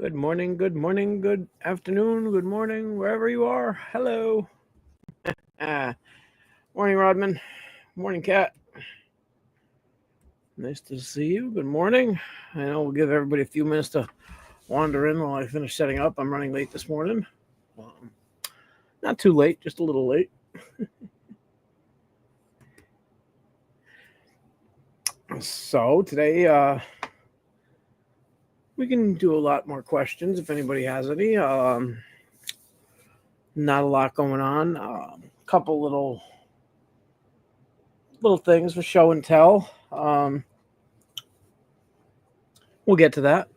Good morning, good afternoon, good morning, wherever you are. Hello. Ah, morning, Rodman. Morning, Cat. Nice to see you. Good morning. I know we'll give everybody a few minutes to wander in while I finish setting up. I'm running late this morning. Um, Not too late, just a little late. So today, we can do a lot more questions if anybody has any. Not a lot going on. Couple little things for show and tell. We'll get to that.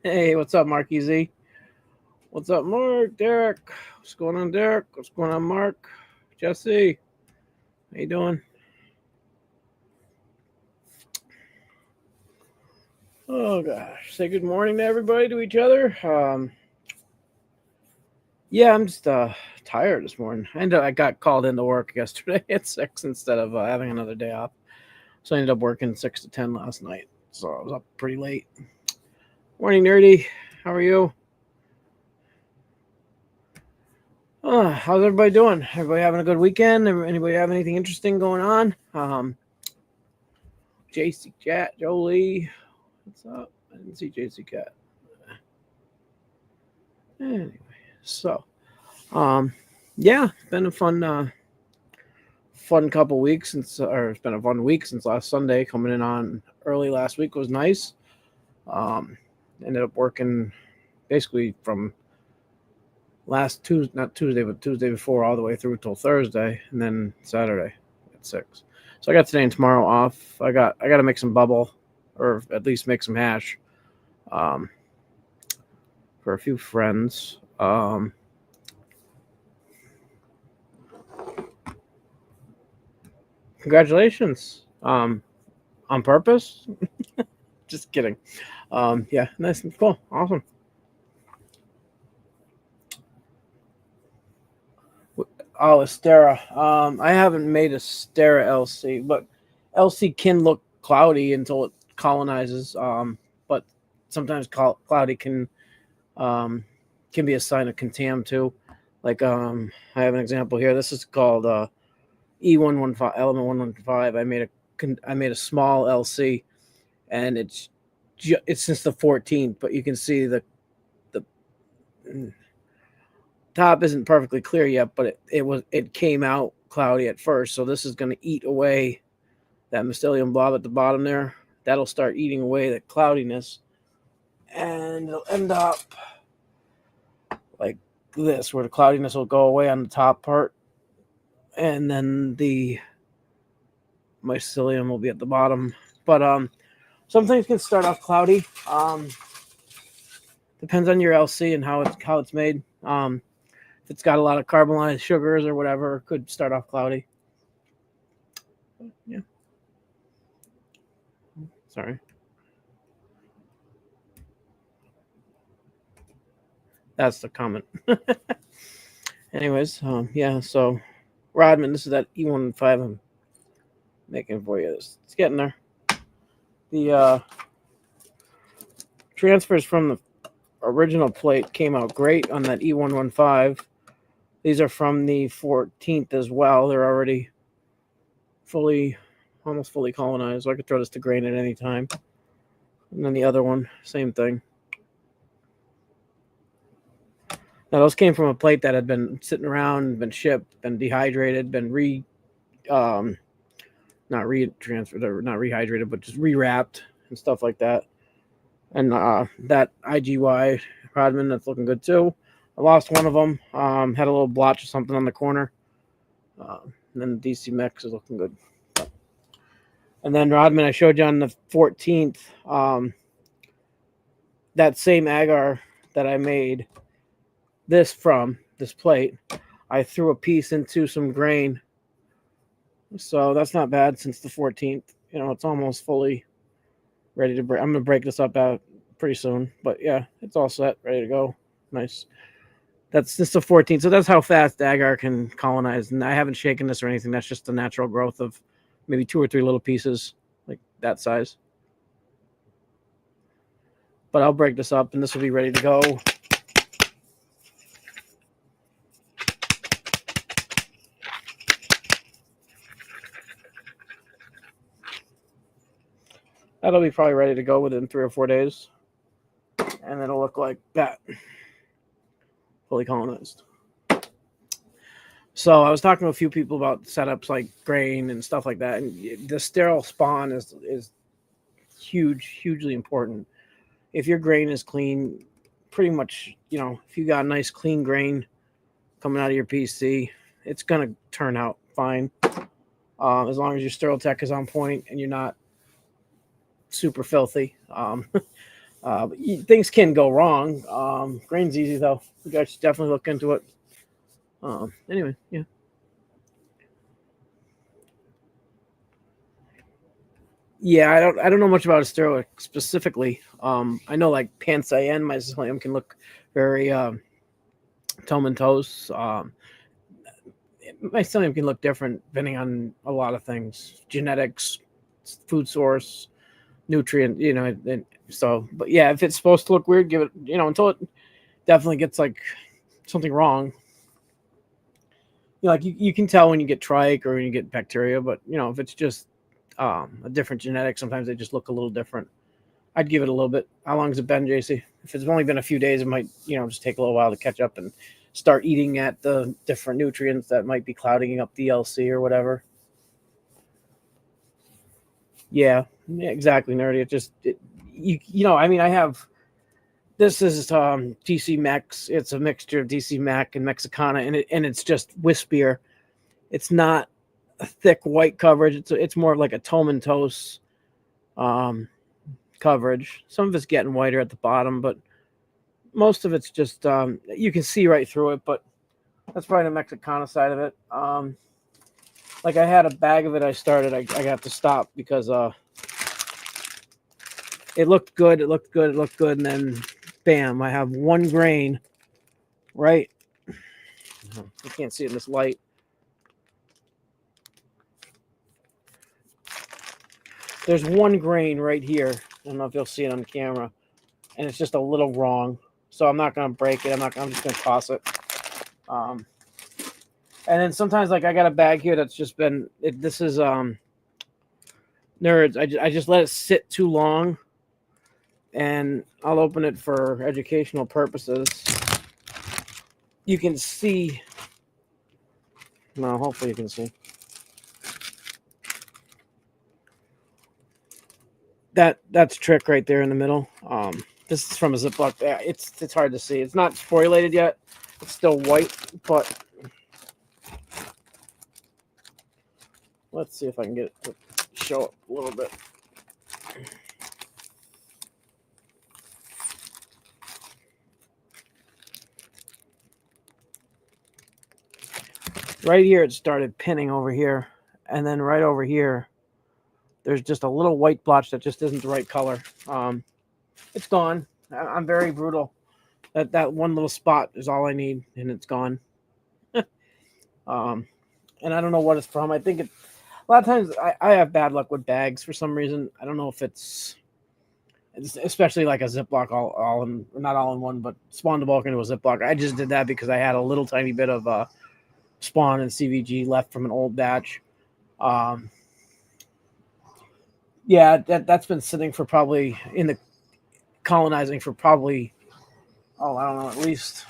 Hey, what's up, Marky Z? What's up, Mark? Derek? What's going on, Derek? What's going on, Mark? Jesse? How you doing? Oh gosh, say good morning to everybody, to each other. Yeah, I'm just tired this morning. I got called into work yesterday at 6 instead of having another day off, so I ended up working 6 to 10 last night. So I was up pretty late. Morning, nerdy. How are you? How's everybody doing? Everybody having a good weekend? Anybody have anything interesting going on? JC Cat, Jolie, what's up? I didn't see JC Cat. Anyway, so yeah, it's been a fun couple weeks or it's been a fun week since last Sunday. Coming in on early last week was nice. Ended up working basically from last Tuesday, not Tuesday, but Tuesday before, all the way through till Thursday, and then Saturday at 6. So I got today and tomorrow off. I got to make some bubble, or at least make some hash, for a few friends. Congratulations. On purpose? Just kidding. Yeah, nice and cool. Awesome. Oh, Astera. I haven't made Astera LC, but LC can look cloudy until it colonizes. But sometimes cloudy can be a sign of contam too. Like I have an example here. This is called E115 element 115. I made a small LC, and it's since the 14th, but you can see the top isn't perfectly clear yet, but it came out cloudy at first. So this is going to eat away that mycelium blob at the bottom there. That'll start eating away the cloudiness, and it'll end up like this, where the cloudiness will go away on the top part, and then the mycelium will be at the bottom. But some things can start off cloudy. Depends on your LC and how it's made. If it's got a lot of carbonized sugars or whatever, it could start off cloudy. Yeah. Sorry. That's the comment. Anyways, yeah, so Rodman, this is that E15 I'm making for you. It's getting there. The transfers from the original plate came out great on that E115. These are from the 14th as well. They're already almost fully colonized. So I could throw this to grain at any time. And then the other one, same thing. Now those came from a plate that had been sitting around, been shipped, been dehydrated, been not re-transferred or not rehydrated, but just rewrapped and stuff like that. And that IGY Rodman, that's looking good too. I lost one of them. Had a little blotch or something on the corner. And then the DC Mix is looking good. And then Rodman, I showed you on the 14th, that same agar that I made this plate, I threw a piece into some grain. So that's not bad since the 14th. You know, it's almost fully ready to break. I'm going to break this up out pretty soon. But yeah, it's all set, ready to go. Nice. That's just the 14th. So that's how fast agar can colonize. And I haven't shaken this or anything. That's just the natural growth of maybe 2 or 3 little pieces like that size. But I'll break this up, and this will be ready to go. That'll be probably ready to go within 3 or 4 days. And it'll look like that. Fully colonized. So I was talking to a few people about setups like grain and stuff like that. And the sterile spawn is hugely important. If your grain is clean, pretty much, if you got a nice clean grain coming out of your PC, it's going to turn out fine. As long as your sterile tech is on point and you're not super filthy. Things can go wrong. Grain's easy though. You guys should definitely look into it. Anyway, yeah. Yeah, I don't know much about Astero specifically. I know like Pan-Cyan mycelium can look very tomentose. Mycelium can look different depending on a lot of things, genetics, food source, nutrient, and so. But yeah, if it's supposed to look weird, give it, until it definitely gets like something wrong. Like you can tell when you get trike or when you get bacteria, but if it's just a different genetic, sometimes they just look a little different. I'd give it a little bit. How long has it been, JC? If it's only been a few days, it might, just take a little while to catch up and start eating at the different nutrients that might be clouding up the LC or whatever. Yeah, exactly, nerdy. It just, I have, this is DC Mex. It's a mixture of DC Mac and Mexicana, and it's just wispier. It's not a thick white coverage. It's more like a tomentose coverage. Some of it's getting whiter at the bottom, but most of it's just you can see right through it. But that's probably the Mexicana side of it. Like I had a bag of it. I started. I got to stop because it looked good. It looked good, and then bam! I have one grain. Right. You can't see it in this light. There's one grain right here. I don't know if you'll see it on camera, and it's just a little wrong. So I'm not going to break it. I'm just going to toss it. And then sometimes, like I got a bag here that's just been. This is nerds. I just let it sit too long, and I'll open it for educational purposes. You can see. No, hopefully you can see. That's trick right there in the middle. This is from a Ziploc. It's hard to see. It's not sporulated yet. It's still white, but let's see if I can get it to show up a little bit. Right here, it started pinning over here, and then right over here, there's just a little white blotch that just isn't the right color. It's gone. I'm very brutal. That one little spot is all I need, and it's gone. And I don't know what it's from. I think a lot of times I have bad luck with bags for some reason. I don't know if it's especially like a Ziploc, all in, not all in one, but spawn to bulk into a Ziploc. I just did that because I had a little tiny bit of spawn and CVG left from an old batch. Yeah, that's been sitting for probably in the colonizing for probably, I don't know, at least,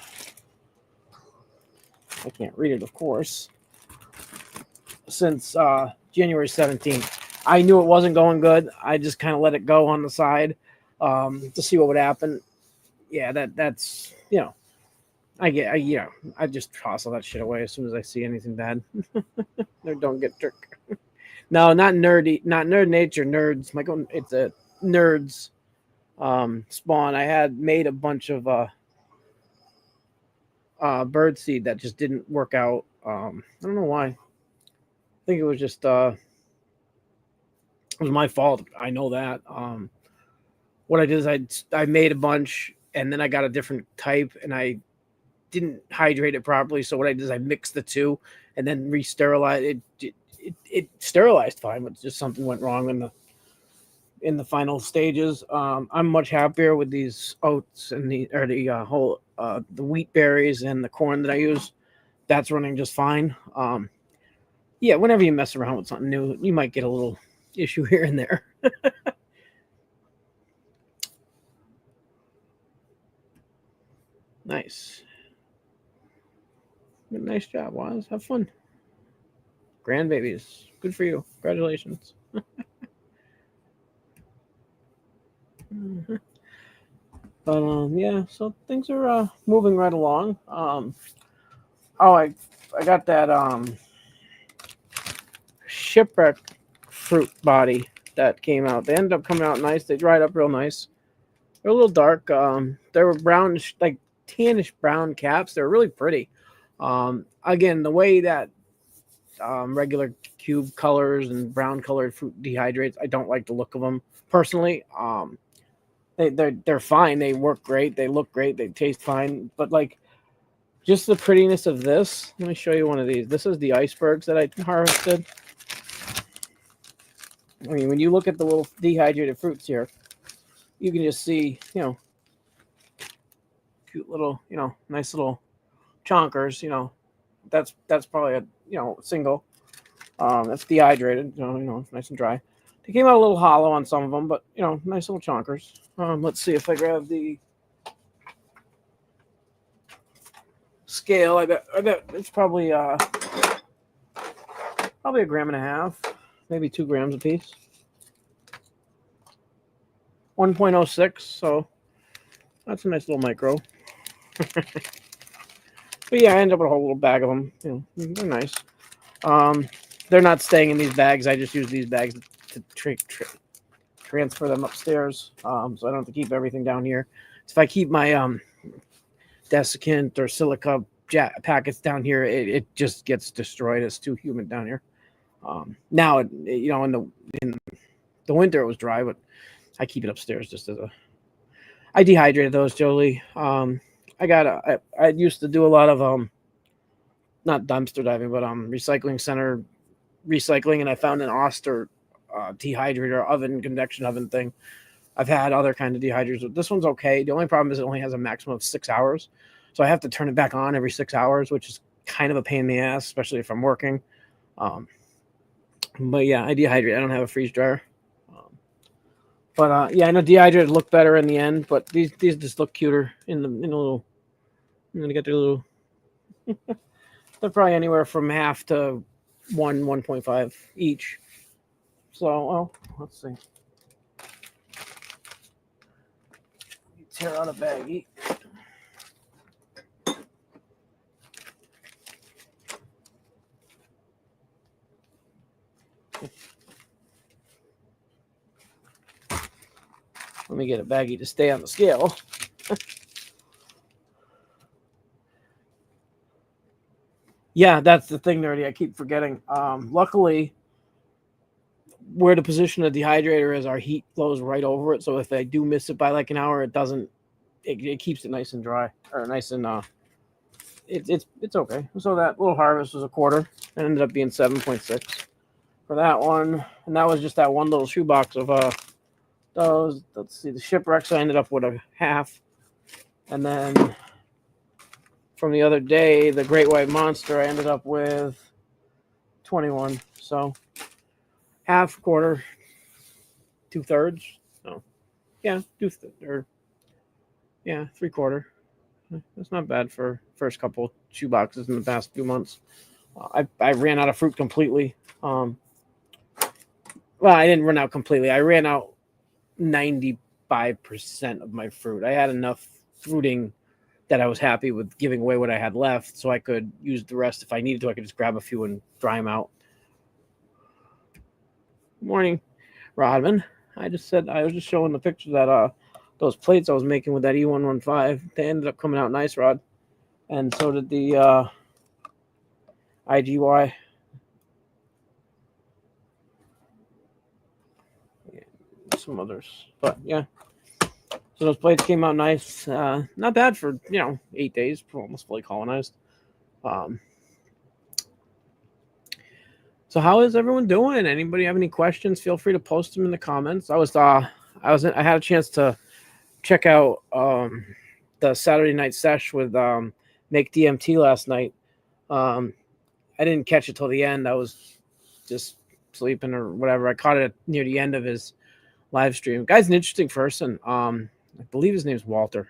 I can't read it, of course, since January 17th. I knew it wasn't going good. I just kind of let it go on the side to see what would happen. Yeah, that's, I just toss all that shit away as soon as I see anything bad. Don't get tricked. No, not nerdy, not nerd nature, nerds. It's a nerds spawn. I had made a bunch of bird seed that just didn't work out. I don't know why. I think it was just it was my fault. I know that. What I did is I made a bunch, and then I got a different type, and I didn't hydrate it properly. So what I did is I mixed the two, and then re-sterilized it. It sterilized fine, but just something went wrong in in the final stages. I'm much happier with these oats and the wheat berries and the corn that I use. That's running just fine. Yeah, whenever you mess around with something new, you might get a little issue here and there. Nice. Nice job, Waz. Have fun. Grandbabies. Good for you. Congratulations. Mhm. But yeah, so things are moving right along. Oh, I got that shipwreck fruit body that came out. They ended up coming out nice. They dried up real nice. They're a little dark. They were brownish, like tannish brown caps. They're really pretty. Again, the way that regular cube colors and brown colored fruit dehydrates, I don't like the look of them personally. They're fine. They work great. They look great. They taste fine. But like just the prettiness of this. Let me show you one of these. This is the icebergs that I harvested. I mean, when you look at the little dehydrated fruits here, you can just see, cute little, nice little chonkers. That's probably a single. That's dehydrated. It's nice and dry. They came out a little hollow on some of them, but nice little chonkers. Let's see if I grab the scale. I bet it's probably a gram and a half, maybe 2 grams a piece. 1.06, so that's a nice little micro. But yeah, I ended up with a whole little bag of them. They're nice. They're not staying in these bags. I just use these bags to transfer them upstairs, so I don't have to keep everything down here. So if I keep my desiccant or silica packets down here, it just gets destroyed. It's too humid down here. Now, in the winter it was dry, but I keep it upstairs just as I dehydrated those, Jolie. I used to do a lot of not dumpster diving, but recycling center recycling, and I found an Oster dehydrator oven, convection oven thing. I've had other kind of dehydrators, but this one's okay. The only problem is it only has a maximum of 6 hours, so I have to turn it back on every 6 hours, which is kind of a pain in the ass, especially if I'm working. But yeah, I dehydrate. I don't have a freeze dryer. But yeah, I know dehydrated look better in the end, but these just look cuter in a little. I'm gonna get their little. They're probably anywhere from half to 1.5 each. So, well, let's see. Tear out a baggie. Let me get a baggie to stay on the scale. Yeah, that's the thing, Nerdy. I keep forgetting. Luckily, where the position of the dehydrator is, our heat flows right over it. So if I do miss it by like an hour, it doesn't. It keeps it nice and dry, or nice and it's okay. So that little harvest was a quarter. It ended up being 7.6 for that one, and that was just that one little shoebox of those. Let's see, the shipwrecks. I ended up with a half, and then from the other day, the great white monster, I ended up with 21. So half, quarter, 2/3. No, yeah, yeah, 3/4. That's not bad for first couple shoe boxes in the past few months. I ran out of fruit completely. Well, I didn't run out completely. I ran out 95% of my fruit. I had enough fruiting that I was happy with giving away what I had left, so I could use the rest if I needed to. I could just grab a few and dry them out. Good morning, Rodman. I was just showing the picture that those plates I was making with that E115. They ended up coming out nice, Rod, and so did the IGY. Some others, but yeah. So those plates came out nice. Not bad for 8 days, almost fully colonized. So how is everyone doing? Anybody have any questions? Feel free to post them in the comments. I had a chance to check out the Saturday night sesh with Make DMT last night. Um, I didn't catch it till the end. I was just sleeping or whatever. I caught it near the end of his live stream. Guy's an interesting person. I believe his name's Walter.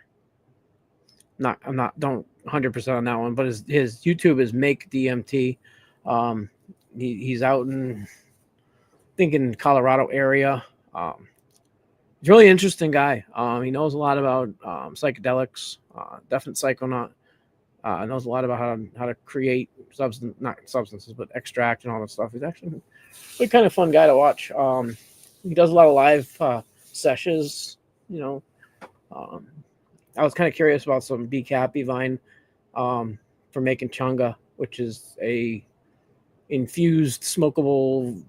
I'm not don't 100% on that one, but his YouTube is Make DMT. Um, he's out in in Colorado area. He's a really interesting guy. He knows a lot about psychedelics, definite psychonaut. Knows a lot about how to create not substances, but extract and all that stuff. He's actually a kind of fun guy to watch. He does a lot of live sessions. You know, um, I was kind of curious about some BCAP vine for making chunga, which is a infused smokable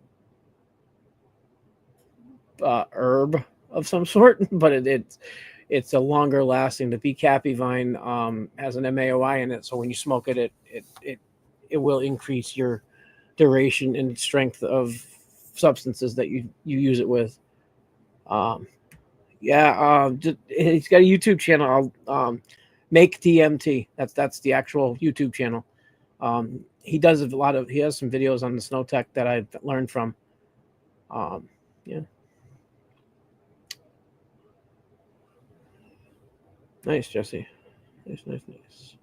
herb of some sort, but it's a longer lasting. The BCAP vine has an MAOI in it, so when you smoke it, it will increase your duration and strength of substances that you use it with. He's got a YouTube channel. Make DMT. That's the actual YouTube channel. He has some videos on the snow tech that I learned from. Yeah. Nice, Jesse. Nice.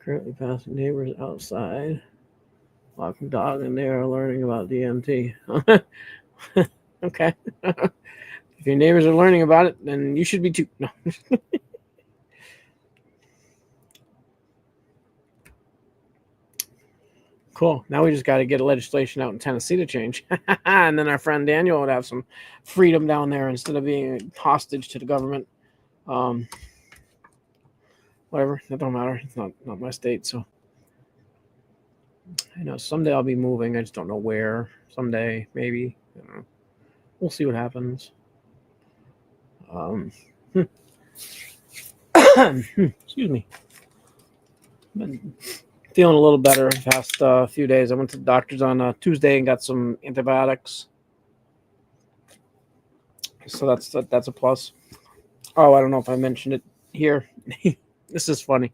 Currently passing neighbors outside, walking dog, and they are learning about DMT. Okay. If your neighbors are learning about it, then you should be too. No. Cool. Now we just got to get a legislation out in Tennessee to change. And then our friend Daniel would have some freedom down there instead of being hostage to the government. Whatever. That don't matter. It's not my state. So I know someday I'll be moving. I just don't know where. Someday, maybe. I don't know. We'll see what happens. Excuse me. Been feeling a little better the past few days. I went to the doctor's on Tuesday and got some antibiotics. So that's a plus. Oh, I don't know if I mentioned it here. This is funny.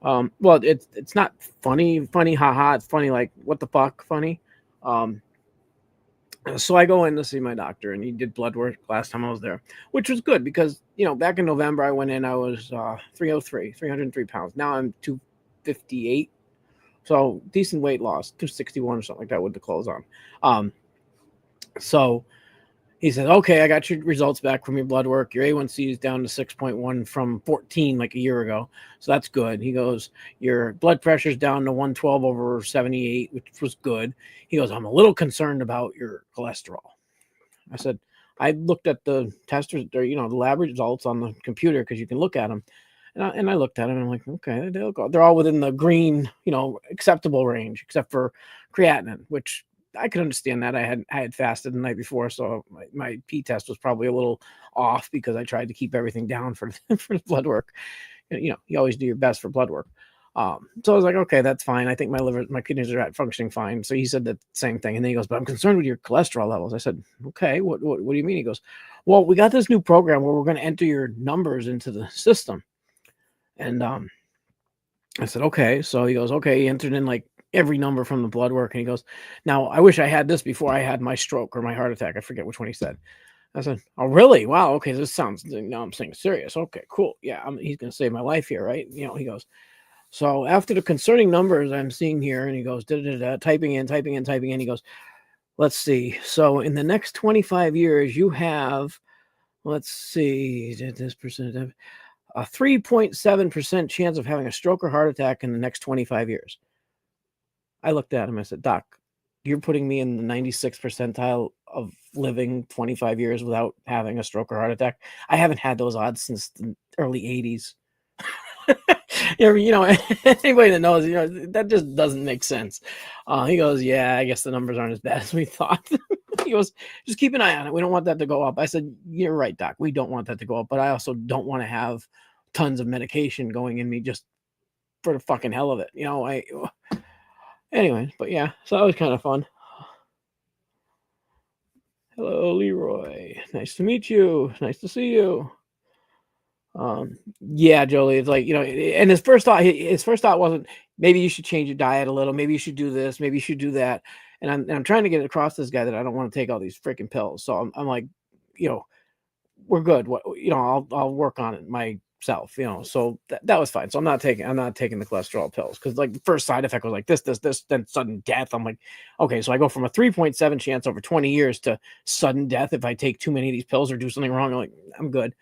Well, it's not funny, haha. It's funny, like what the fuck, funny. So I go in to see my doctor, and he did blood work last time I was there, which was good because back in November I went in, I was 303 pounds. Now I'm 258, so decent weight loss, 261 or something like that with the clothes on. So he said, okay, I got your results back from your blood work. Your A1C is down to 6.1 from 14 like a year ago. So that's good. He goes, your blood pressure's down to 112 over 78, which was good. He goes, I'm a little concerned about your cholesterol. I said, I looked at the testers, or, the lab results on the computer because you can look at them. And I looked at them and I'm like, okay, they're all within the green, acceptable range, except for creatinine, which I could understand that. I had fasted the night before, so my P test was probably a little off because I tried to keep everything down for for the blood work. You always do your best for blood work. So I was like, okay, that's fine. I think my kidneys are functioning fine. So he said that same thing, and then he goes, but I'm concerned with your cholesterol levels. I said, okay, what do you mean? He goes, well, we got this new program where we're going to enter your numbers into the system, and I said, okay. So he goes, okay. He entered in like every number from the blood work. And he goes, now I wish I had this before I had my stroke or my heart attack. I forget which one he said. I said, oh, really? Wow. Okay. This sounds, now I'm saying serious. Okay, cool. Yeah. He's going to save my life here. Right. He goes, so after the concerning numbers I'm seeing here, and he goes, typing in. He goes, let's see. So in the next 25 years, you have, let's see, this percent, a 3.7% chance of having a stroke or heart attack in the next 25 years. I looked at him. I said, Doc, you're putting me in the 96th percentile of living 25 years without having a stroke or heart attack. I haven't had those odds since the early 80s. Anybody that knows, that just doesn't make sense. He goes, yeah, I guess the numbers aren't as bad as we thought. He goes, just keep an eye on it. We don't want that to go up. I said, you're right, doc. We don't want that to go up, but I also don't want to have tons of medication going in me just for the fucking hell of it. Anyway, but yeah, so that was kind of fun. Hello, Leroy. Nice to meet you. Nice to see you. Yeah, Jolie, it's like, and his first thought wasn't, maybe you should change your diet a little, maybe you should do this, maybe you should do that. And I'm trying to get across to this guy that I don't want to take all these freaking pills. So I'm like, we're good. I'll work on it myself, so that was fine. So I'm not taking the cholesterol pills, because like the first side effect was like this, then sudden death. I'm like, okay, so I go from a 3.7 chance over 20 years to sudden death if I take too many of these pills or do something wrong. I'm like, I'm good.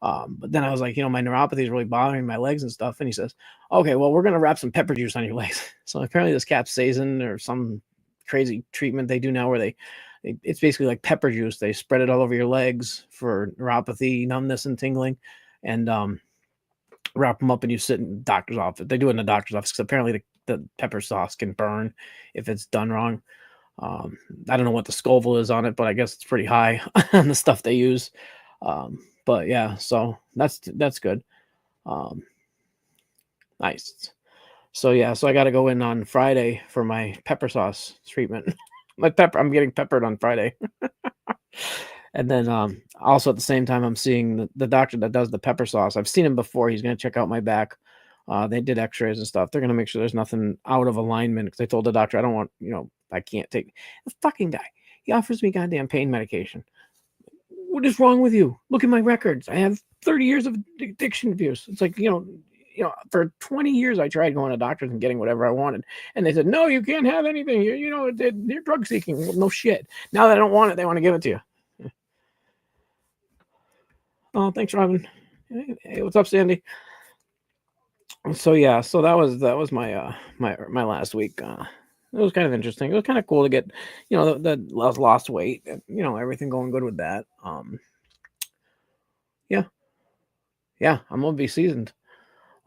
But then I was like, my neuropathy is really bothering my legs and stuff. And he says, okay, well, we're going to wrap some pepper juice on your legs. So apparently this capsaicin or some crazy treatment they do now where it's basically like pepper juice. They spread it all over your legs for neuropathy, numbness, and tingling, and wrap them up, and you sit in the doctor's office. They do it in the doctor's office because apparently the pepper sauce can burn if it's done wrong. I don't know what the Scoville is on it, but I guess it's pretty high on the stuff they use. But yeah, so that's good. Nice. So yeah, so I got to go in on Friday for my pepper sauce treatment. I'm getting peppered on Friday. And then also at the same time, I'm seeing the doctor that does the pepper sauce. I've seen him before. He's going to check out my back. They did x-rays and stuff. They're going to make sure there's nothing out of alignment, because I told the doctor I don't want, I can't take the fucking guy. He offers me goddamn pain medication. What is wrong with you? Look at my records. I have 30 years of addiction abuse. It's like, for 20 years I tried going to doctors and getting whatever I wanted, and they said, no, you can't have anything. You're drug seeking. Well, no shit. Now that I don't want it, they want to give it to you. Oh, thanks, Robin. Hey, what's up, Sandy? So yeah, so that was my my last week. It was kind of interesting. It was kind of cool to get, the lost weight, and, everything going good with that. Yeah, I'm gonna be seasoned.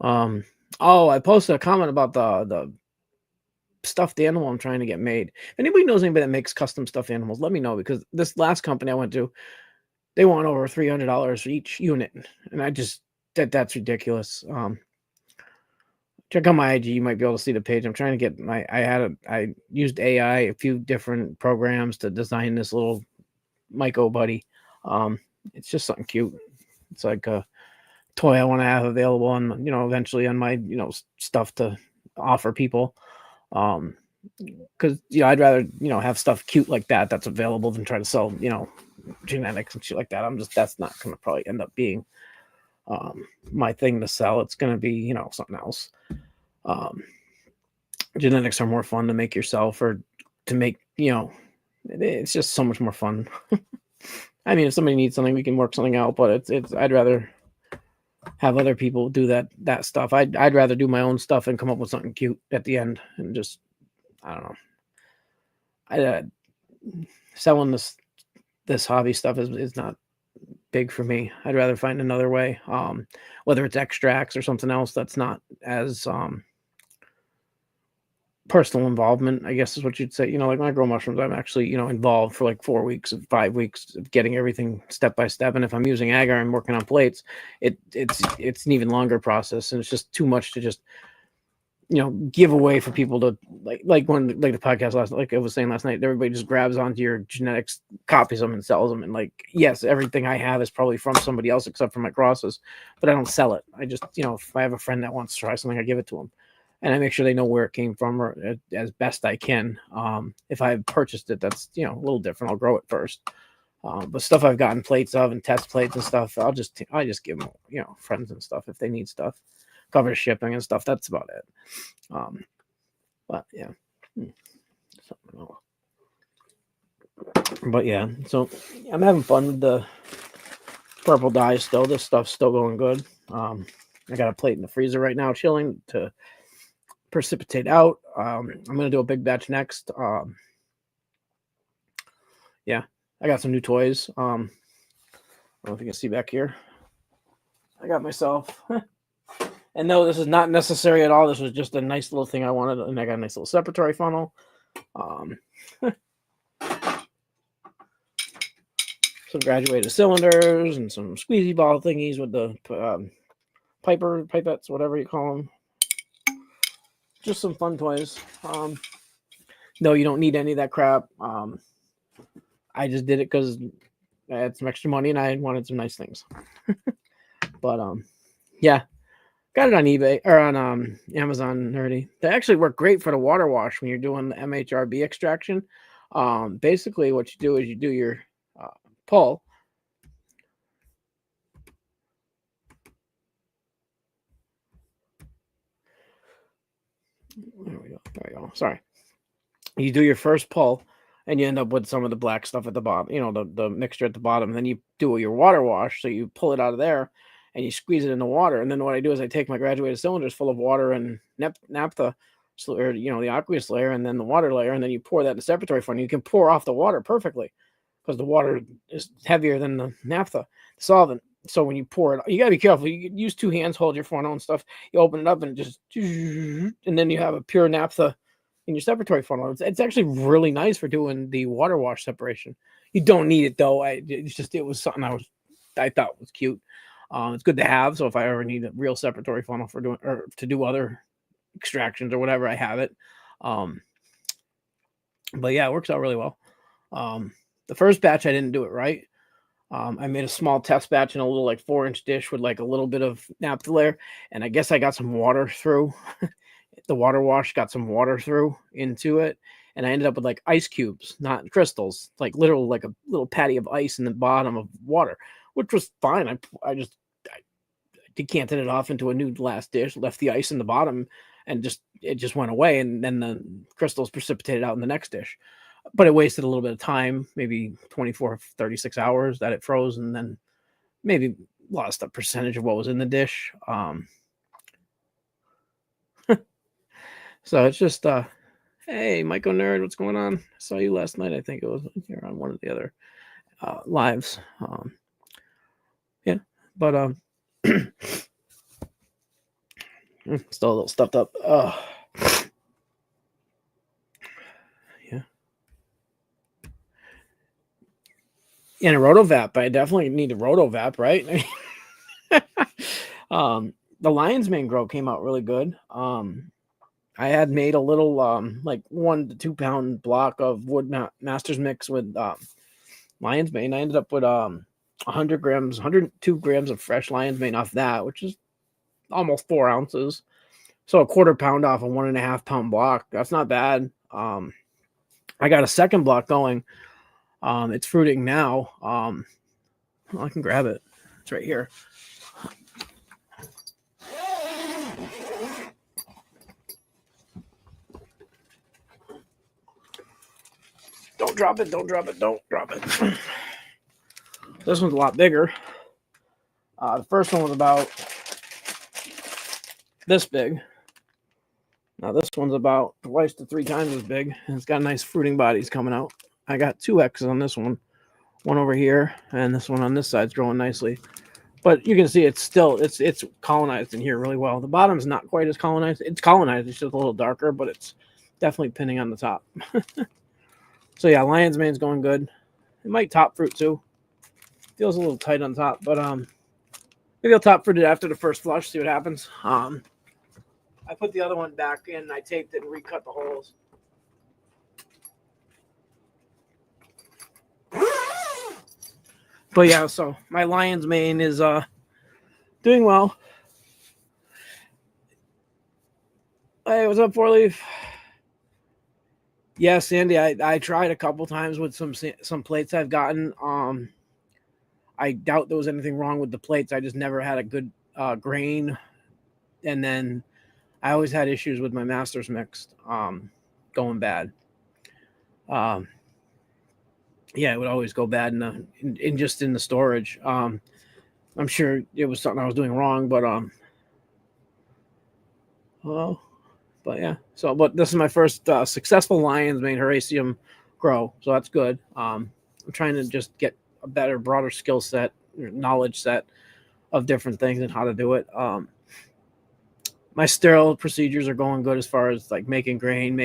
Oh, I posted a comment about the stuffed animal I'm trying to get made. If anybody knows anybody that makes custom stuffed animals, let me know, because this last company I went to, they want over $300 for each unit, and I just that's ridiculous. Check out my IG. You might be able to see the page. I'm trying to get I used AI, a few different programs to design this little Myco buddy. It's just something cute. It's like a toy I want to have available on, eventually on my, stuff to offer people. Because I'd rather, have stuff cute like that's available than try to sell, genetics and shit like that. That's not going to probably end up being my thing to sell. It's going to be, something else. Genetics are more fun to make yourself, or to make, it's just so much more fun. I mean, if somebody needs something, we can work something out, but I'd rather have other people do that stuff. I'd rather do my own stuff and come up with something cute at the end, and just, I don't know. Selling this hobby stuff is not big for me. I'd rather find another way, whether it's extracts or something else that's not as personal involvement, I guess is what you'd say. Like when I grow mushrooms, I'm actually, involved for like 4 weeks, 5 weeks of getting everything step by step. And if I'm using agar and working on plates, it's an even longer process, and it's just too much to just, give away for people to like when, like the podcast last night, like I was saying last night, everybody just grabs onto your genetics, copies them, and sells them. And like, yes, everything I have is probably from somebody else except for my crosses, but I don't sell it. I just, if I have a friend that wants to try something, I give it to them, and I make sure they know where it came from, or as best I can. If I've purchased it, that's, a little different. I'll grow it first. But stuff I've gotten plates of and test plates and stuff, I just give them, friends and stuff if they need stuff, cover shipping and stuff. That's about it. But yeah, but yeah, so I'm having fun with the purple dye still. This stuff's still going good. I got a plate in the freezer right now, chilling to precipitate out. I'm gonna do a big batch next. Yeah, I got some new toys. I don't know if you can see back here. I got myself And no, this is not necessary at all. This was just a nice little thing I wanted, and I got a nice little separatory funnel. Um, some graduated cylinders and some squeezy ball thingies with the pipettes, whatever you call them. Just some fun toys. No, you don't need any of that crap. I just did it because I had some extra money and I wanted some nice things. But yeah, got it on eBay or on Amazon Nerdy. They actually work great for the water wash when you're doing the MHRB extraction. Basically, what you do is you do your pull. There we go. There we go. Sorry. You do your first pull, and you end up with some of the black stuff at the bottom. You know, the mixture at the bottom. And then you do your water wash. So you pull it out of there, and you squeeze it in the water. And then what I do is I take my graduated cylinders full of water and naphtha, or the aqueous layer, and then the water layer, and then you pour that in the separatory funnel. You can pour off the water perfectly because the water is heavier than the naphtha solvent. So when you pour it, you gotta be careful. You use 2 hands, hold your funnel and stuff. You open it up and it just, and then you have a pure naphtha in your separatory funnel. It's actually really nice for doing the water wash separation. You don't need it though. It was something I thought was cute. It's good to have. So if I ever need a real separatory funnel for doing or to do other extractions or whatever, I have it. But yeah, it works out really well. The first batch I didn't do it right. I made a small test batch in a little 4-inch dish with a little bit of naphtha layer, and I guess I got some water through. The water wash got some water through into it, and I ended up with ice cubes, not crystals, literal a little patty of ice in the bottom of water, which was fine. I decanted it off into a new glass dish, left the ice in the bottom, and it just went away, and then the crystals precipitated out in the next dish. But it wasted a little bit of time, maybe 24, 36 hours that it froze, and then maybe lost a percentage of what was in the dish. So it's just, hey, Myco Nerd, what's going on? I saw you last night. I think it was here on one of the other lives. Yeah, but still a little stuffed up. Yeah. And a rotovap. I definitely need a rotovap, right? The Lion's Mane grow came out really good. I had made a little 1 to 2 pound block of wood masters mix with Lion's Mane. I ended up with 102 grams of fresh Lion's Mane off that, which is almost 4 ounces. So a 1/4 pound off a 1.5 pound block. That's not bad. I got a second block going. It's fruiting now. I can grab it. It's right here. Don't drop it. Don't drop it. Don't drop it. This one's a lot bigger. The first one was about this big. Now this one's about twice to 3 times as big, and it's got nice fruiting bodies coming out. I got 2 X's on this one over here, and this one on this side's growing nicely. But you can see it's colonized in here really well. The bottom's not quite as colonized. It's colonized. It's just a little darker, but it's definitely pinning on the top. So yeah, Lion's Mane's going good. It might top fruit too. Feels a little tight on top, but maybe I'll top fruit it after the first flush. See what happens. I put the other one back in. I taped it and recut the holes. But yeah, so my Lion's Mane is doing well. Hey, what's up, 4-Leaf? Yeah, Sandy, I tried a couple times with some plates I've gotten. I doubt there was anything wrong with the plates. I just never had a good grain. And then I always had issues with my masters mixed going bad. Yeah, it would always go bad in just in the storage. I'm sure it was something I was doing wrong, but but yeah. So, but this is my first successful Lion's Mane Herbaceum grow, so that's good. I'm trying to just get a better, broader skill set, knowledge set of different things and how to do it. my sterile procedures are going good as far as like making grain,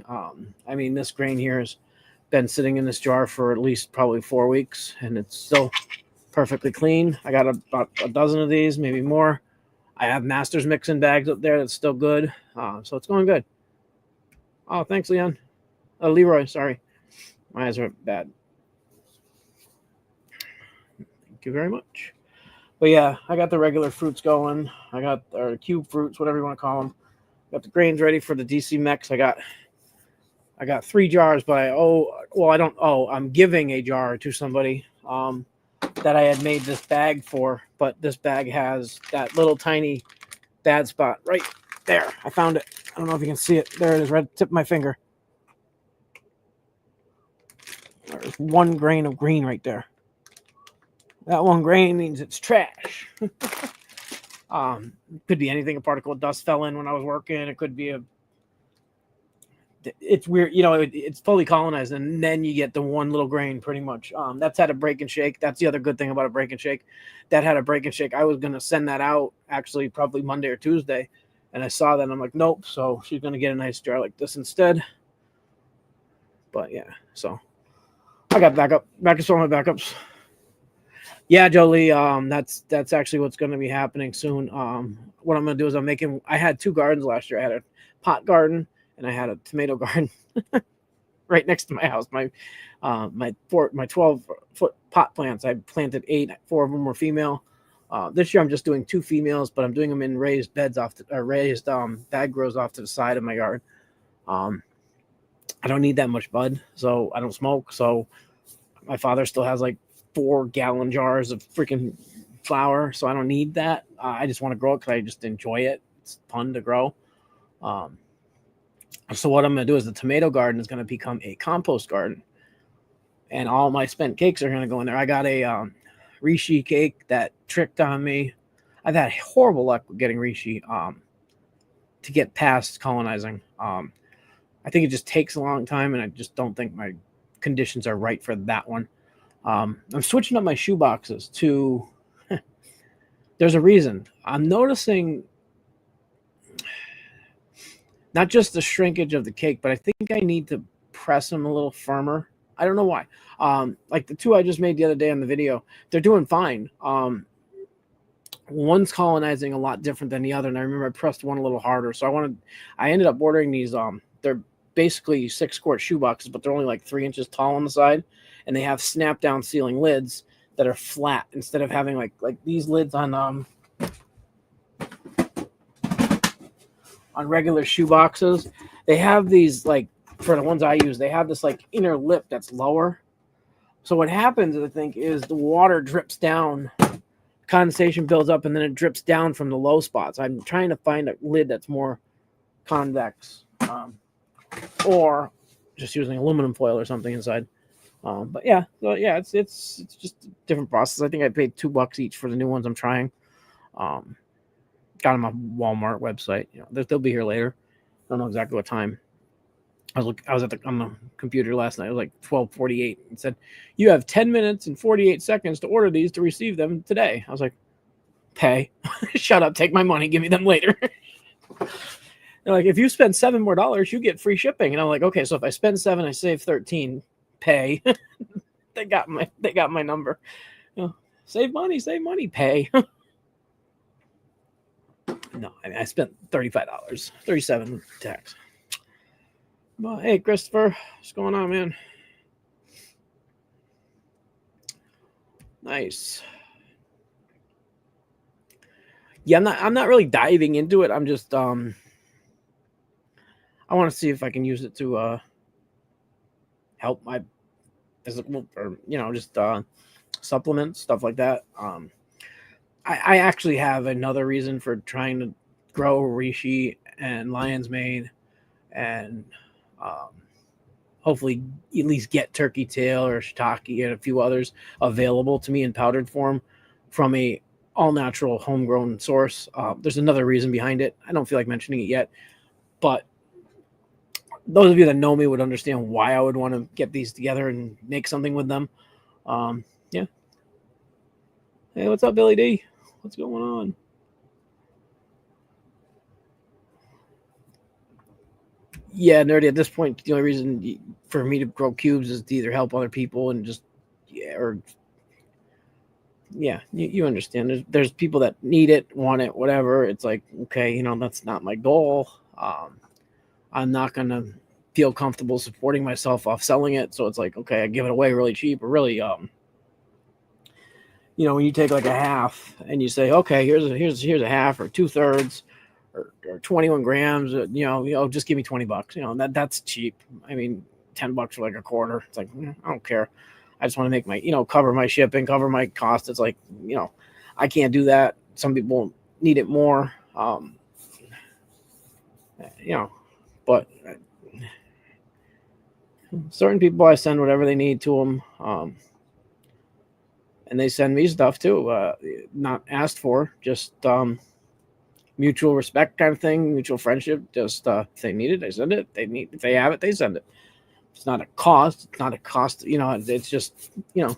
I mean, this grain here has been sitting in this jar for at least probably 4 weeks, and it's still perfectly clean. I got about a dozen of these, maybe more. I have master's mixing bags up there that's still good. So it's going good. Oh, thanks, Leon. Leroy, sorry. My eyes are bad. Thank you very much. But yeah, I got the regular fruits going. I got or cube fruits, whatever you want to call them. Got the grains ready for the DC mix. I got 3 jars, but I don't owe. I'm giving a jar to somebody that I had made this bag for, but this bag has that little tiny bad spot right there. I found it. I don't know if you can see it. There it is, right at the tip of my finger. There's 1 grain of green right there. That 1 grain means it's trash. Could be anything. A particle of dust fell in when I was working. It could be it's weird, it's fully colonized, and then you get the 1 little grain pretty much. That's had a break and shake. That's the other good thing about a break and shake. That had a break and shake. I was going to send that out actually probably Monday or Tuesday, and I saw that and I'm like, nope. So she's going to get a nice jar like this instead. But yeah, so I got back to some of my backups. Yeah, Jolie, that's actually what's going to be happening soon. What I'm going to do is I had 2 gardens last year. I had a pot garden and I had a tomato garden right next to my house. My 12-foot pot plants, I planted 8. 4 of them were female. This year I'm just doing 2 females, but I'm doing them in raised beds raised bag grows off to the side of my yard. I don't need that much bud, so I don't smoke. So my father still has like 4-gallon jars of freaking flower, so I don't need that. I just want to grow it because I just enjoy it. It's fun to grow. So what I'm going to do is the tomato garden is going to become a compost garden, and all my spent cakes are going to go in there. I got a reishi cake that tricked on me. I've had horrible luck with getting reishi to get past colonizing. I think it just takes a long time, and I just don't think my conditions are right for that one. I'm switching up my shoe boxes to there's a reason. I'm noticing not just the shrinkage of the cake, but I think I need to press them a little firmer. I don't know why. Like the 2 I just made the other day on the video, they're doing fine. One's colonizing a lot different than the other, and I remember I pressed one a little harder. So I ended up ordering these. They're basically 6-quart shoe boxes, but they're only like 3 inches tall on the side, and they have snap down sealing lids that are flat instead of having like these lids on regular shoe boxes. They have these, like, for the ones I use, they have this like inner lip that's lower. So what happens, I think, is the water drips down, condensation builds up, and then it drips down from the low spots. I'm trying to find a lid that's more convex, or just using aluminum foil or something inside. But yeah, so yeah, it's just a different process. I think I paid $2 each for the new ones I'm trying. Got them on Walmart website. They'll be here later. I don't know exactly what time. I was on the computer last night. It was like 12:48. It said, "You have 10 minutes and 48 seconds to order these to receive them today." I was like, "Pay, shut up, take my money, give me them later." They're like, "If you spend $7 more, you get free shipping." And I'm like, "Okay, so if I spend 7, I save 13. Pay." They got my number. Save money, pay. No, I spent $35, $37 tax. Well, hey, Christopher, what's going on, man? Nice. Yeah, I'm not really diving into it. I'm just I want to see if I can use it to help my physical, or just supplement stuff like that. I actually have another reason for trying to grow reishi and lion's mane, and hopefully at least get turkey tail or shiitake and a few others available to me in powdered form from a all natural homegrown source. There's another reason behind it. I don't feel like mentioning it yet, but those of you that know me would understand why I would want to get these together and make something with them. Yeah. Hey, what's up, Billy D? What's going on? Yeah, nerdy. At this point, the only reason for me to grow cubes is to either help other people and just yeah, or yeah, you understand. There's people that need it, want it, whatever. It's like okay, that's not my goal. I'm not gonna feel comfortable supporting myself off selling it, so it's like okay, I give it away really cheap or really when you take like a half and you say okay, here's a half or 2/3 or 21 grams, just give me $20. That's cheap. I mean, $10 for like a quarter. It's like, I don't care. I just want to make my, cover my shipping, cover my cost. It's like, I can't do that. Some people need it more. But certain people, I send whatever they need to them. And they send me stuff too, not asked for, just mutual respect kind of thing, mutual friendship. Just if they need it, they send it. If they have it, they send it. It's not a cost. It's not a cost. It's just yeah,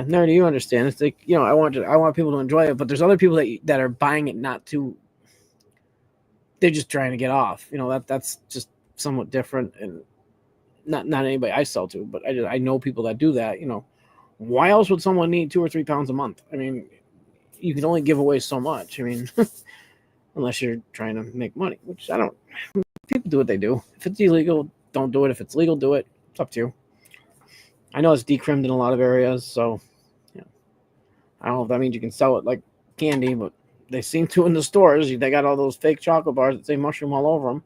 nerdy. You understand? It's like I want people to enjoy it, but there's other people that are buying it not to. They're just trying to get off. That's just somewhat different, and not anybody I sell to, but I know people that do that. Why else would someone need 2 or 3 pounds a month? I mean, you can only give away so much. I mean, unless you're trying to make money, which I don't. People do what they do. If it's illegal, don't do it. If it's legal, do it. It's up to you. I know it's decrimmed in a lot of areas, so I don't know if that means you can sell it like candy, but they seem to in the stores. They got all those fake chocolate bars that say mushroom all over them.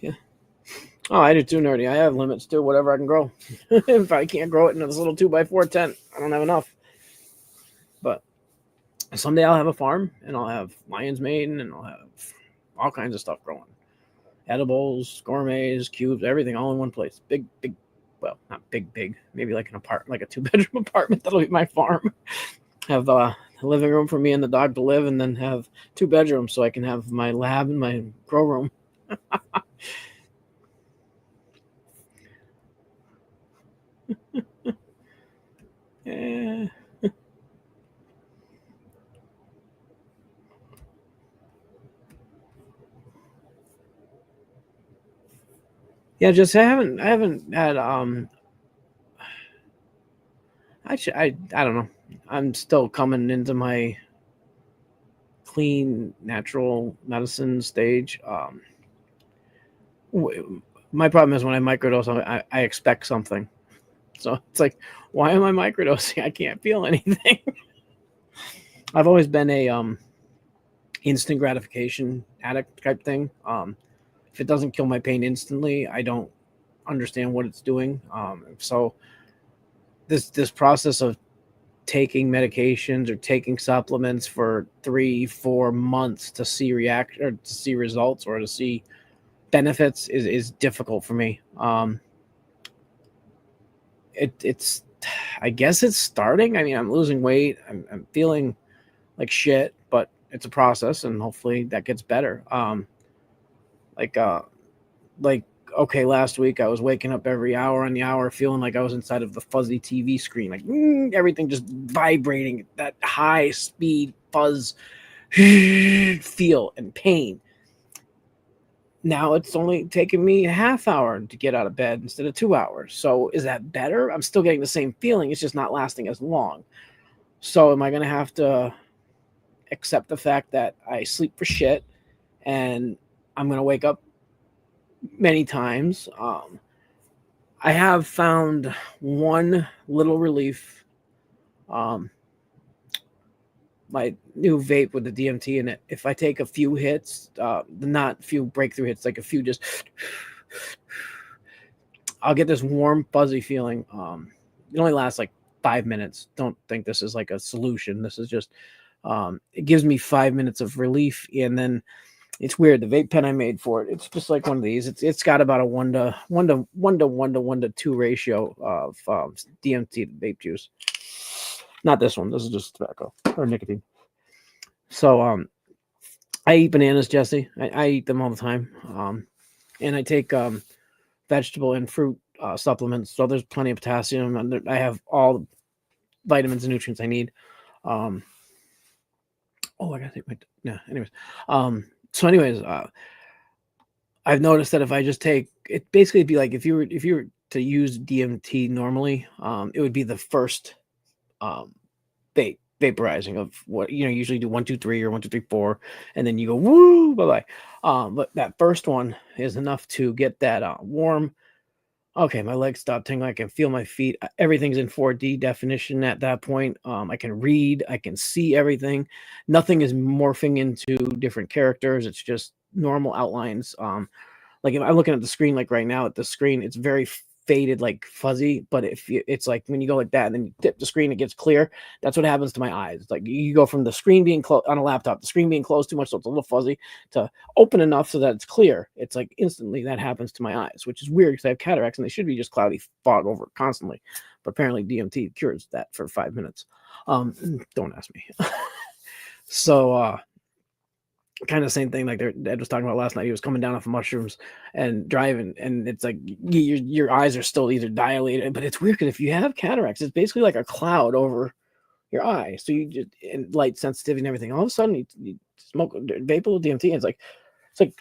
Yeah. Oh, I do too, nerdy. I have limits too. Whatever I can grow. If I can't grow it in this little 2x4 tent, I don't have enough. But someday I'll have a farm and I'll have lion's mane and I'll have all kinds of stuff growing. Edibles, gourmets, cubes, everything all in one place. Big, well, not big, maybe like an apartment, like a 2-bedroom apartment. That'll be my farm. Have a living room for me and the dog to live, and then have 2 bedrooms so I can have my lab and my grow room. Yeah. Yeah, just I haven't had I don't know. I'm still coming into my clean natural medicine stage. My problem is when I microdose, I expect something. So it's like, why am I microdosing? I can't feel anything. I've always been a instant gratification addict type thing. If it doesn't kill my pain instantly, I don't understand what it's doing. So this process of taking medications or taking supplements for 3-4 months to see react or to see results or to see benefits is difficult for me. It's I guess it's starting. I mean, I'm losing weight. I'm feeling like shit, but it's a process, and hopefully that gets better. Like okay, last week I was waking up every hour on the hour, feeling like I was inside of the fuzzy TV screen, like everything just vibrating, that high speed fuzz feel and pain. Now it's only taking me a half hour to get out of bed instead of 2 hours. So is that better? I'm still getting the same feeling. It's just not lasting as long. So am I going to have to accept the fact that I sleep for shit and I'm going to wake up many times? I have found one little relief. My new vape with the DMT in it. If I take a few hits, not few breakthrough hits, like a few just, I'll get this warm, fuzzy feeling. It only lasts like 5 minutes. Don't think this is like a solution. This is just, it gives me 5 minutes of relief, and then it's weird. The vape pen I made for it, it's just like one of these. It's got about a 1:2 ratio of DMT to vape juice. Not this one. This is just tobacco or nicotine. So I eat bananas, Jesse. I eat them all the time. And I take vegetable and fruit supplements. So there's plenty of potassium, and I have all the vitamins and nutrients I need. Oh, I gotta take my yeah. Anyways, so anyways, I've noticed that if I just take it, basically it'd be like if you were to use DMT normally, it would be the first um vaporizing of what usually do 1 2 3 or 1 2 3 4, and then you go woo bye bye. But that first one is enough to get that warm. Okay, my legs stop tingling. I can feel my feet. Everything's in 4D definition at that point. I can read. I can see everything. Nothing is morphing into different characters. It's just normal outlines. Like if I'm looking at the screen, like right now at the screen, it's very faded, like fuzzy. But it's like when you go like that and then you tip the screen, it gets clear. That's what happens to my eyes. It's like you go from the screen being closed on a laptop, the screen being closed too much, so it's a little fuzzy, to open enough so that it's clear. It's like instantly that happens to my eyes, which is weird because I have cataracts and they should be just cloudy fog over constantly. But apparently DMT cures that for 5 minutes. Don't ask me. So kind of same thing like Ed was talking about last night. He was coming down off of mushrooms and driving, and it's like your eyes are still either dilated, but it's weird because if you have cataracts, it's basically like a cloud over your eye. So you just and light sensitivity and everything. All of a sudden, you smoke vapor DMT, and it's like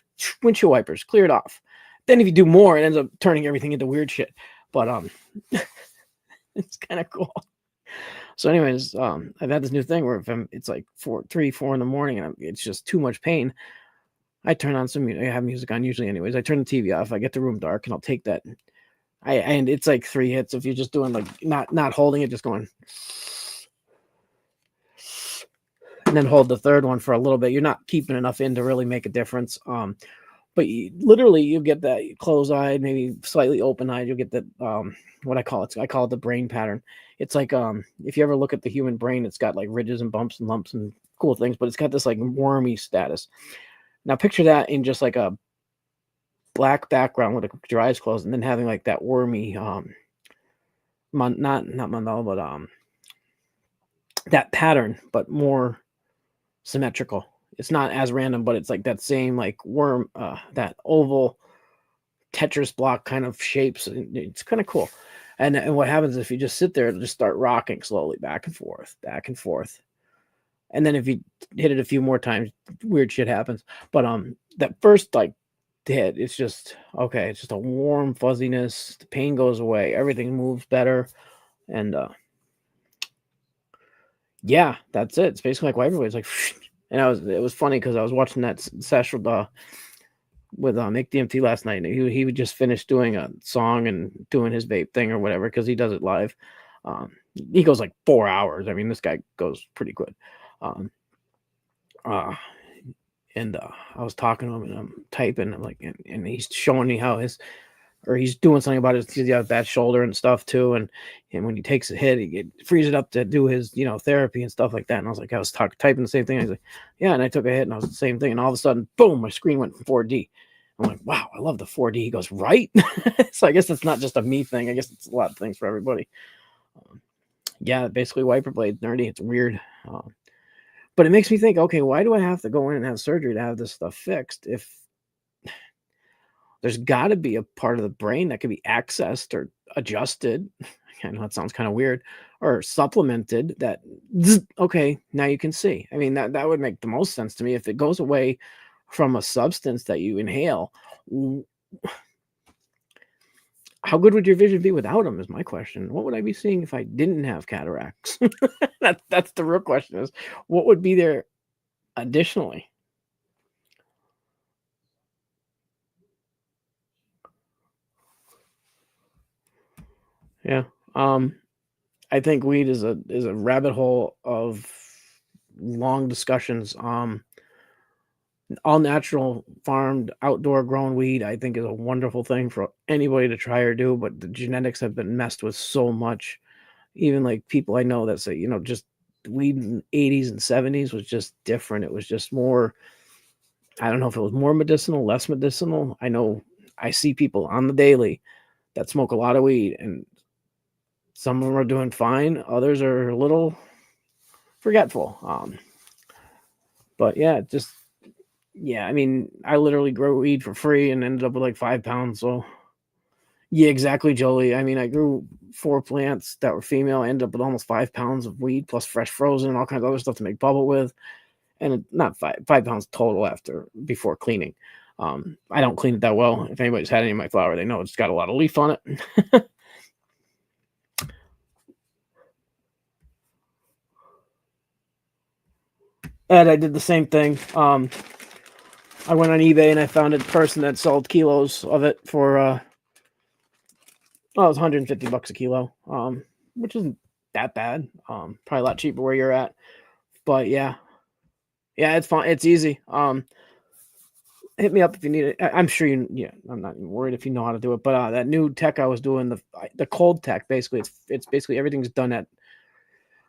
windshield wipers, clear it off. Then if you do more, it ends up turning everything into weird shit. But it's kind of cool. So, anyways, I've had this new thing where if it's like 4 in the morning and it's just too much pain, I turn on some music. I have music on usually, anyways. I turn the TV off. I get the room dark, and I'll take that. And it's like 3 hits if you're just doing like not holding it, just going, and then hold the third one for a little bit. You're not keeping enough in to really make a difference. But you get that closed-eyed, maybe slightly open-eyed. You'll get that what I call it the brain pattern. It's like if you ever look at the human brain, it's got like ridges and bumps and lumps and cool things, but it's got this like wormy status. Now picture that in just like a black background with your eyes closed, and then having like that wormy not mandala, but that pattern, but more symmetrical. It's not as random, but it's like that same like worm, that oval Tetris block kind of shapes. It's kind of cool. And what happens if you just sit there, it'll just start rocking slowly back and forth, back and forth. And then if you hit it a few more times, weird shit happens. But that first like hit, it's just okay. It's just a warm fuzziness. The pain goes away. Everything moves better. And yeah, that's it. It's basically like wiper blades, like. And it was funny because I was watching that session with Mick DMT last night, and he would just finish doing a song and doing his vape thing or whatever because he does it live. He goes like 4 hours. I mean, this guy goes pretty good. And I was talking to him and I'm typing, I'm like, and he's showing me how he's doing something about his bad shoulder and stuff too. And when he takes a hit, it frees it up to do his, therapy and stuff like that. And I was like, I was typing the same thing. I was like, yeah. And I took a hit and I was the same thing. And all of a sudden, boom, my screen went from 4D. I'm like, wow, I love the 4D. He goes, right. So I guess it's not just a me thing. I guess it's a lot of things for everybody. Yeah, basically wiper blade nerdy. It's weird. But it makes me think, okay, why do I have to go in and have surgery to have this stuff fixed? If there's got to be a part of the brain that can be accessed or adjusted. I know it sounds kind of weird, or supplemented that, okay, now you can see. I mean, that would make the most sense to me. If it goes away from a substance that you inhale, how good would your vision be without them is my question. What would I be seeing if I didn't have cataracts? That's the real question, is what would be there additionally? Yeah. I think weed is a rabbit hole of long discussions. All natural farmed outdoor grown weed, I think, is a wonderful thing for anybody to try or do, but the genetics have been messed with so much. Even like people I know that say, just weed in the 80s and 70s was just different. It was just more, I don't know if it was more medicinal, less medicinal. I know I see people on the daily that smoke a lot of weed, and some of them are doing fine. Others are a little forgetful. But yeah, I mean, I literally grow weed for free and ended up with like 5 pounds. So yeah, exactly, Jolie. I mean, I grew 4 plants that were female. I ended up with almost 5 pounds of weed plus fresh frozen and all kinds of other stuff to make bubble with. and not 5 pounds total before cleaning. I don't clean it that well. If anybody's had any of my flour, they know it's got a lot of leaf on it. And I did the same thing. I went on eBay and I found a person that sold kilos of it for it was $150 a kilo, which isn't that bad. Probably a lot cheaper where you're at, but yeah, it's fine. It's easy. Hit me up if you need it. I'm sure you. Yeah, I'm not even worried if you know how to do it. But that new tech I was doing, the cold tech, basically, it's basically everything's done at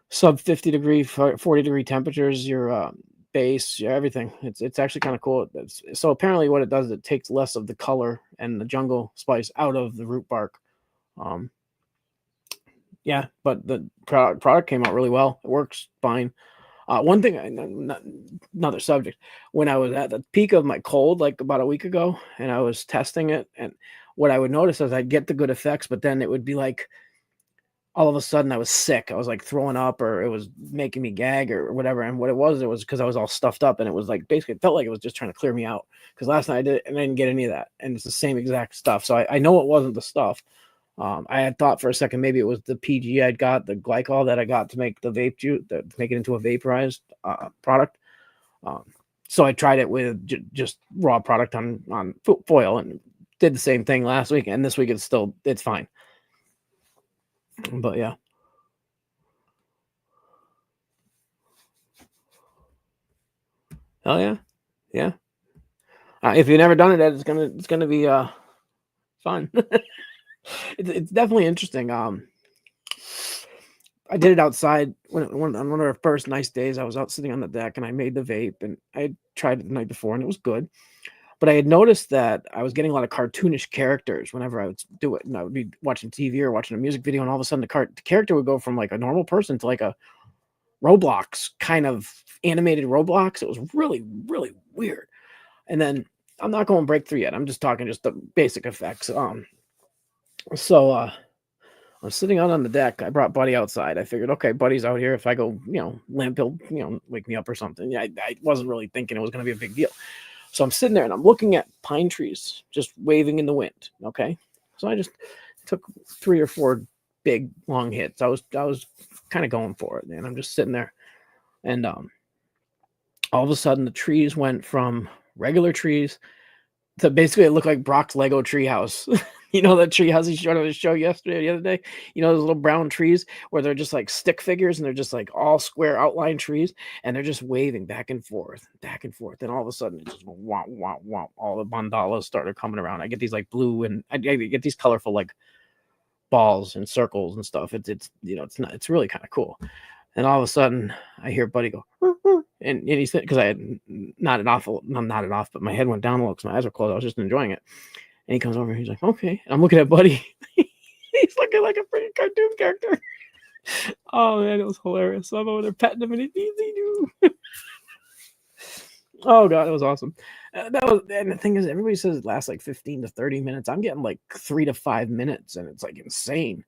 sub 50 degree, 40 degree temperatures. Your base, everything. It's actually kind of cool. So apparently, what it does is it takes less of the color and the jungle spice out of the root bark. Yeah, but the product came out really well. It works fine. One thing, another subject, when I was at the peak of my cold, like about a week ago, and I was testing it, and what I would notice is I'd get the good effects, but then it would be like all of a sudden I was sick. I was like throwing up, or it was making me gag or whatever. And what it was because I was all stuffed up, and it was like basically it felt like it was just trying to clear me out. Because last night I did it and I didn't get any of that, and it's the same exact stuff. So I know it wasn't the stuff. I had thought for a second maybe it was the PG I'd got, the glycol that I got to make the vape juice, to make it into a vaporized product. So I tried it with just raw product on foil and did the same thing last week. And this week it's fine. But yeah. Oh yeah. Yeah. If you've never done it, it's gonna be fun. It's definitely interesting. I did it outside on one of our first nice days. I was out sitting on the deck and I made the vape, and I had tried it the night before and it was good. But I had noticed that I was getting a lot of cartoonish characters whenever I would do it, and I would be watching TV or watching a music video, and all of a sudden the character would go from like a normal person to like a Roblox kind of animated Roblox. It was really, really weird. And then I'm not going breakthrough yet. I'm just talking just the basic effects. So I was sitting out on the deck. I brought Buddy outside. I figured, okay, Buddy's out here. If I go, lamp, he'll, wake me up or something. Yeah, I wasn't really thinking it was going to be a big deal. So I'm sitting there and I'm looking at pine trees just waving in the wind. Okay, so I just took 3 or 4 big long hits. I was kind of going for it, and I'm just sitting there, and all of a sudden the trees went from regular trees to basically it looked like Brock's Lego treehouse. That treehouse he showed on his show the other day. Those little brown trees where they're just like stick figures and they're just like all square outline trees, and they're just waving back and forth. And all of a sudden it just womp, womp, womp. All the mandalas started coming around. I get these like blue, and I get these colorful like balls and circles and stuff. It's really kind of cool. And all of a sudden I hear Buddy go, and he said, because I had nodded off, but my head went down a little because my eyes were closed. I was just enjoying it. And he comes over and he's like, okay. And I'm looking at Buddy. He's looking like a freaking cartoon character. Oh, man, it was hilarious. So I'm over there petting him and he's oh, God, it was awesome. And the thing is, everybody says it lasts like 15 to 30 minutes. I'm getting like 3 to 5 minutes, and it's like insane.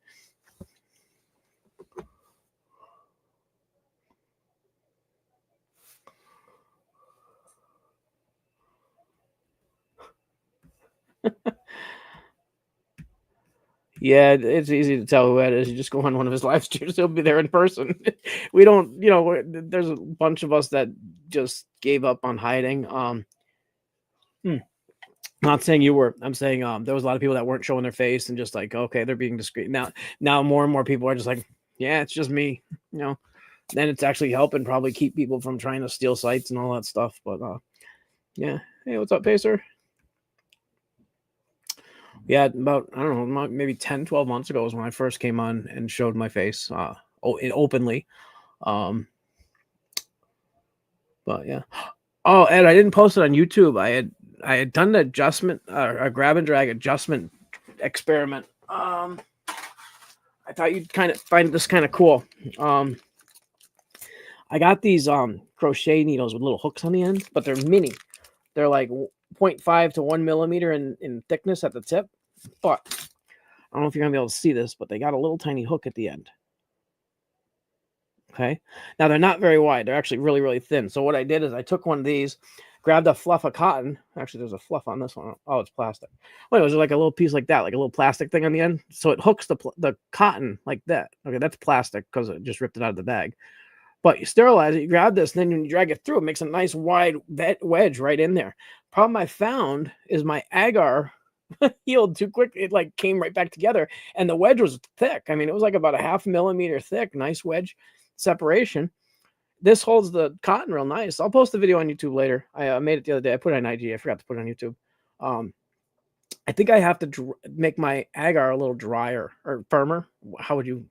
Yeah, it's easy to tell who it is. You just go on one of his live streams; he'll be there in person. We don't, there's a bunch of us that just gave up on hiding. Not saying you were. I'm saying there was a lot of people that weren't showing their face and just like, okay, they're being discreet. Now more and more people are just like, yeah, it's just me. Then it's actually helping probably keep people from trying to steal sites and all that stuff. But yeah. Hey, what's up, Pacer? Yeah, about, I don't know, maybe 10, 12 months ago was when I first came on and showed my face openly. But yeah. Oh, Ed, I didn't post it on YouTube. I had done the adjustment, a grab and drag adjustment experiment. I thought you'd kind of find this kind of cool. I got these crochet needles with little hooks on the end, but they're mini. They're like 0.5 to 1 millimeter in thickness at the tip. But I don't know if you're gonna be able to see this, but they got a little tiny hook at the end. Okay. Now they're not very wide. They're actually really, really thin. So what I did is I took one of these, grabbed a fluff of cotton. Actually, there's a fluff on this one. Oh, it's plastic. Wait, was it like a little piece like that, like a little plastic thing on the end? So it hooks the cotton like that. Okay, that's plastic because it just ripped it out of the bag. But you sterilize it, you grab this, and then when you drag it through, it makes a nice wide wedge right in there. Problem I found is my agar healed too quick. It like came right back together, and the wedge was thick. I mean, it was like about a 0.5 millimeter thick, nice wedge separation. This holds the cotton real nice. I'll post the video on YouTube later. I made it the other day. I put it on IG. I forgot to put it on YouTube. I think I have to make my agar a little drier or firmer. How would you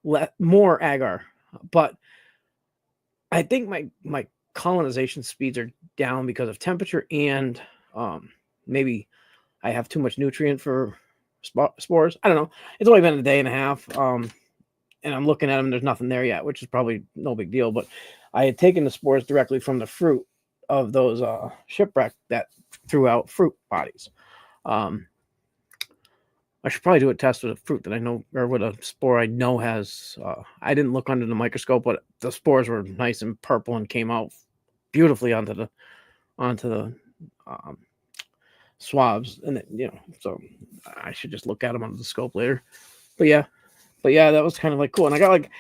let more agar? But I think my colonization speeds are down because of temperature and maybe I have too much nutrient for spores. I don't know. It's only been a day and a half. And I'm looking at them. There's nothing there yet, which is probably no big deal. But I had taken the spores directly from the fruit of those shipwreck that threw out fruit bodies. I should probably do a test with a fruit that I know, or with a spore I know has. I didn't look under the microscope, but the spores were nice and purple and came out beautifully onto the swabs, and so I should just look at them under the scope later. But yeah, that was kind of like cool, and I got like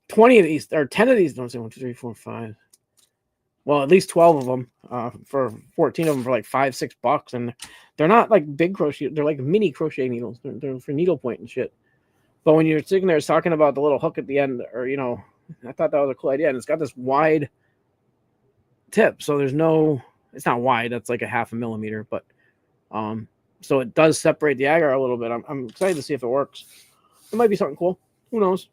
20 of these or 10 of these. Don't say 1, 2, 3, 4, 5. Well, at least 12 of them for 14 of them for like $5-6, and they're not like big crochet. They're like mini crochet needles. They're for needlepoint and shit. But when you're sitting there talking about the little hook at the end, or I thought that was a cool idea, and it's got this wide tip, so it's not wide. That's like a 0.5 millimeter, but so it does separate the agar a little bit. I'm excited to see if it works. It might be something cool. Who knows?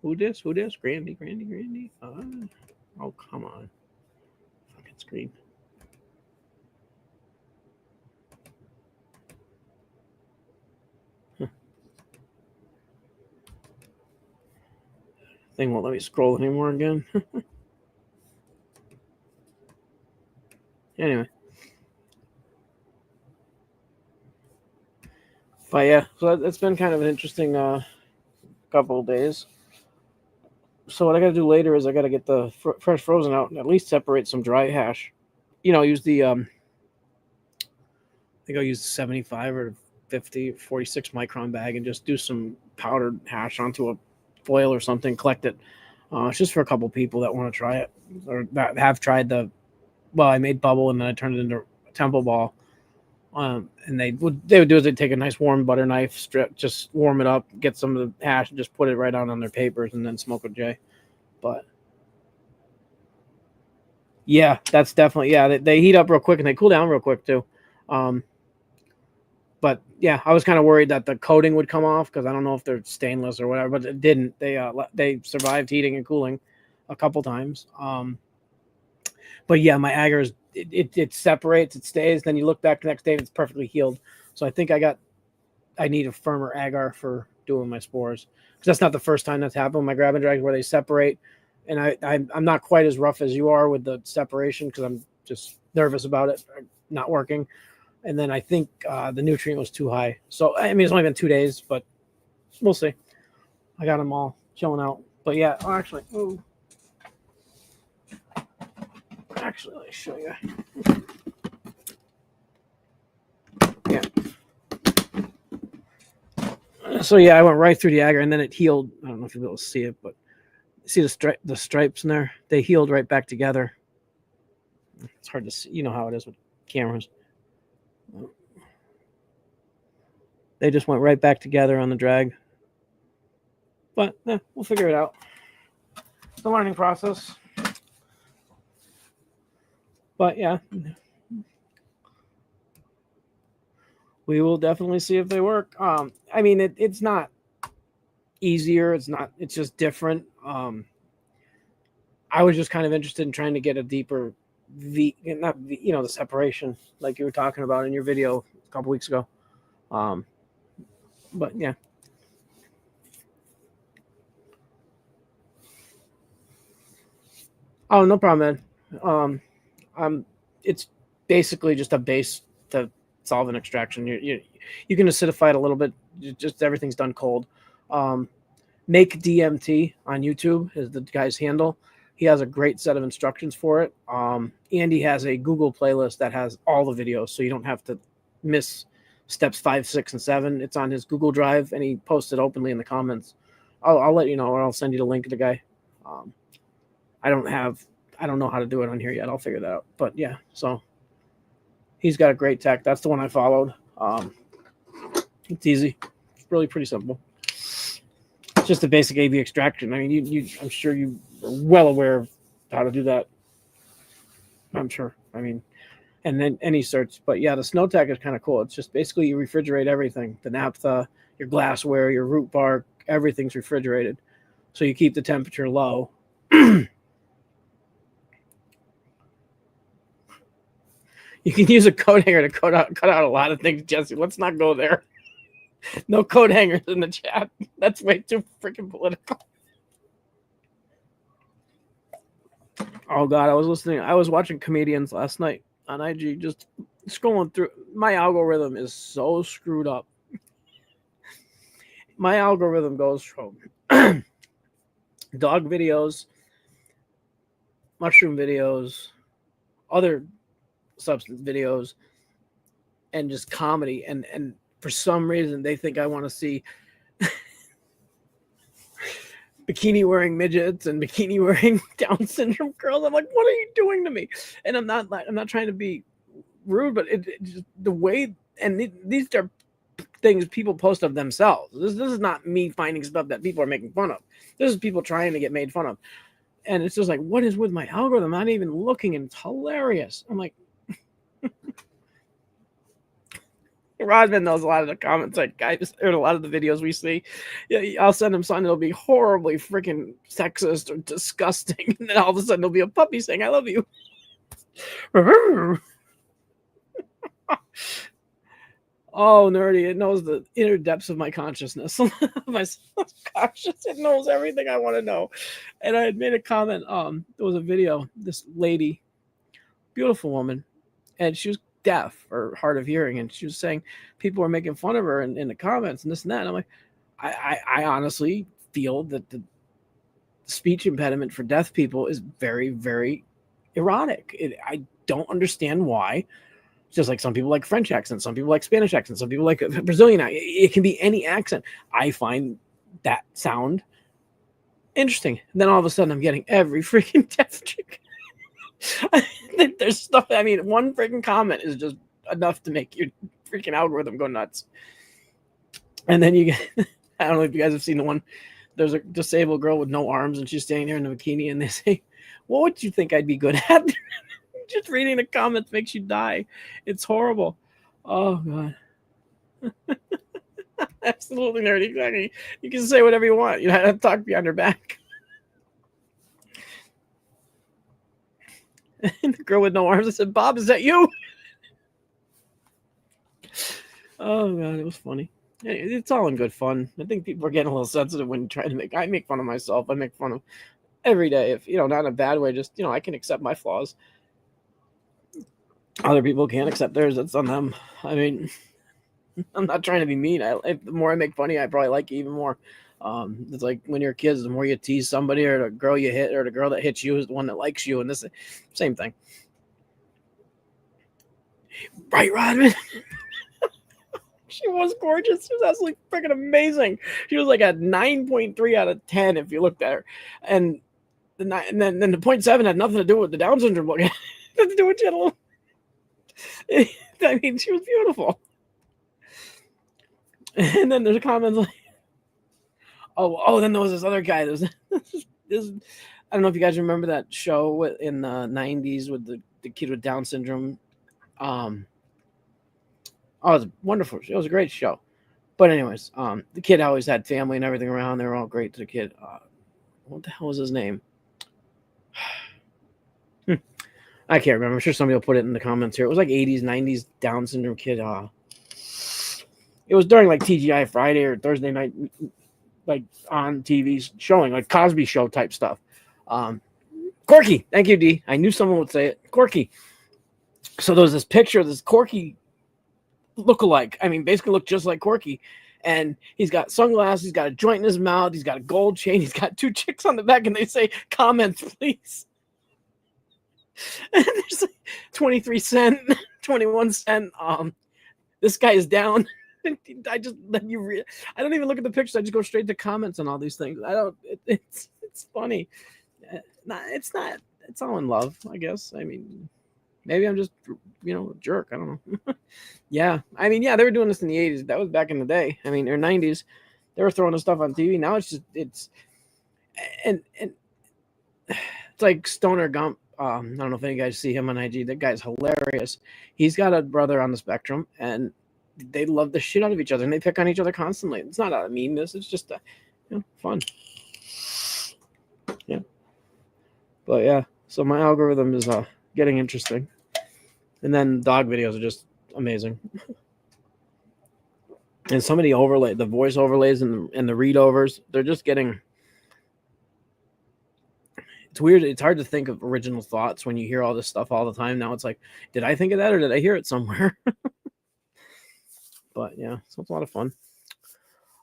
Who this? Grandy. Oh, come on. Fucking screen. Thing won't let me scroll anymore again. Anyway. But yeah, so it's been kind of an interesting couple of days. So what I got to do later is I got to get the fresh frozen out and at least separate some dry hash. Use the I think I'll use 75 or 50, 46 micron bag and just do some powdered hash onto a foil or something. Collect it. It's just for a couple people that want to try it or that have tried I made bubble and then I turned it into a temple ball. And they would do is they'd take a nice warm butter knife strip, just warm it up, get some of the hash, and just put it right out on their papers, and then smoke a J. But yeah, that's definitely they heat up real quick and they cool down real quick too. But yeah, I was kind of worried that the coating would come off because I don't know if they're stainless or whatever, but it didn't. They survived heating and cooling a couple times. But yeah, my agar is it separates, it stays. Then you look back the next day and it's perfectly healed. So I think I need a firmer agar for doing my spores because that's not the first time that's happened with my grab and drag where they separate. And I'm not quite as rough as you are with the separation because I'm just nervous about it not working. And then I think the nutrient was too high. So I mean, it's only been 2 days, but we'll see. I got them all chilling out. But yeah, actually, let me show you. Yeah. So yeah, I went right through the agar and then it healed. I don't know if you'll be able to see it, but see the stripes in there? They healed right back together. It's hard to see. You know how it is with cameras. They just went right back together on the drag. But we'll figure it out. It's a learning process. But yeah, we will definitely see if they work. I mean, it's not easier. It's just different. I was just kind of interested in trying to get a deeper the separation like you were talking about in your video a couple weeks ago. But yeah. Oh, no problem, Ed. It's basically just a base to solvent extraction. You can acidify it a little bit. Just everything's done cold. Make DMT on YouTube is the guy's handle. He has a great set of instructions for it. And he has a Google playlist that has all the videos, so you don't have to miss steps 5, 6, and 7. It's on his Google Drive, and he posts it openly in the comments. I'll let you know, or I'll send you the link to the guy. I don't know how to do it on here yet. I'll figure that out. But yeah, so he's got a great tech. That's the one I followed. It's easy. It's really pretty simple. It's just a basic AV extraction. I mean, I'm sure you're well aware of how to do that. I'm sure. I mean, and then any search. But yeah, the snow tech is kind of cool. It's just basically you refrigerate everything. The naphtha, your glassware, your root bark, everything's refrigerated. So you keep the temperature low. You can use a coat hanger to cut out a lot of things, Jesse. Let's not go there. No coat hangers in the chat. That's way too freaking political. Oh God, I was watching comedians last night on IG, just scrolling through. My algorithm is so screwed up. My algorithm goes from dog videos, mushroom videos, other substance videos, and just comedy. And for some reason, they think I want to see bikini wearing midgets and bikini wearing Down syndrome girls. I'm like, what are you doing to me? And I'm not trying to be rude, but it just the way, and these are things people post of themselves. This is not me finding stuff that people are making fun of. This is people trying to get made fun of. And it's just like, what is with my algorithm? I'm not even looking, and it's hilarious. I'm like, Rodman knows a lot of the comments, like guys, or a lot of the videos we see. Yeah, I'll send him something that'll be horribly freaking sexist or disgusting, and then all of a sudden there'll be a puppy saying, "I love you." Oh, nerdy! It knows the inner depths of my consciousness. My subconscious, it knows everything I want to know. And I had made a comment. There was a video. This lady, beautiful woman, and she was deaf or hard of hearing, and she was saying people were making fun of her in the comments and this and that. And I'm like, I honestly feel that the speech impediment for deaf people is very, very erotic. I don't understand why. Just like some people like French accents, some people like Spanish accents, some people like Brazilian accent. It can be any accent. I find that sound interesting. And then all of a sudden I'm getting every freaking deaf chick. There's stuff. I mean, one freaking comment is just enough to make your freaking algorithm go nuts. And then you get, I don't know if you guys have seen the one, there's a disabled girl with no arms and she's standing there in a bikini and they say, what would you think I'd be good at? Just reading the comments makes you die. It's horrible. Oh God. Absolutely nerdy. Exactly. You can say whatever you want. You don't have to talk behind her back. And the girl with no arms, I said, Bob, is that you? Oh God, it was funny. It's all in good fun. I think people are getting a little sensitive when trying to I make fun of myself. I make fun of every day. If not in a bad way, just I can accept my flaws. Other people can't accept theirs. That's on them. I mean, I'm not trying to be mean. The more I make fun of you, I probably like you even more. It's like when you're kids, the more you tease somebody, or the girl you hit, or the girl that hits you is the one that likes you, and this same thing. Right, Rodman? She was gorgeous. She was absolutely freaking amazing. She was like a 9.3 out of 10 if you looked at her. And then the 0.7 had nothing to do with the Down syndrome book. It had to do with gentle. I mean, she was beautiful. And then there's comments like, oh, then there was this other guy. This I don't know if you guys remember that show in the 90s with the kid with Down syndrome. It was wonderful. It was a great show. But anyways, the kid always had family and everything around. They were all great to the kid. What the hell was his name? I can't remember. I'm sure somebody will put it in the comments here. It was like 80s, 90s Down syndrome kid. It was during like TGI Friday or Thursday night, like on TV showing, like Cosby Show type stuff. Corky. Thank you, D. I knew someone would say it. Corky. So there was this picture of this Corky lookalike. I mean, basically looked just like Corky. And he's got sunglasses, he's got a joint in his mouth, he's got a gold chain, he's got 2 chicks on the back, and they say, "Comments, please." And there's like 23 cent, 21 cent. This guy is down. I just I don't even look at the pictures. I just go straight to comments on all these things. I don't. It's funny. It's not. It's all in love, I guess. I mean, maybe I'm just a jerk. I don't know. Yeah, I mean, yeah, they were doing this in the 80s. That was back in the day. I mean, or 90s. They were throwing this stuff on TV. Now it's it's like Stoner Gump. I don't know if any guys see him on IG. That guy's hilarious. He's got a brother on the spectrum, and they love the shit out of each other, and they pick on each other constantly. It's not out of meanness. It's just fun. Yeah. But yeah, so my algorithm is getting interesting, and then dog videos are just amazing. And some of the voice overlays and the read overs, they're just getting. It's weird. It's hard to think of original thoughts when you hear all this stuff all the time. Now it's like, did I think of that or did I hear it somewhere? But yeah, so it's a lot of fun.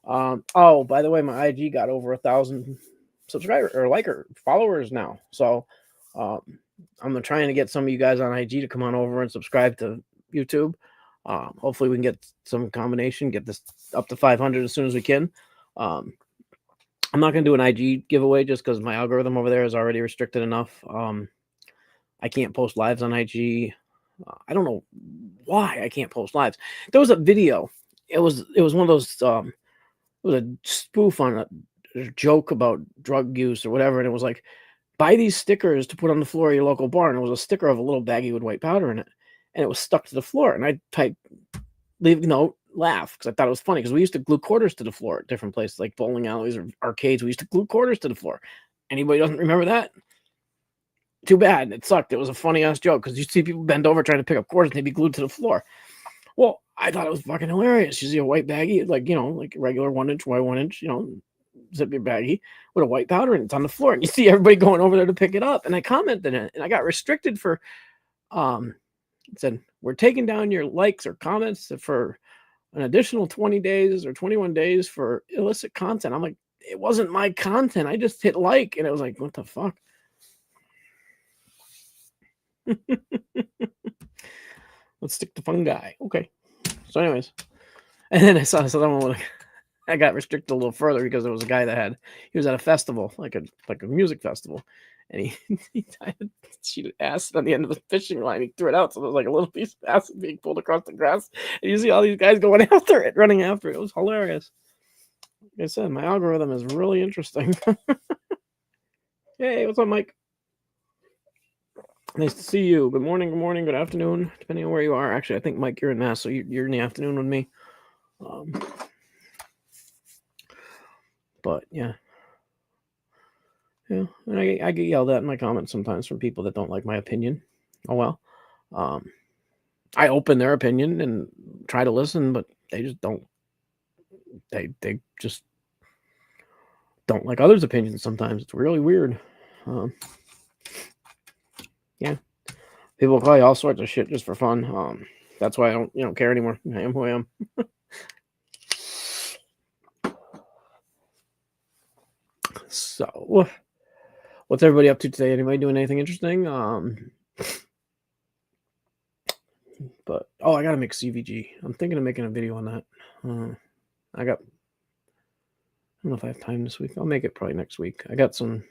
Oh, by the way, my IG got over 1,000 subscribers or followers now. So I'm trying to get some of you guys on IG to come on over and subscribe to YouTube. Hopefully we can get some combination, get this up to 500 as soon as we can. I'm not going to do an IG giveaway just because my algorithm over there is already restricted enough. I can't post lives on IG. I don't know why I can't post lives. There was a video. It was one of those. It was a spoof on a joke about drug use or whatever, and it was like, buy these stickers to put on the floor of your local bar. And it was a sticker of a little baggie with white powder in it, and it was stuck to the floor. And I typed, leave note, laugh, because I thought it was funny because we used to glue quarters to the floor at different places like bowling alleys or arcades. We used to glue quarters to the floor. Anybody doesn't remember that? Too bad. It sucked. It was a funny ass joke because you see people bend over trying to pick up quarters and they'd be glued to the floor. Well, I thought it was fucking hilarious. You see a white baggie, like regular 1 inch by 1 inch, zip your baggie with a white powder and it's on the floor, and you see everybody going over there to pick it up. And I commented it, and I got restricted for it said, we're taking down your likes or comments for an additional 20 days or 21 days for illicit content. I'm like, it wasn't my content. I just hit like, and it was like, what the fuck? Let's stick to fungi. Okay. So anyways, and then I saw someone I got restricted a little further because there was a guy he was at a festival, like a music festival, and he tied a sheet of acid on the end of the fishing line. He threw it out, so there was like a little piece of acid being pulled across the grass, and you see all these guys going after it, running after it. It was hilarious. Like I said, my algorithm is really interesting. Hey, what's up, Mike? Nice to see you. Good morning, good afternoon, depending on where you are. Actually, I think, Mike, you're in Mass, so you're in the afternoon with me. But yeah, and I get yelled at in my comments sometimes from people that don't like my opinion. Oh well. I open their opinion and try to listen, but they just don't. They just don't like others' opinions sometimes. It's really weird. Yeah, people call you all sorts of shit just for fun. That's why I don't care anymore. I am who I am. So, what's everybody up to today? Anybody doing anything interesting? But I gotta make CVG. I'm thinking of making a video on that. I don't know if I have time this week. I'll make it probably next week. I got some.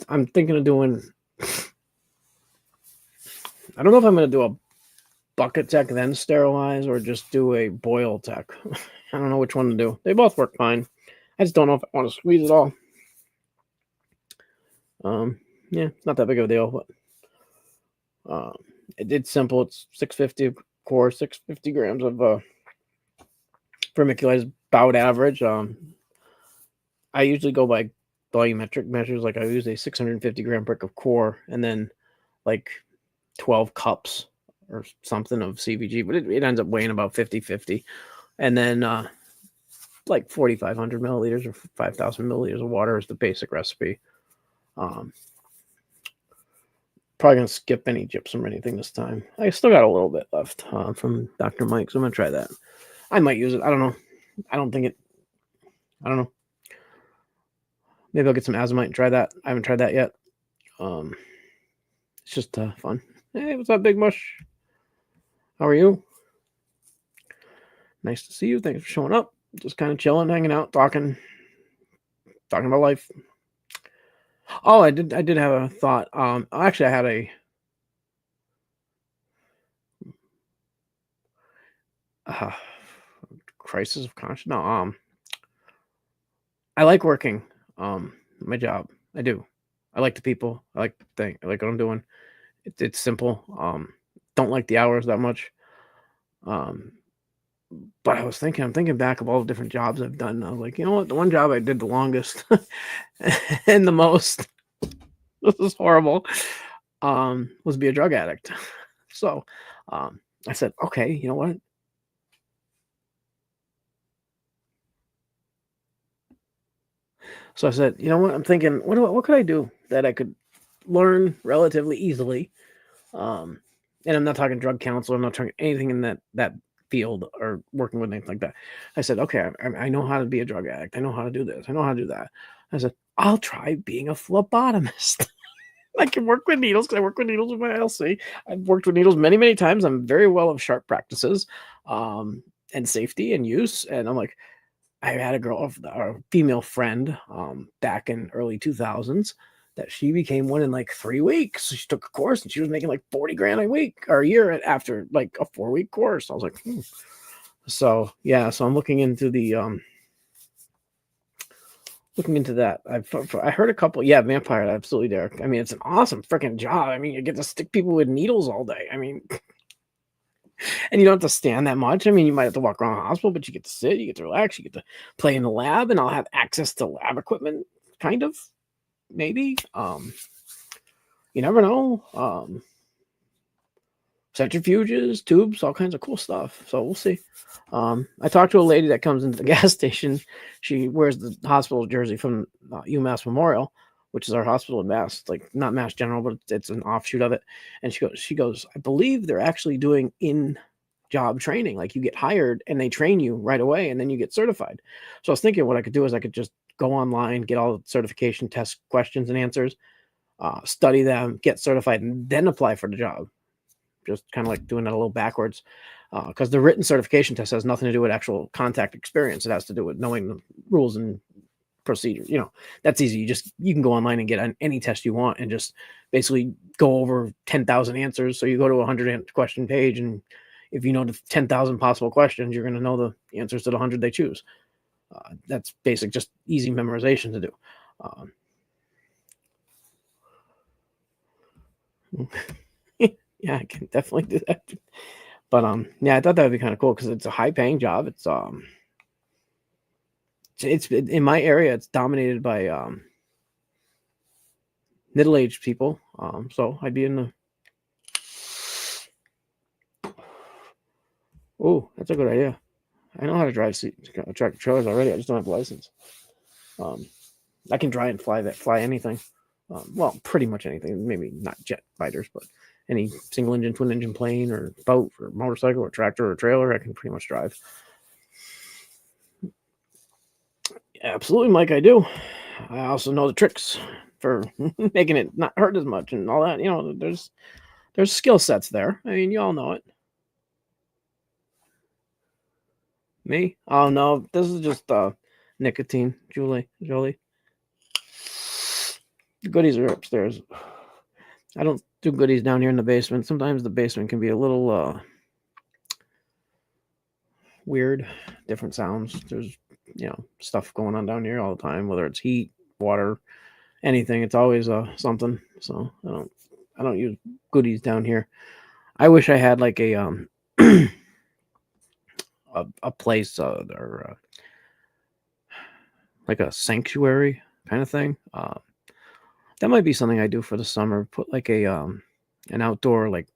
I'm thinking of doing. I don't know if I'm going to do a bucket tech then sterilize or just do a boil tech. I don't know which one to do. They both work fine. I just don't know if I want to squeeze it all. Yeah, it's not that big of a deal, but it's simple. It's 650 core, 650 grams of vermiculite is about average. I usually go by volumetric measures. Like I use a 650 gram brick of core and then like 12 cups or something of CVG, but it ends up weighing about 50-50. And then like 4,500 milliliters or 5,000 milliliters of water is the basic recipe. Probably going to skip any gypsum or anything this time. I still got a little bit left from Dr. Mike, so I'm going to try that. I might use it. I don't know. I don't think it. I don't know. Maybe I'll get some azomite and try that. I haven't tried that yet. It's just fun. Hey, what's up, Big Mush? How are you? Nice to see you. Thanks for showing up. Just kind of chilling, hanging out, talking about life. Oh, I did have a thought. Actually, I had a uh, crisis of conscience. No, I like working. My job. I do. I like the people. I like the thing. I like what I'm doing. It's simple. Don't like the hours that much. But I'm thinking back of all the different jobs I've done. I was like, you know what? The one job I did the longest and the most, this is horrible, was be a drug addict. So I said, okay, you know what? So I said, you know what? I'm thinking, what could I do that I could learn relatively easily? And I'm not talking drug counselor. I'm not talking anything in that field or working with anything like that. I said, okay, I know how to be a drug addict. I know how to do this. I know how to do that. I said, I'll try being a phlebotomist. I can work with needles because I work with needles with my LC. I've worked with needles many, many times. I'm very well of sharp practices and safety and use. And I'm like, I had a female friend back in early 2000s that she became one in like 3 weeks. So she took a course and she was making like 40 grand a week or a year after like a 4-week course. I was like, So yeah, so I'm looking into that. I heard a couple. Yeah, vampire, absolutely, Derek. I mean, it's an awesome freaking job. I mean, you get to stick people with needles all day. I mean, and you don't have to stand that much. I mean, you might have to walk around the hospital, but you get to sit, you get to relax, you get to play in the lab, and I'll have access to lab equipment, kind of, maybe. You never know. Centrifuges, tubes, all kinds of cool stuff. So we'll see. I talked to a lady that comes into the gas station. She wears the hospital jersey from UMass Memorial, which is our hospital in Mass, like not Mass General, but it's an offshoot of it. And she goes, I believe they're actually doing job training. Like you get hired and they train you right away and then you get certified. So I was thinking what I could do is I could just go online, get all the certification test questions and answers, study them, get certified, and then apply for the job. Just kind of like doing that a little backwards. Because the written certification test has nothing to do with actual contact experience. It has to do with knowing the rules and procedures. That's easy. You can go online and get on any test you want and just basically go over 10,000 answers. So you go to a 100 question page, and if you know the 10,000 possible questions, you're going to know the answers to the 100 they choose. That's basic, just easy memorization to do. Yeah, I can definitely do that. But yeah, I thought that would be kind of cool because it's a high paying job. It's in my area. It's dominated by middle aged people. So I'd be in the. Oh, that's a good idea. I know how to drive tractor trailers already. I just don't have a license. I can try and fly anything. Well, pretty much anything. Maybe not jet fighters, but any single engine, twin engine plane, or boat, or motorcycle, or tractor, or trailer, I can pretty much drive. Absolutely, Mike. I do. I also know the tricks for making it not hurt as much and all that. There's skill sets there. I mean, you all know it. Me? Oh no, this is just nicotine, Jolie. The goodies are upstairs. I don't do goodies down here in the basement. Sometimes the basement can be a little weird, different sounds. There's stuff going on down here all the time, whether it's heat, water, anything. It's always something. So I don't use goodies down here. I wish I had like a a place or like a sanctuary kind of thing. That might be something I do for the summer. Put like an outdoor like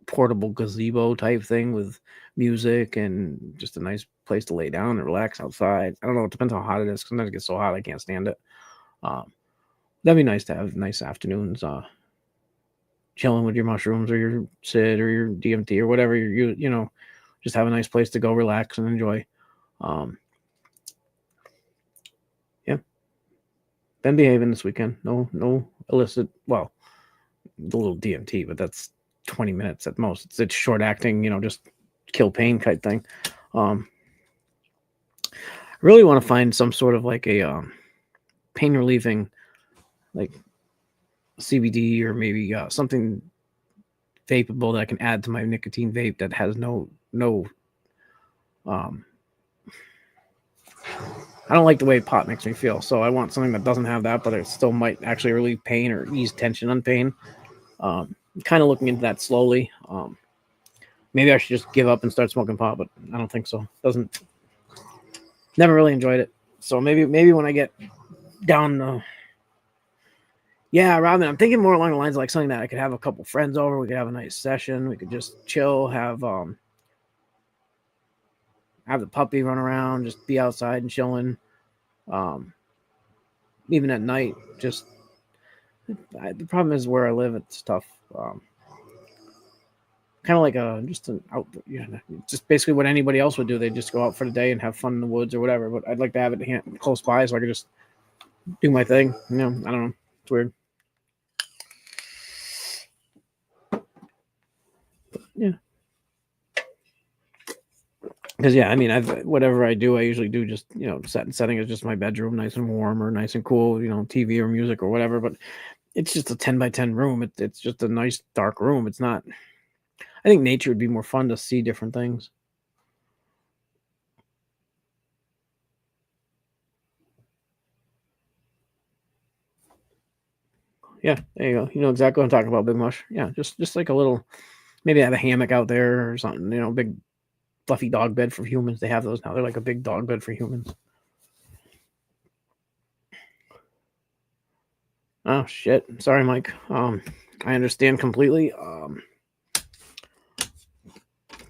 portable gazebo type thing with music and just a nice place to lay down and relax outside. I don't know. It depends how hot it is. Sometimes it gets so hot I can't stand it. That'd be nice to have nice afternoons chilling with your mushrooms or your SID or your DMT or whatever just have a nice place to go relax and enjoy. Yeah, been behaving this weekend. No illicit. Well, a little DMT, but that's 20 minutes at most. It's short acting, just kill pain type thing. I really want to find some sort of like a pain relieving, like CBD or maybe something vapable that I can add to my nicotine vape that has no I don't like the way pot makes me feel, so I want something that doesn't have that, but it still might actually relieve pain or ease tension on pain. Kind of looking into that slowly. Maybe I should just give up and start smoking pot, but I don't think so. Never really enjoyed it. So maybe when I get down, Robin, I'm thinking more along the lines of like something that I could have a couple friends over. We could have a nice session. We could just chill, have the puppy run around, just be outside and chilling. Even at night, just the problem is where I live. It's tough. Kind of like just an out, just basically what anybody else would do. They just go out for the day and have fun in the woods or whatever. But I'd like to have it close by so I could just do my thing. I don't know. It's weird. But, yeah. Because whatever I do, I usually do just setting is just my bedroom, nice and warm or nice and cool. TV or music or whatever. But it's just a 10 by 10 room. It's just a nice dark room. It's not. I think nature would be more fun to see different things. Yeah, there you go. You know exactly what I'm talking about, Big Mush. Yeah, just like a little, maybe have a hammock out there or something. Big fluffy dog bed for humans. They have those now. They're like a big dog bed for humans. Oh shit! Sorry, Mike. I understand completely.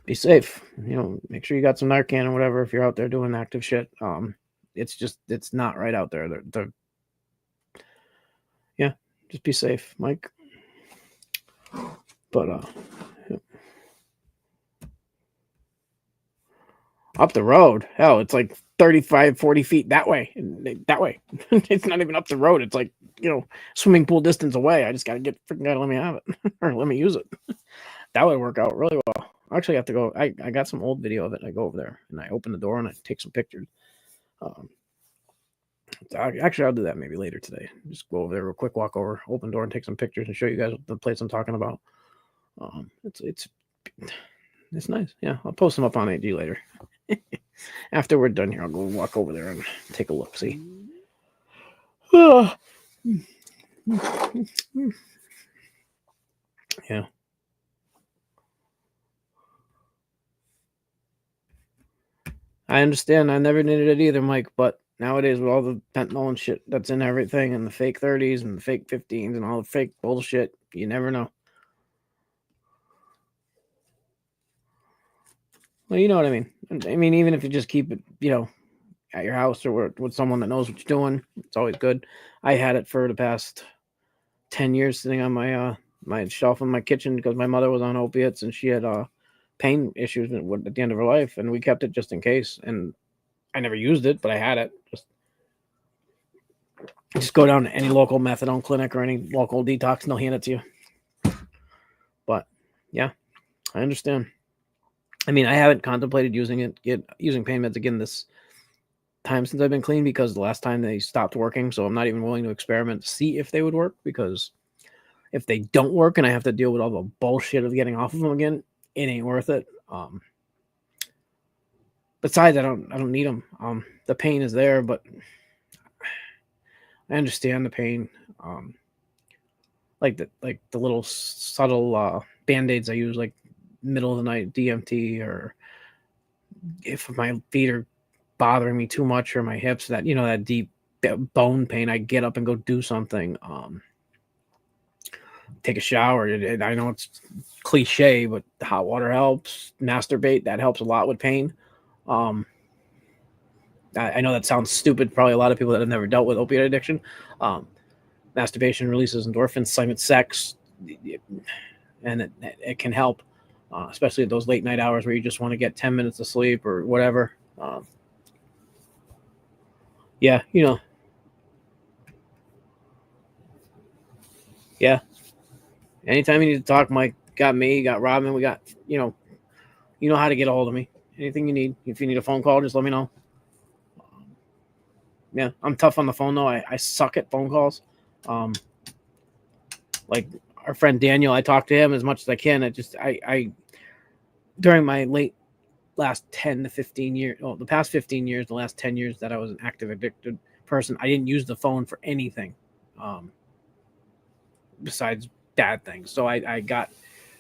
Be safe. Make sure you got some Narcan or whatever if you're out there doing active shit. It's not right out there. Yeah, just be safe, Mike. But yeah. Up the road, hell, it's like 35, 40 feet that way. It's not even up the road. It's like swimming pool distance away. I just gotta let me have it or let me use it. That would work out really well. I actually have to go. I got some old video of it. I go over there and I open the door and I take some pictures. I'll do that maybe later today. Just go over there real quick, walk over, open door, and take some pictures and show you guys the place I'm talking about. It's nice. Yeah, I'll post them up on AG later. After we're done here, I'll go walk over there and take a look. See. Yeah. I understand. I never needed it either, Mike. But nowadays, with all the fentanyl and shit that's in everything, and the fake 30s and the fake 15s and all the fake bullshit, you never know. Well, you know what I mean. I mean, even if you just keep it, at your house or with someone that knows what you're doing, it's always good. I had it for the past 10 years sitting on my shelf in my kitchen because my mother was on opiates and she had pain issues at the end of her life, and we kept it just in case. And I never used it, but I had it. Just go down to any local methadone clinic or any local detox, and they'll hand it to you. But yeah, I understand. I mean, I haven't contemplated using pain meds again this time since I've been clean because the last time they stopped working. So I'm not even willing to experiment to see if they would work, because if they don't work and I have to deal with all the bullshit of getting off of them again, it ain't worth it. Besides, I don't need them. The pain is there, but I understand the pain. Like the little subtle band-aids I use, like middle of the night DMT, or if my feet are bothering me too much or my hips, that that deep bone pain, I get up and go do something. Take a shower. I know it's cliche, but hot water helps. Masturbate, that helps a lot with pain. I know that sounds stupid. Probably a lot of people that have never dealt with opiate addiction. Masturbation releases endorphins, same with sex, and it can help. especially at those late night hours where you just want to get 10 minutes of sleep or whatever. Yeah, yeah. Anytime you need to talk, Mike, got me, got Robin, we got, you know how to get a hold of me. Anything you need. If you need a phone call, just let me know. Yeah, I'm tough on the phone though. I suck at phone calls. Um, like our friend Daniel, I talk to him as much as I can. I during my last 10 to 15 years, the past 15 years, the last 10 years that I was an active addicted person, I didn't use the phone for anything besides bad things. So I got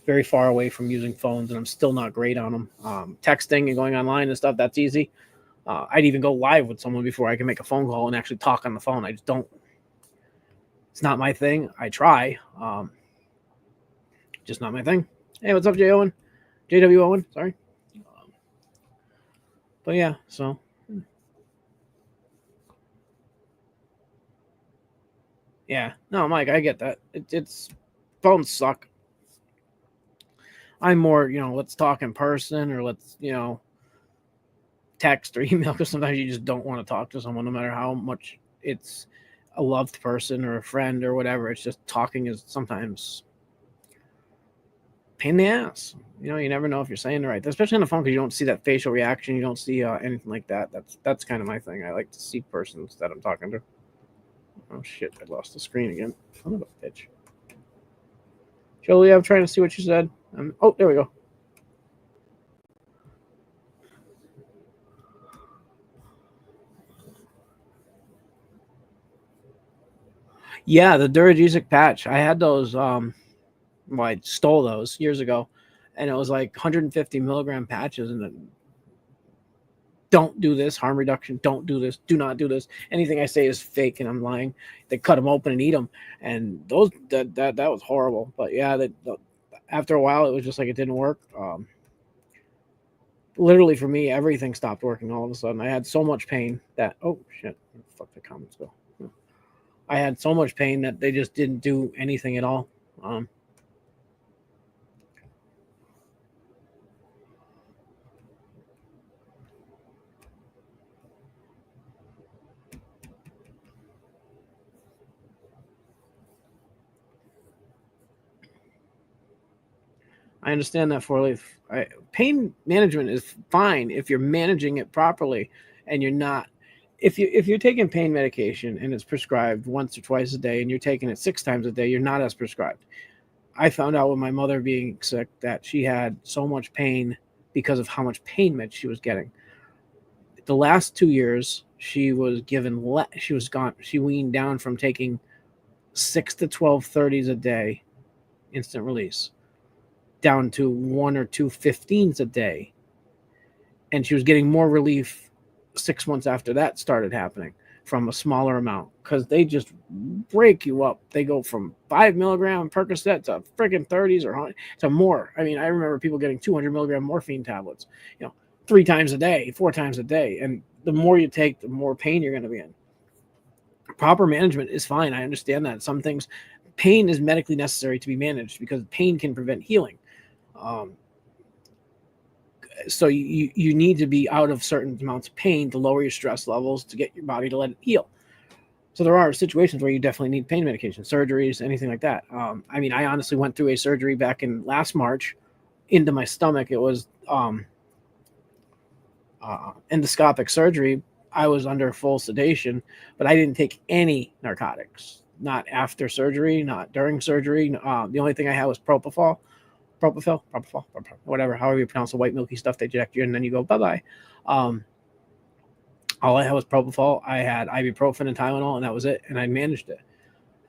very far away from using phones, and I'm still not great on them. Texting and going online and stuff, that's easy. I'd even go live with someone before I can make a phone call and actually talk on the phone. I just don't. It's not my thing. I try. Just not my thing. Hey, what's up, J. Owen? JW Owen, sorry. But yeah, so. Yeah. No, Mike, I get that. It's phones suck. I'm more, let's talk in person or let's, text or email, because sometimes you just don't want to talk to someone no matter how much it's a loved person or a friend or whatever. It's just talking is sometimes pain in the ass. You never know if you're saying it right, especially on the phone, because you don't see that facial reaction. You don't see anything like that. That's kind of my thing. I like to see persons that I'm talking to. Oh shit! I lost the screen again. Son of a bitch. Jolie, I'm trying to see what you said. Oh, there we go. Yeah, the Duragesic patch. I had those. Well, I stole those years ago, and it was like 150 milligram patches, and then don't do this harm reduction. Don't do this. Do not do this. Anything I say is fake, and I'm lying. They cut them open and eat them, and those that was horrible. But yeah, after a while, it was just like it didn't work. Literally for me, everything stopped working all of a sudden. I had so much pain that shit, where the fuck the comments go. I had so much pain that they just didn't do anything at all. I understand that for life. Pain management is fine if you're managing it properly, and you're not. If you're taking pain medication and it's prescribed once or twice a day, and you're taking it 6 times a day, you're not as prescribed. I found out with my mother being sick that she had so much pain because of how much pain meds she was getting. The last 2 years, she was given she was gone. She weaned down from taking 6 to 12 30s a day, instant release, down to 1 or 2 15s a day, and she was getting more relief 6 months after that started happening from a smaller amount, because they just break you up. They go from 5 milligram Percocet to freaking 30s or to more. I mean, I remember people getting 200 milligram morphine tablets, 3 times a day, 4 times a day, and the more you take, the more pain you're going to be in. Proper management is fine. I understand that some things, pain is medically necessary to be managed because pain can prevent healing. So you need to be out of certain amounts of pain to lower your stress levels to get your body to let it heal. So there are situations where you definitely need pain medication, surgeries, anything like that. I mean, I honestly went through a surgery back in last March into my stomach. It was endoscopic surgery. I was under full sedation, but I didn't take any narcotics. Not after surgery, not during surgery. The only thing I had was propofol, whatever, however you pronounce the white milky stuff they inject you, and then you go bye-bye. All I had was propofol. I had ibuprofen and Tylenol, and that was it, and I managed it.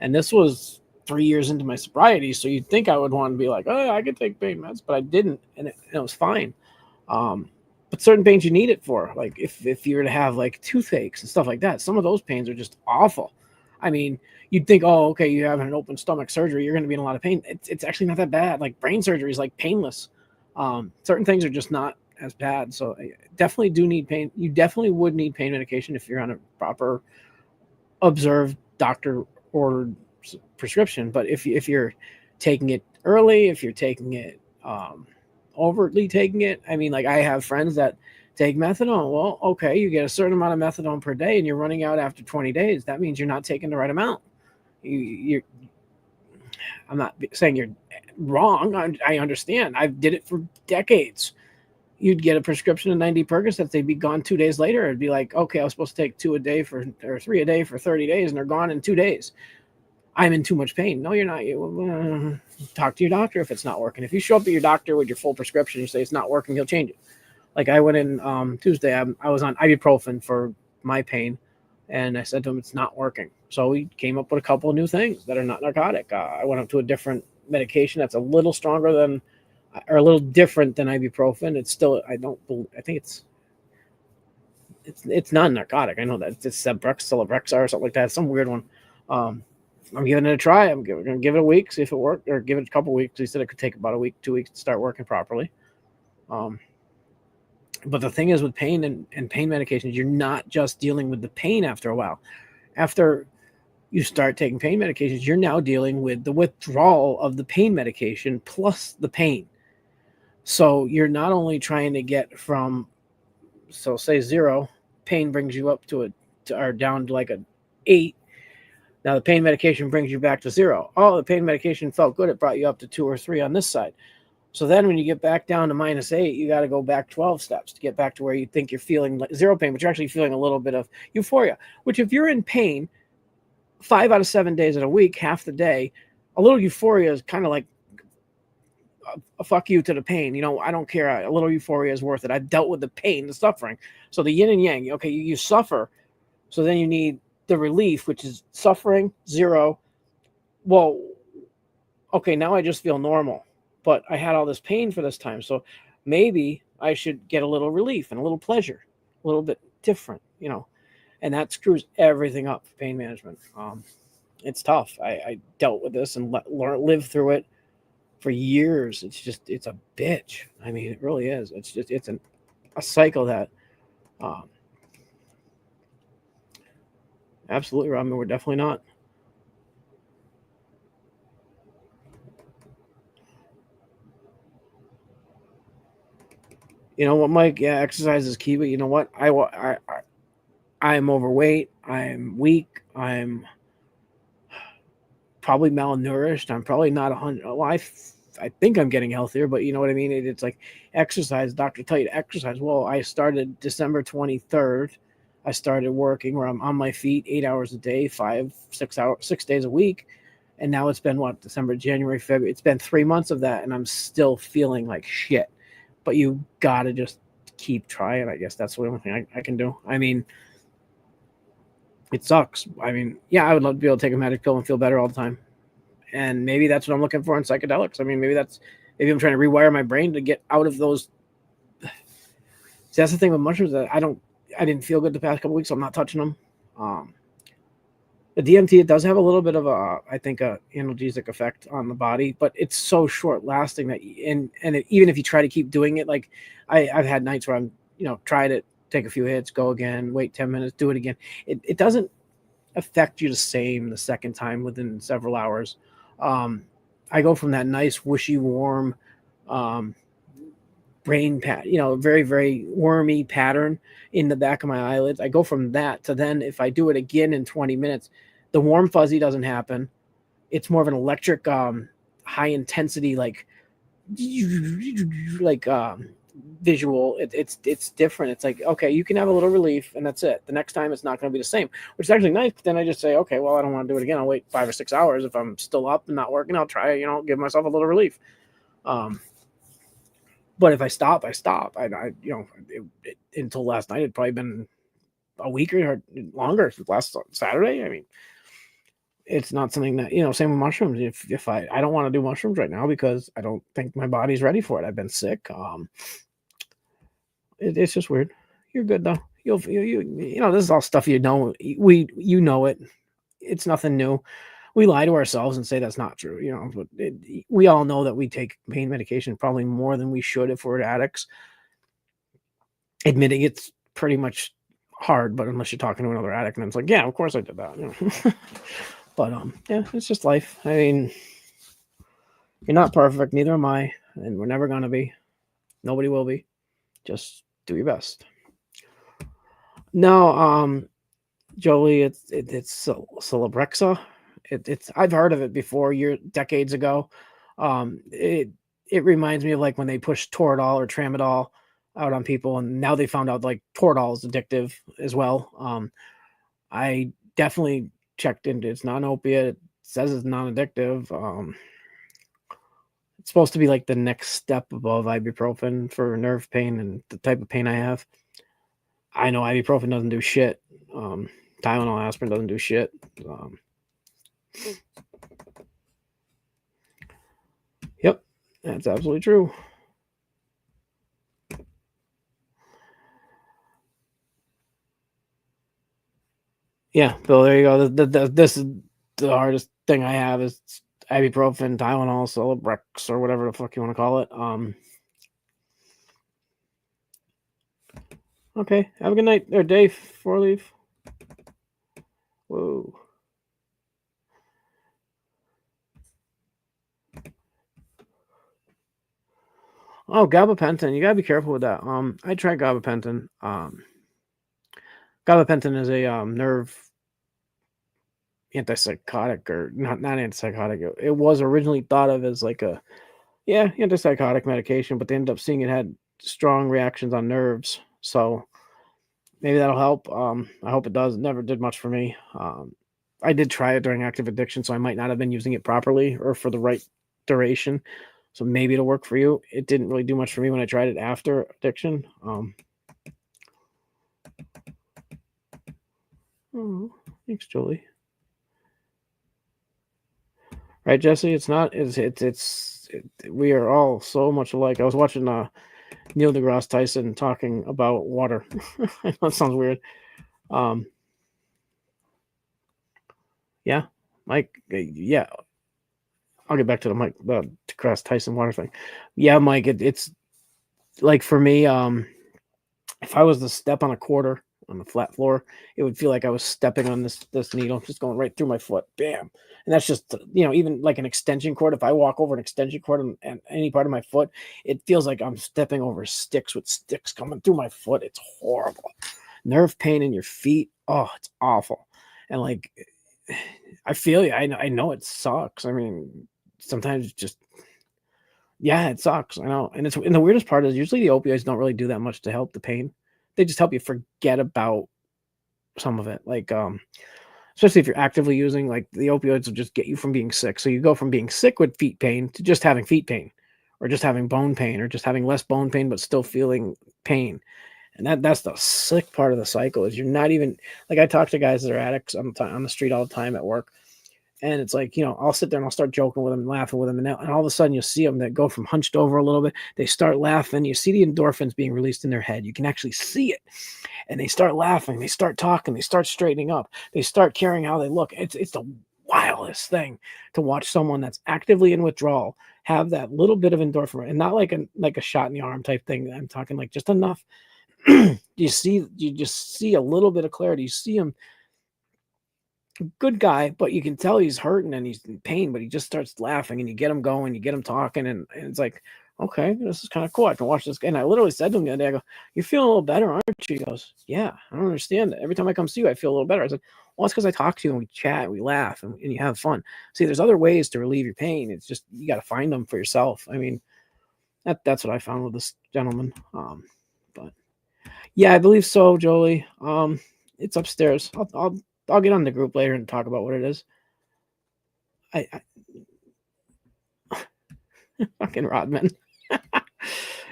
And this was 3 years into my sobriety, so you'd think I would want to be like, oh, I could take pain meds, but I didn't, and it was fine. But certain pains you need it for, like if you were to have like toothaches and stuff like that, some of those pains are just awful. I mean, you'd think, oh, okay, you have an open stomach surgery, you're going to be in a lot of pain. It's actually not that bad. Like brain surgery is like painless. Certain things are just not as bad. So I definitely do need pain. You definitely would need pain medication if you're on a proper observed doctor ordered prescription. But if you're taking it early, if you're taking it overtly taking it. I mean, like I have friends that take methadone. Well, okay, you get a certain amount of methadone per day and you're running out after 20 days. That means you're not taking the right amount. You're I'm not saying you're wrong. I understand. I did it for decades. You'd get a prescription of 90 Percocets. They'd be gone 2 days later. It'd be like, okay, I was supposed to take 2 a day or 3 a day for 30 days, and they're gone in 2 days. I'm in too much pain. No, you're not. Talk to your doctor if it's not working. If you show up at your doctor with your full prescription, you say it's not working, he'll change it. Like I went in Tuesday. I was on ibuprofen for my pain, and I said to him, it's not working. So we came up with a couple of new things that are not narcotic. I went up to a different medication that's a little stronger than, or a little different than ibuprofen. It's still, I think it's not narcotic. I know that it's Celebrexar or something like that. Some weird one. I'm giving it a try. I'm going to give it a week, see if it worked, or give it a couple weeks. He said it could take about a week, 2 weeks to start working properly. But the thing is with pain and pain medications, you're not just dealing with the pain after a while. After you start taking pain medications, you're now dealing with the withdrawal of the pain medication plus the pain. So you're not only trying to get from, so say 0, pain brings you up to or down to like a 8. Now the pain medication brings you back to 0. Oh, the pain medication felt good. It brought you up to 2 or 3 on this side. So then when you get back down to -8, you got to go back 12 steps to get back to where you think you're feeling like 0 pain, but you're actually feeling a little bit of euphoria, which if you're in pain 5 out of 7 days in a week, half the day, a little euphoria is kind of like a fuck you to the pain. I don't care. A little euphoria is worth it. I've dealt with the pain, the suffering. So the yin and yang, okay, you suffer. So then you need the relief, which is suffering, 0. Well, okay, now I just feel normal. But I had all this pain for this time. So maybe I should get a little relief and a little pleasure, a little bit different, and that screws everything up for pain management. It's tough. I dealt with this and lived through it for years. It's a bitch. I mean, it really is. It's a cycle that, absolutely, Rob, we're definitely not. You know what, Mike? Yeah, exercise is key, but you know what? I'm overweight. I'm weak. I'm probably malnourished. I'm probably not 100. Well, I think I'm getting healthier, but you know what I mean? It's like exercise. Doctor tell you to exercise. Well, I started December 23rd. I started working where I'm on my feet 8 hours a day, 6 hours, 6 days a week. And now it's been December, January, February. It's been 3 months of that, and I'm still feeling like shit. But you gotta just keep trying. I guess that's the only thing I can do. I mean, it sucks. I mean, yeah, I would love to be able to take a magic pill and feel better all the time. And maybe that's what I'm looking for in psychedelics. I mean, maybe I'm trying to rewire my brain to get out of those. See, that's the thing with mushrooms, that I didn't feel good the past couple weeks, so I'm not touching them. The DMT, it does have a little bit of I think a analgesic effect on the body, but it's so short lasting that, even if you try to keep doing it, like I've had nights where I'm, tried it, take a few hits, go again, wait 10 minutes, do it again. It doesn't affect you the same the second time within several hours. I go from that nice, whooshy, warm, brain very, very wormy pattern in the back of my eyelids. I go from that to then if I do it again in 20 minutes, the warm fuzzy doesn't happen. It's more of an electric, high intensity, like visual. It's different. It's like, okay, you can have a little relief and that's it. The next time it's not going to be the same, which is actually nice. But then I just say, okay, well, I don't want to do it again. I'll wait 5 or 6 hours. If I'm still up and not working, I'll try, give myself a little relief. But if I stop, I stop. Until last night, it'd probably been a week or longer since last Saturday. I mean, it's not something that, same with mushrooms. If I don't want to do mushrooms right now because I don't think my body's ready for it. I've been sick. It's just weird. You're good though. This is all stuff you know it. It's nothing new. We lie to ourselves and say that's not true, but we all know that we take pain medication probably more than we should if we're addicts. Admitting it's pretty much hard, but unless you're talking to another addict and it's like, yeah, of course I did that. But yeah, it's just life. I mean, you're not perfect, neither am I, and we're never gonna be. Nobody will be. Just do your best. No, Jolie, it's Celebrexa. It's I've heard of it before, decades ago. It reminds me of like when they pushed Toradol or Tramadol out on people, and now they found out like Toradol is addictive as well. I definitely checked into it's not an opiate. It says it's non-addictive. It's supposed to be like the next step above ibuprofen for nerve pain and the type of pain I have. I know ibuprofen doesn't do shit. Tylenol, aspirin doesn't do shit. Yep, that's absolutely true. Yeah, Bill, there you go. This is the hardest thing I have is ibuprofen, Tylenol, Celebrex, or whatever the fuck you want to call it. Okay, have a good night or day before leave. Whoa. Oh, gabapentin. You gotta be careful with that. I tried gabapentin. Gabapentin is a nerve antipsychotic, or not antipsychotic. It was originally thought of as like a antipsychotic medication, but they ended up seeing it had strong reactions on nerves. So maybe that'll help. I hope it does. It never did much for me. I did try it during active addiction, so I might not have been using it properly or for the right duration. So maybe it'll work for you. It didn't really do much for me when I tried it after addiction. Oh, thanks, Julie. Right, Jesse? It's not. We are all so much alike. I was watching Neil deGrasse Tyson talking about water. That sounds weird. Yeah, Mike. Yeah, I'll get back to the deGrasse Tyson water thing. Yeah, Mike. It's like for me. If I was to step on a quarter on the flat floor, it would feel like I was stepping on this needle, just going right through my foot. Bam. And that's just, even like an extension cord. If I walk over an extension cord and any part of my foot, it feels like I'm stepping over sticks with sticks coming through my foot. It's horrible. Nerve pain in your feet. Oh, it's awful. And like, I feel you. I know it sucks. I mean, sometimes just, yeah, it sucks. I know. And the weirdest part is usually the opioids don't really do that much to help the pain. They just help you forget about some of it. Like, especially if you're actively using, like, the opioids will just get you from being sick. So you go from being sick with feet pain to just having feet pain, or just having bone pain, or just having less bone pain but still feeling pain. And that's the sick part of the cycle is you're not even like I talk to guys that are addicts on the street all the time at work. And it's like, I'll sit there and I'll start joking with them and laughing with them. And all of a sudden you'll see them that go from hunched over a little bit. They start laughing. You see the endorphins being released in their head. You can actually see it. And they start laughing. They start talking. They start straightening up. They start caring how they look. It's the wildest thing to watch someone that's actively in withdrawal have that little bit of endorphin, and not like a shot in the arm type thing. I'm talking like just enough. You just see a little bit of clarity. You see him, good guy, but you can tell he's hurting and he's in pain, but he just starts laughing and you get him going, you get him talking, and it's like, okay, this is kind of cool. I can watch this. And I literally said to him the other day, I go, "You're feeling a little better, aren't you?" He goes, "Yeah, I don't understand it. Every time I come see you, I feel a little better." I said, "Well, it's because I talk to you and we chat, and we laugh, and you have fun. See, there's other ways to relieve your pain. It's just you got to find them for yourself." I mean, that's what I found with this gentleman. But yeah, I believe so, Jolie. It's upstairs. I'll get on the group later and talk about what it is. I fucking Rodman.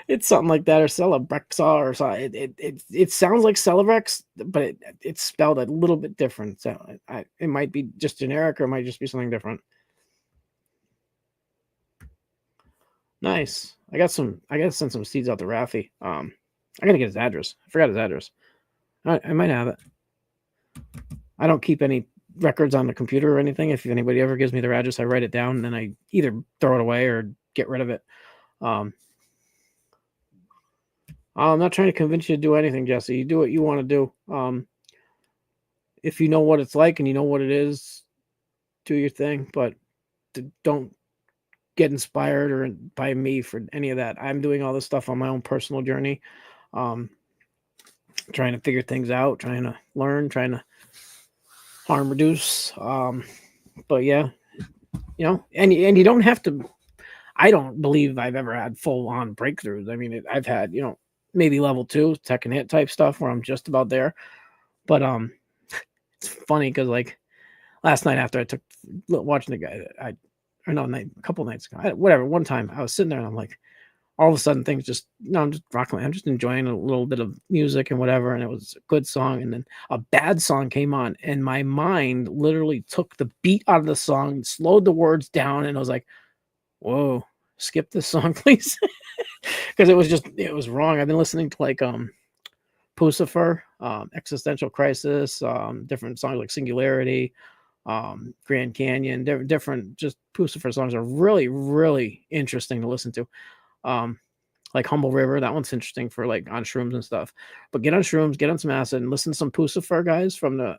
It's something like that, or Celebrexa, or something. It sounds like Celebrex, but it's spelled a little bit different. So it might be just generic, or it might just be something different. Nice. I gotta send some seeds out to Rafi. I gotta get his address. I forgot his address. I might have it. I don't keep any records on the computer or anything. If anybody ever gives me their address, I write it down, and then I either throw it away or get rid of it. I'm not trying to convince you to do anything, Jesse. You do what you want to do. If you know what it's like and you know what it is, do your thing. But don't get inspired or by me for any of that. I'm doing all this stuff on my own personal journey, trying to figure things out, trying to learn, trying to harm reduce. But yeah, and you don't have to. I don't believe I've ever had full on breakthroughs. I mean, I've had maybe level 2 tech and hit type stuff where I'm just about there. But it's funny because like last night after I took watching the guy that a couple nights ago, whatever. One time I was sitting there and I'm like, all of a sudden things just I'm just rocking. I'm just enjoying a little bit of music and whatever, and it was a good song. And then a bad song came on, and my mind literally took the beat out of the song, slowed the words down, and I was like, "Whoa, skip this song, please," because it was wrong. I've been listening to like Pucifer, Existential Crisis, different songs like Singularity, Grand Canyon, different just Pucifer songs are really, really interesting to listen to. Like Humble River, that one's interesting for like on shrooms and stuff. But get on shrooms, get on some acid, and listen to some Pucifer guys from the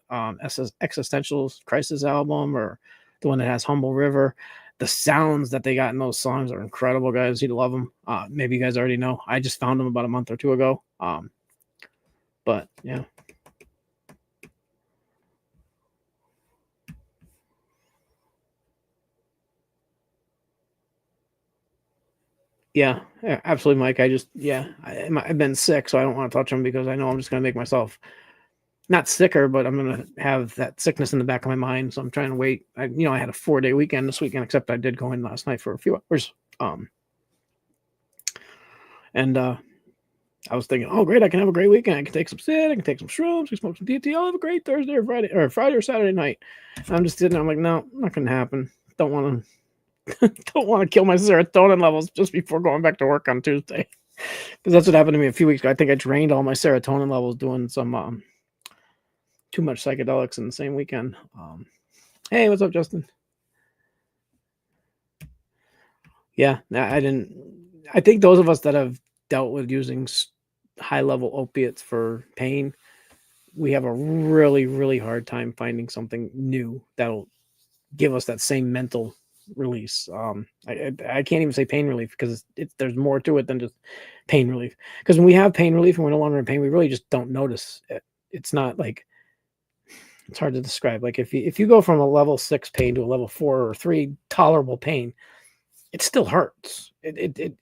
Existential Crisis album or the one that has Humble River. The sounds that they got in those songs are incredible, guys. You'd love them. Maybe you guys already know. I just found them about a month or two ago. But yeah. Yeah, absolutely, Mike. I've been sick, so I don't want to touch them because I know I'm just going to make myself not sicker, but I'm going to have that sickness in the back of my mind. So I'm trying to wait. I had a 4-day weekend this weekend, except I did go in last night for a few hours. And I was thinking, oh, great, I can have a great weekend. I can take some sit, I can take some shrooms, I can smoke some DT. I'll have a great Thursday or Friday or Saturday night. And I'm just sitting there, I'm like, no, not going to happen. Don't want to kill my serotonin levels just before going back to work on Tuesday. Because that's what happened to me a few weeks ago. I think I drained all my serotonin levels doing some too much psychedelics in the same weekend. Hey, what's up, Justin? Yeah, I didn't. I think those of us that have dealt with using high-level opiates for pain, we have a really, really hard time finding something new that'll give us that same mental release. I can't even say pain relief because there's more to it than just pain relief. Because when we have pain relief and we're no longer in pain, we really just don't notice it. It's not like it's hard to describe. Like if you go from a level 6 pain to a level 4 or 3 tolerable pain, it still hurts.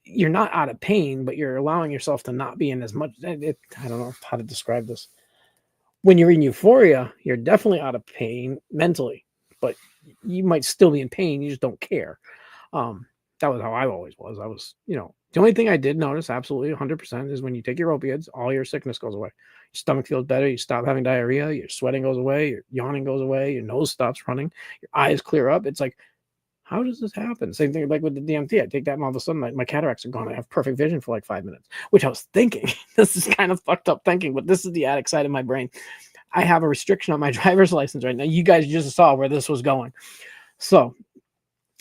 You're not out of pain, but you're allowing yourself to not be in as much. I don't know how to describe this. When you're in euphoria, you're definitely out of pain mentally, but you might still be in pain. You just don't care. That was how I always was. I was, the only thing I did notice absolutely 100% is when you take your opiates, all your sickness goes away. Your stomach feels better. You stop having diarrhea. Your sweating goes away. Your yawning goes away. Your nose stops running. Your eyes clear up. It's like, how does this happen? Same thing like with the DMT. I take that and all of a sudden my cataracts are gone. I have perfect vision for like 5 minutes, which I was thinking, this is kind of fucked up thinking, but this is the addict side of my brain. I have a restriction on my driver's license right now. You guys just saw where this was going. So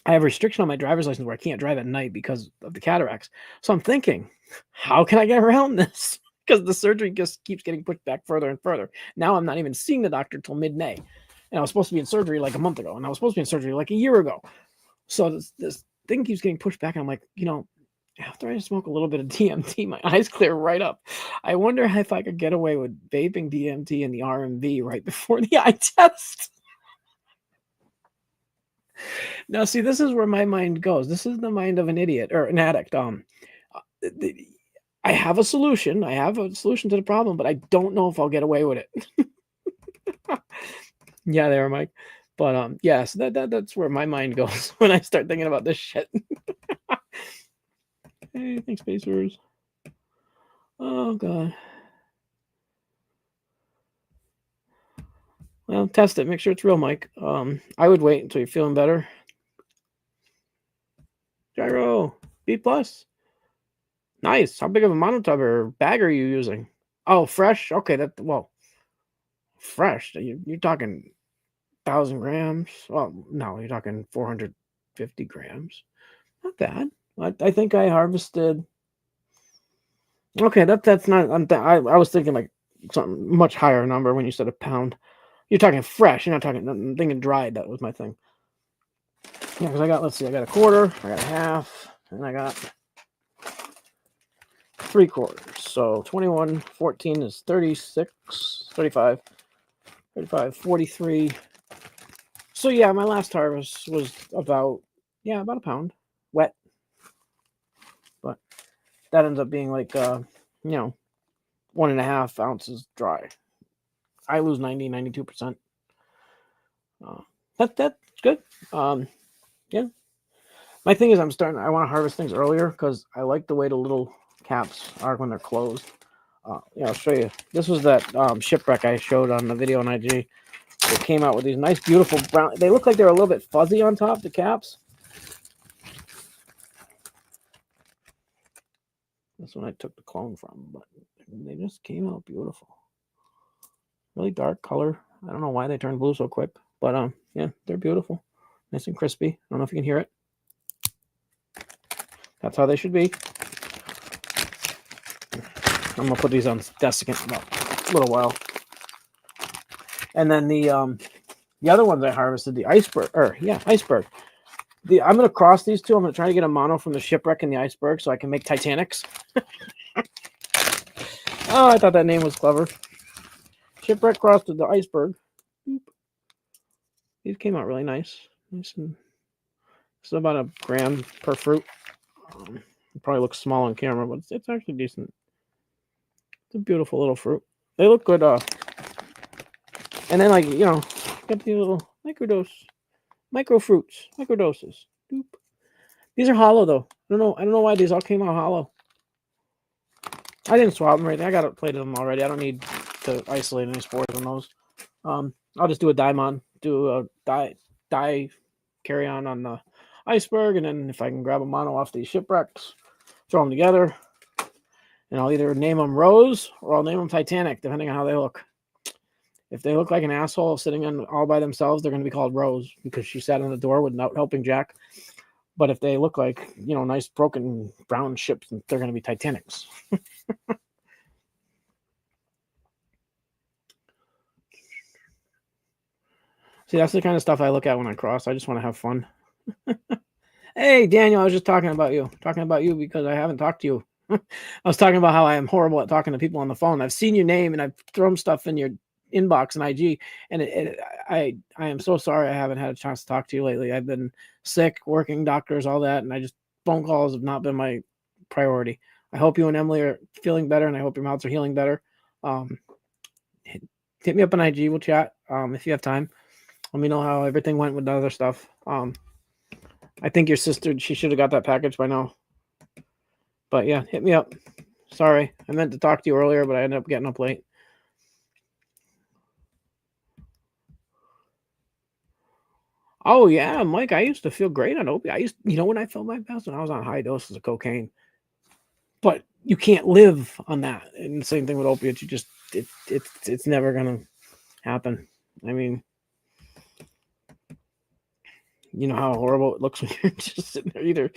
I have a restriction on my driver's license where I can't drive at night because of the cataracts. So I'm thinking, how can I get around this? Because the surgery just keeps getting pushed back further and further. Now I'm not even seeing the doctor till mid-May. And I was supposed to be in surgery like a month ago. And I was supposed to be in surgery like a year ago. So this thing keeps getting pushed back. And I'm like, after I smoke a little bit of DMT, my eyes clear right up. I wonder if I could get away with vaping DMT and the RMV right before the eye test. Now, see, this is where my mind goes. This is the mind of an idiot or an addict. I have a solution. I have a solution to the problem, but I don't know if I'll get away with it. Yeah, there, Mike. But yes, that's where my mind goes when I start thinking about this shit. Hey, thanks, Spacers. Oh god. Well, test it. Make sure it's real, Mike. I would wait until you're feeling better. Gyro, B+. Nice. How big of a monotub or bag are you using? Oh, fresh? Okay, fresh. You're talking 1,000 grams. Well, no, you're talking 450 grams. Not bad. I think I harvested. Okay, that's not. I was thinking like something much higher number when you said a pound. You're talking fresh. You're not talking. I'm thinking dried. That was my thing. Yeah, because I got, let's see, I got a quarter, I got a half, and I got 3/4. So 21, 14 is 36, 35, 35, 43. So yeah, my last harvest was about a pound wet. But that ends up being like 1.5 ounces dry. I lose 92%. That's good. Yeah. My thing is I want to harvest things earlier because I like the way the little caps are when they're closed. I'll show you. This was that shipwreck I showed on the video on IG. It came out with these nice, beautiful brown. They look like they're a little bit fuzzy on top, the caps. That's when I took the clone from, but they just came out beautiful. Really dark color. I don't know why they turned blue so quick, but yeah, they're beautiful. Nice and crispy. I don't know if you can hear it. That's how they should be. I'm gonna put these on desiccant in a little while. And then the other ones I harvested, the iceberg, iceberg. I'm gonna cross these two. I'm gonna try to get a mono from the shipwreck and the iceberg so I can make Titanics. Oh, I thought that name was clever. Shipwreck crossed with the iceberg. These came out really nice. Nice and it's about a gram per fruit. It probably looks small on camera, but it's actually decent. It's a beautiful little fruit. They look good. And then got these little micro fruits, microdoses. Doop. These are hollow though. I don't know why these all came out hollow. I didn't swab them right there. I got it plated them already. I don't need to isolate any spores on those. I'll just do a Daimon, do a dye carry on the iceberg, and then if I can grab a mono off these shipwrecks, throw them together, and I'll either name them Rose or I'll name them Titanic, depending on how they look. If they look like an asshole sitting on all by themselves, they're going to be called Rose because she sat on the door without helping Jack. But if they look like, nice broken brown ships, they're going to be Titanics. See, that's the kind of stuff I look at when I cross. I just want to have fun. Hey, Daniel, I was just talking about you because I haven't talked to you. I was talking about how I am horrible at talking to people on the phone. I've seen your name and I've thrown stuff in your inbox and IG, and I am so sorry I haven't had a chance to talk to you lately. I've been sick, working, doctors, all that, and phone calls have not been my priority. I hope you and Emily are feeling better, and I hope your mouths are healing better. Hit me up on IG. We'll chat if you have time. Let me know how everything went with the other stuff. I think your sister, she should have got that package by now. But yeah, hit me up. Sorry, I meant to talk to you earlier, but I ended up getting up late. Oh yeah, Mike, I used to feel great on opiates. When I felt my best when I was on high doses of cocaine. But you can't live on that. And the same thing with opiates. You just it's never gonna happen. I mean, you know how horrible it looks when you're just sitting there either.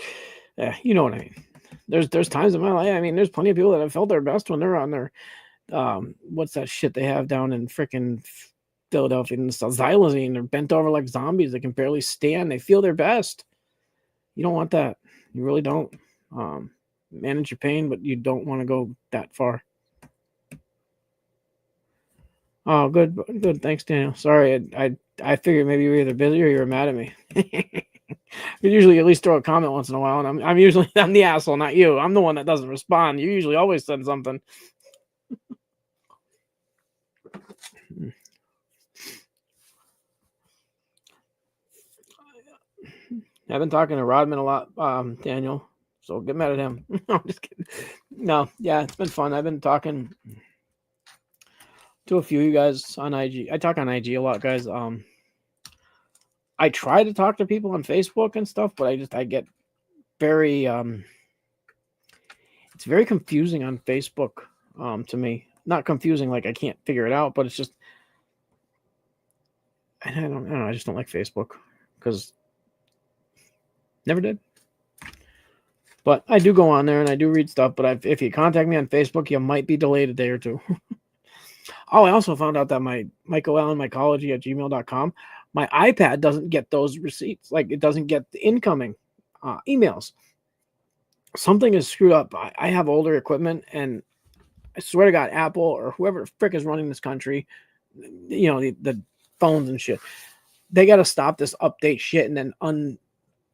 You know what I mean. There's times in my life. I mean, there's plenty of people that have felt their best when they're on their what's that shit they have down in freaking Philadelphia and xylazine. They're bent over like zombies. They can barely stand. They feel their best. You don't want that. You really don't. Manage your pain, but you don't want to go that far. Oh, good. Thanks, Daniel. Sorry, I figured maybe you were either busy or you were mad at me. You usually at least throw a comment once in a while, and I'm usually the asshole, not you. I'm the one that doesn't respond. You usually always send something. I've been talking to Rodman a lot, Daniel. So get mad at him. No, I'm just kidding. No, yeah, it's been fun. I've been talking to a few of you guys on IG. I talk on IG a lot, guys. I try to talk to people on Facebook and stuff, but I get very it's very confusing on Facebook to me. Not confusing like I can't figure it out, but it's just I don't know. I just don't like Facebook because never did. But I do go on there and I do read stuff. But if you contact me on Facebook, you might be delayed a day or two. Oh, I also found out that my MycoAlan mycology at gmail.com, My iPad doesn't get those receipts. Like, it doesn't get the incoming emails. Something is screwed up. I have older equipment, and I swear to God, Apple or whoever the frick is running this country, the phones and shit, they got to stop this update shit and then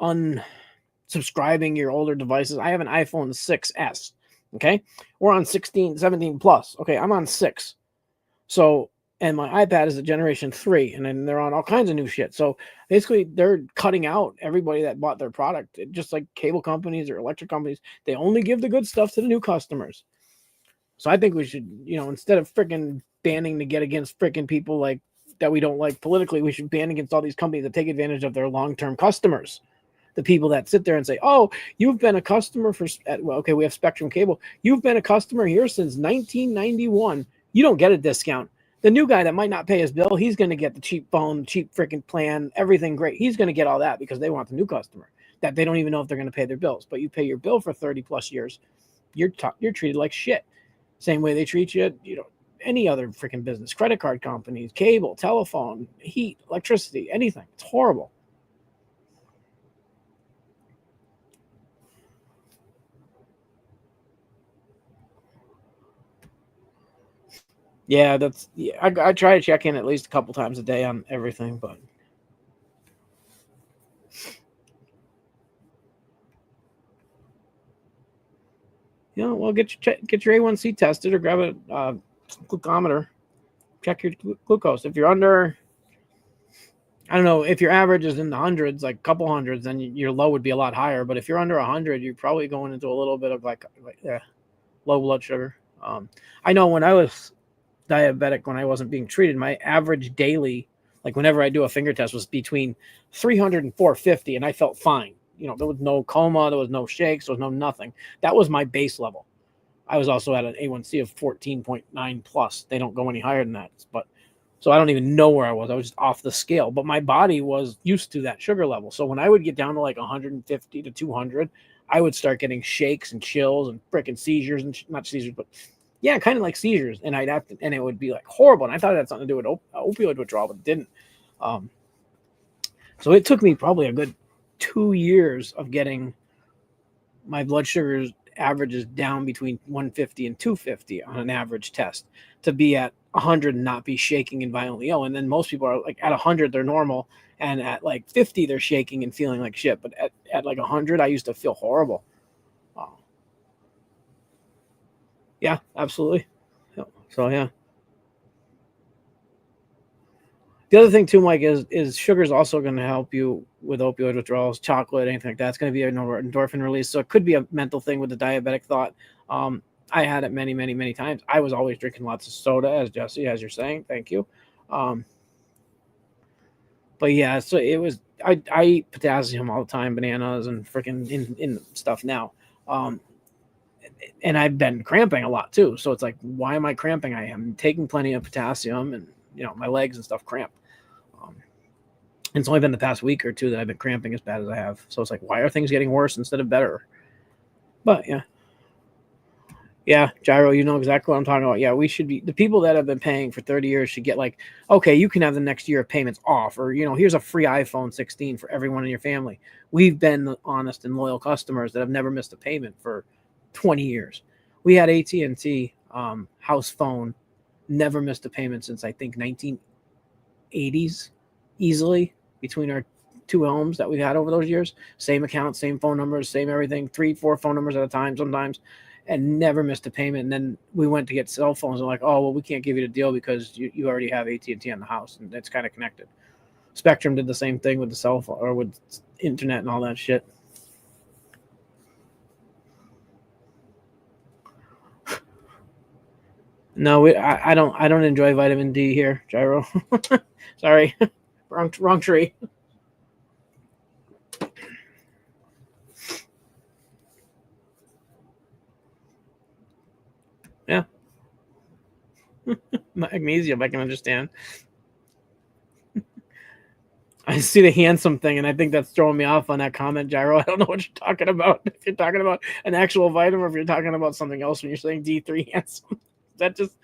unsubscribing your older devices. I have an iPhone 6S. Okay. We're on 16, 17 plus. Okay. I'm on 6. So, and my iPad is a generation 3, and then they're on all kinds of new shit. So basically, they're cutting out everybody that bought their product, just like cable companies or electric companies. They only give the good stuff to the new customers. So I think we should, instead of freaking banning to get against freaking people like that we don't like politically, we should ban against all these companies that take advantage of their long-term customers. The people that sit there and say, oh, you've been a customer okay, we have Spectrum Cable. You've been a customer here since 1991. You don't get a discount. The new guy that might not pay his bill, he's going to get the cheap phone, cheap freaking plan, everything great. He's going to get all that because they want the new customer that they don't even know if they're going to pay their bills. But you pay your bill for 30 plus years, you're treated like shit. Same way they treat you, any other freaking business, credit card companies, cable, telephone, heat, electricity, anything. It's horrible. Yeah, I try to check in at least a couple times a day on everything, but well, get your A1C tested or grab a glucometer, check your glucose. If you're under, I don't know, if your average is in the hundreds, like a couple hundreds, then your low would be a lot higher. But if you're under 100, you're probably going into a little bit of like low blood sugar. I know when I was diabetic, when I wasn't being treated, my average daily, like whenever I do a finger test, was between 300 and 450, and I felt fine. There was no coma, there was no shakes, there was no nothing. That was my base level. I was also at an A1C of 14.9 plus. They don't go any higher than that. But so I don't even know where I was. I was just off the scale. But my body was used to that sugar level. So when I would get down to like 150 to 200, I would start getting shakes and chills and freaking seizures, and not seizures, but yeah, kind of like seizures. And and it would be like horrible. And I thought it had something to do with opioid withdrawal, but it didn't. So it took me probably a good 2 years of getting my blood sugars averages down between 150 and 250 on an average test to be at 100 and not be shaking and violently ill. And then most people are like at 100, they're normal. And at like 50, they're shaking and feeling like shit. But at like 100, I used to feel horrible. Yeah, absolutely. So, yeah. The other thing too, Mike, is sugar is also going to help you with opioid withdrawals, chocolate, anything like that. It's going to be an endorphin release. So it could be a mental thing with the diabetic thought. I had it many, many, many times. I was always drinking lots of soda, as Jesse, as you're saying. Thank you. But yeah, so it was. I eat potassium all the time, bananas and freaking in stuff now. And I've been cramping a lot too. So it's like, why am I cramping? I am taking plenty of potassium, and my legs and stuff cramp. And it's only been the past week or two that I've been cramping as bad as I have. So it's like, why are things getting worse instead of better? But yeah, Gyro, you know exactly what I'm talking about. Yeah, we should be, the people that have been paying for 30 years should get like, okay, you can have the next year of payments off, or here's a free iPhone 16 for everyone in your family. We've been the honest and loyal customers that have never missed a payment for 20 years. We had AT&T house phone, never missed a payment since I think 1980s, easily, between our two homes that we've had over those years. Same account, same phone numbers, same everything, 3-4 phone numbers at a time sometimes, and never missed a payment. And then we went to get cell phones and like, oh, well, we can't give you the deal because you already have AT&T on the house, and it's kind of connected. Spectrum did the same thing with the cell phone or with internet and all that shit. No, I don't enjoy vitamin D here, Gyro. Sorry, wrong tree. Yeah, magnesium, I can understand. I see the handsome thing, and I think that's throwing me off on that comment, Gyro. I don't know what you're talking about. If you're talking about an actual vitamin, or if you're talking about something else when you're saying D3 handsome. That just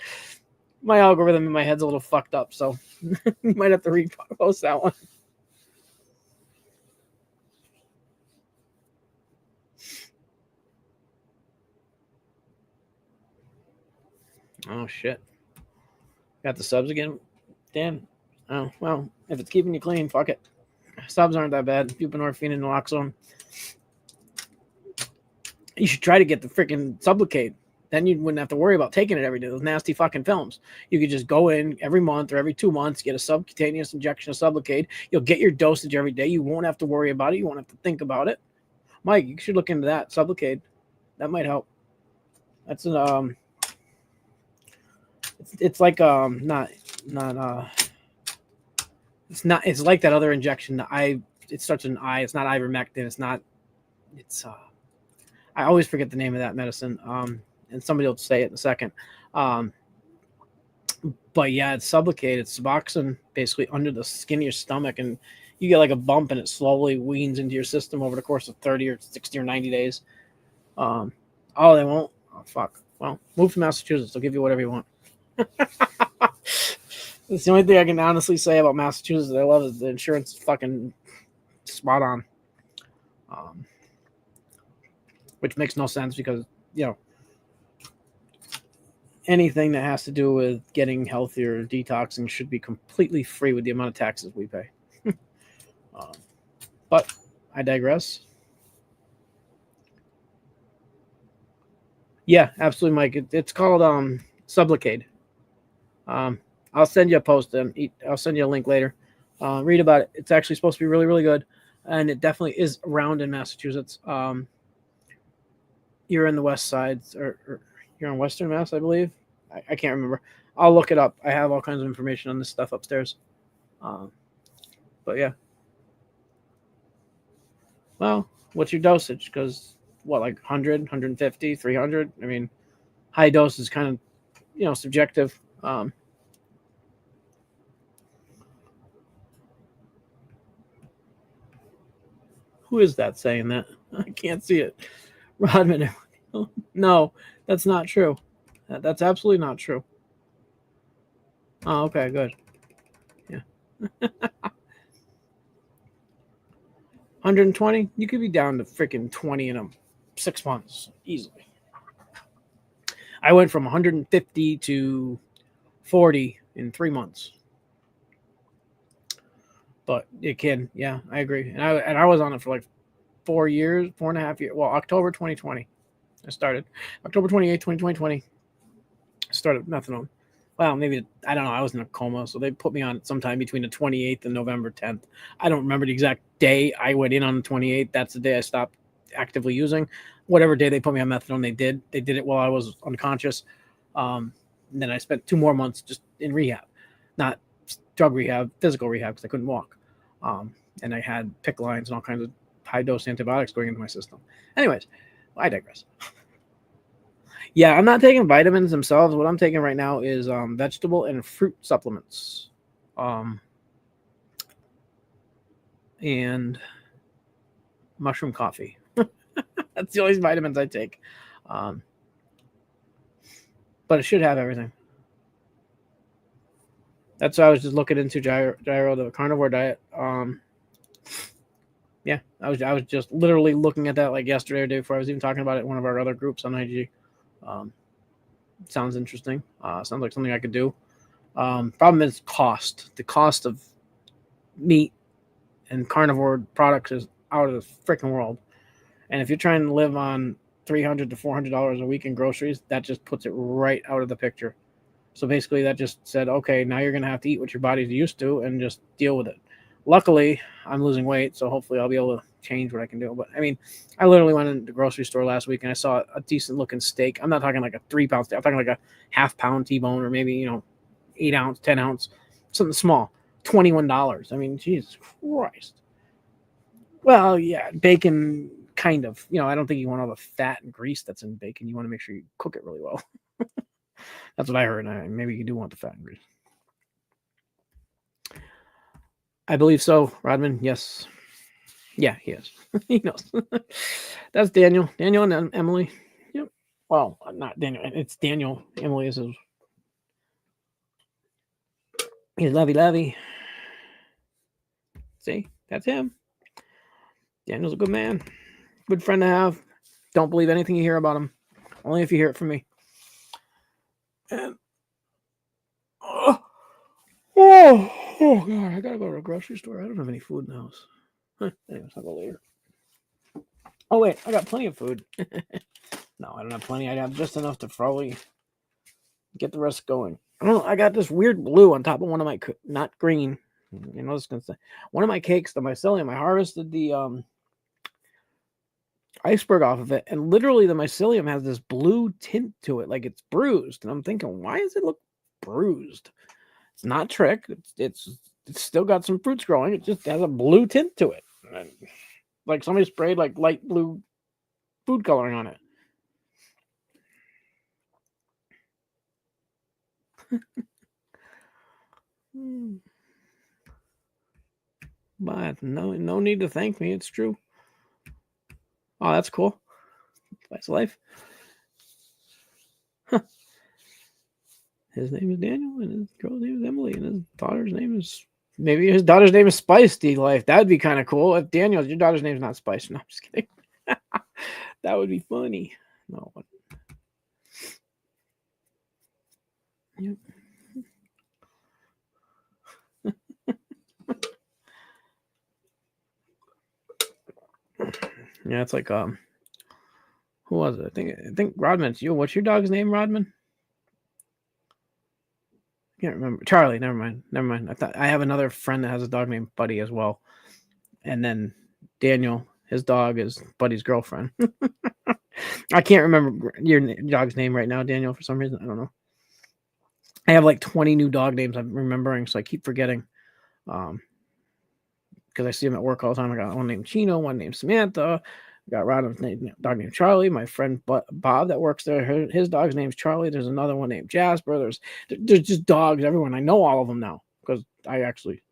My algorithm in my head's a little fucked up, so you might have to repost that one. Oh shit! Got the subs again, Dan. Oh well, if it's keeping you clean, fuck it. Subs aren't that bad. Buprenorphine and naloxone. You should try to get the freaking Sublocade. Then you wouldn't have to worry about taking it every day. Those nasty fucking films. You could just go in every month or every 2 months, get a subcutaneous injection of Sublocade. You'll get your dosage every day. You won't have to worry about it. You won't have to think about it. Mike, you should look into that Sublocade. That might help. That's an it's like it's like that other injection. It starts with an I. It's not ivermectin. It's I always forget the name of that medicine. And somebody will say it in a second. But yeah, it's Sublocade. It's Suboxone basically under the skin of your stomach, and you get like a bump, and it slowly weans into your system over the course of 30 or 60 or 90 days. Oh, they won't? Oh, fuck. Well, move to Massachusetts. They'll give you whatever you want. That's the only thing I can honestly say about Massachusetts that I love is the insurance is fucking spot on. Which makes no sense because, anything that has to do with getting healthier, detoxing should be completely free with the amount of taxes we pay. But I digress. Yeah, absolutely, Mike. It's called Sublocade. I'll send you a post. I'll send you a link later. Read about it. It's actually supposed to be really, really good, and it definitely is around in Massachusetts. You're in the west side, or you're in Western Mass, I believe. I can't remember. I'll look it up. I have all kinds of information on this stuff upstairs. But yeah. Well, what's your dosage? Because like 100, 150, 300? I mean, high dose is kind of, subjective. Who is that saying that? I can't see it. Rodman. No, that's not true. That's absolutely not true. Oh, okay, good. Yeah. 120? You could be down to freaking 20 in 6 months easily. I went from 150 to 40 in 3 months. But it can, yeah, I agree. And I was on it for like 4 years, 4.5 years. Well, October 2020, I started. October 28th, 2020, I started methadone. Well, maybe, I don't know. I was in a coma, so they put me on sometime between the 28th and November 10th. I don't remember the exact day I went in on the 28th. That's the day I stopped actively using. Whatever day they put me on methadone, they did. They did it while I was unconscious. And then I spent 2 more months just in rehab. Not drug rehab, physical rehab, because I couldn't walk. And I had PICC lines and all kinds of high-dose antibiotics going into my system. Anyways, I digress. Yeah, I'm not taking vitamins themselves. What I'm taking right now is vegetable and fruit supplements. And mushroom coffee. That's the only vitamins I take. But it should have everything. That's why I was just looking into gyro, the carnivore diet. Yeah, I was just literally looking at that like yesterday or day before. I was even talking about it in one of our other groups on IG. Sounds interesting. Sounds like something I could do. Problem is cost. The cost of meat and carnivore products is out of the freaking world. And if you're trying to live on $300 to $400 a week in groceries, that just puts it right out of the picture. So basically, that just said, okay, now you're going to have to eat what your body's used to and just deal with it. Luckily, I'm losing weight, so hopefully I'll be able to change what I can do. But I mean, I literally went into the grocery store last week and I saw a decent looking steak. I'm not talking like a 3-pound steak. I'm talking like a half-pound T-bone or maybe 8 ounce, 10 ounce, something small. $21. I mean, Jesus Christ. Well, yeah, bacon, kind of. I don't think you want all the fat and grease that's in bacon. You want to make sure you cook it really well. That's what I heard. Maybe you do want the fat and grease. I believe so, Rodman. Yes. Yeah, he is. He knows. That's Daniel. Daniel and Emily. Yep. Well, not Daniel. It's Daniel. Emily is his He's lovey. See, that's him. Daniel's a good man. Good friend to have. Don't believe anything you hear about him. Only if you hear it from me. And oh God, I gotta go to the grocery store. I don't have any food in the house. Anyways, I'll go later. Oh wait, I got plenty of food. No, I don't have plenty. I have just enough to probably get the rest going. I got this weird blue on top of one of my not green. You know, one of my cakes, the mycelium. I harvested the iceberg off of it, and literally the mycelium has this blue tint to it, like it's bruised. And I'm thinking, why does it look bruised? It's not trick. It's still got some fruits growing. It just has a blue tint to it, like somebody sprayed like light blue food coloring on it. But no need to thank me. It's true. Oh, that's cool. That's life. Huh. His name is Daniel, and his girl's name is Emily, and his daughter's name is maybe his daughter's name is Spice. D Life. That'd be kind of cool if Daniel, your daughter's name's not Spice. No, I'm just kidding. That would be funny. No. Yep. Yeah, it's like who was it? I think Rodman's you. What's your dog's name, Rodman? I can't remember. Charlie. Never mind. I thought I have another friend that has a dog named Buddy as well, and then Daniel, his dog is Buddy's girlfriend. I can't remember your dog's name right now, Daniel. For some reason, I don't know. I have like 20 new dog names I'm remembering, so I keep forgetting. Because I see them at work all the time. I got one named Chino, one named Samantha. I got Rodman's dog named Charlie. My friend Bob that works there, his dog's name's Charlie. There's another one named Jasper. There's just dogs everywhere. I know all of them now because I actually,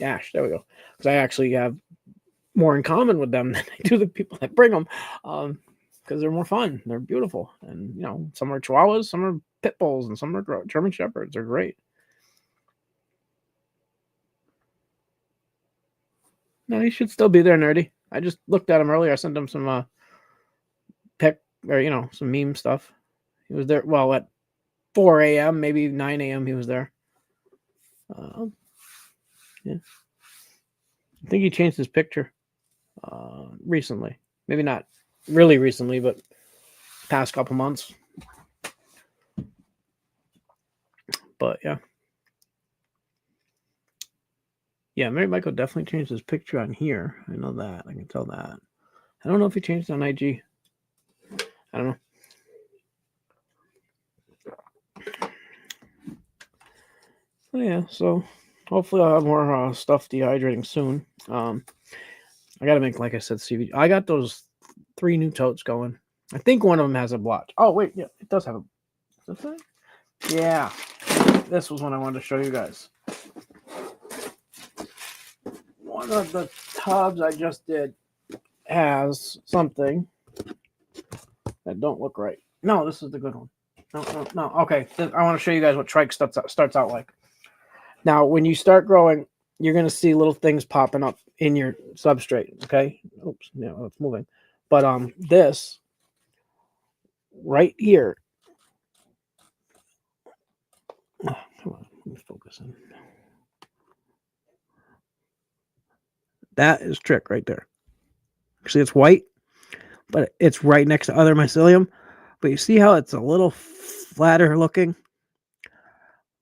Ash, there we go. Because I actually have more in common with them than I do the people that bring them. Because they're more fun. They're beautiful. And, some are Chihuahuas, some are Pit Bulls, and some are German Shepherds. They're great. No, he should still be there, Nerdy. I just looked at him earlier. I sent him some some meme stuff. He was there, well, at 4 a.m., maybe 9 a.m. he was there. Yeah. I think he changed his picture recently. Maybe not really recently, but past couple months. But yeah. Yeah, Mary Michael definitely changed his picture on here. I know that. I can tell that. I don't know if he changed it on IG. I don't know. So yeah, so hopefully I'll have more stuff dehydrating soon. I gotta make, like I said, CBD. I got those 3 new totes going. I think one of them has a blotch. Oh wait, yeah, it does have a. Is that? Yeah, this was one I wanted to show you guys. One of the tubs I just did has something that don't look right. No, this is the good one. No. Okay, I want to show you guys what trike starts out like. Now, when you start growing, you're going to see little things popping up in your substrate, okay? Oops, no, it's moving. But this right here. Oh, come on, let me focus in. That is trick right there. See, it's white, but it's right next to other mycelium. But you see how it's a little flatter looking?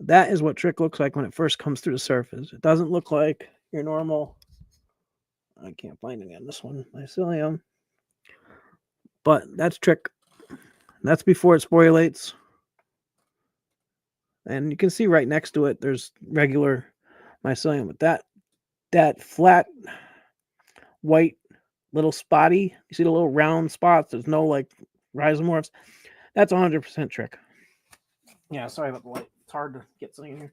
That is what trick looks like when it first comes through the surface. It doesn't look like your normal. I can't find it on this one, mycelium. But that's trick. That's before it sporulates. And you can see right next to it, there's regular mycelium. But that flat white little spotty, you see the little round spots, there's no like rhizomorphs. That's 100% trick. Yeah, sorry about the light. It's hard to get something in here.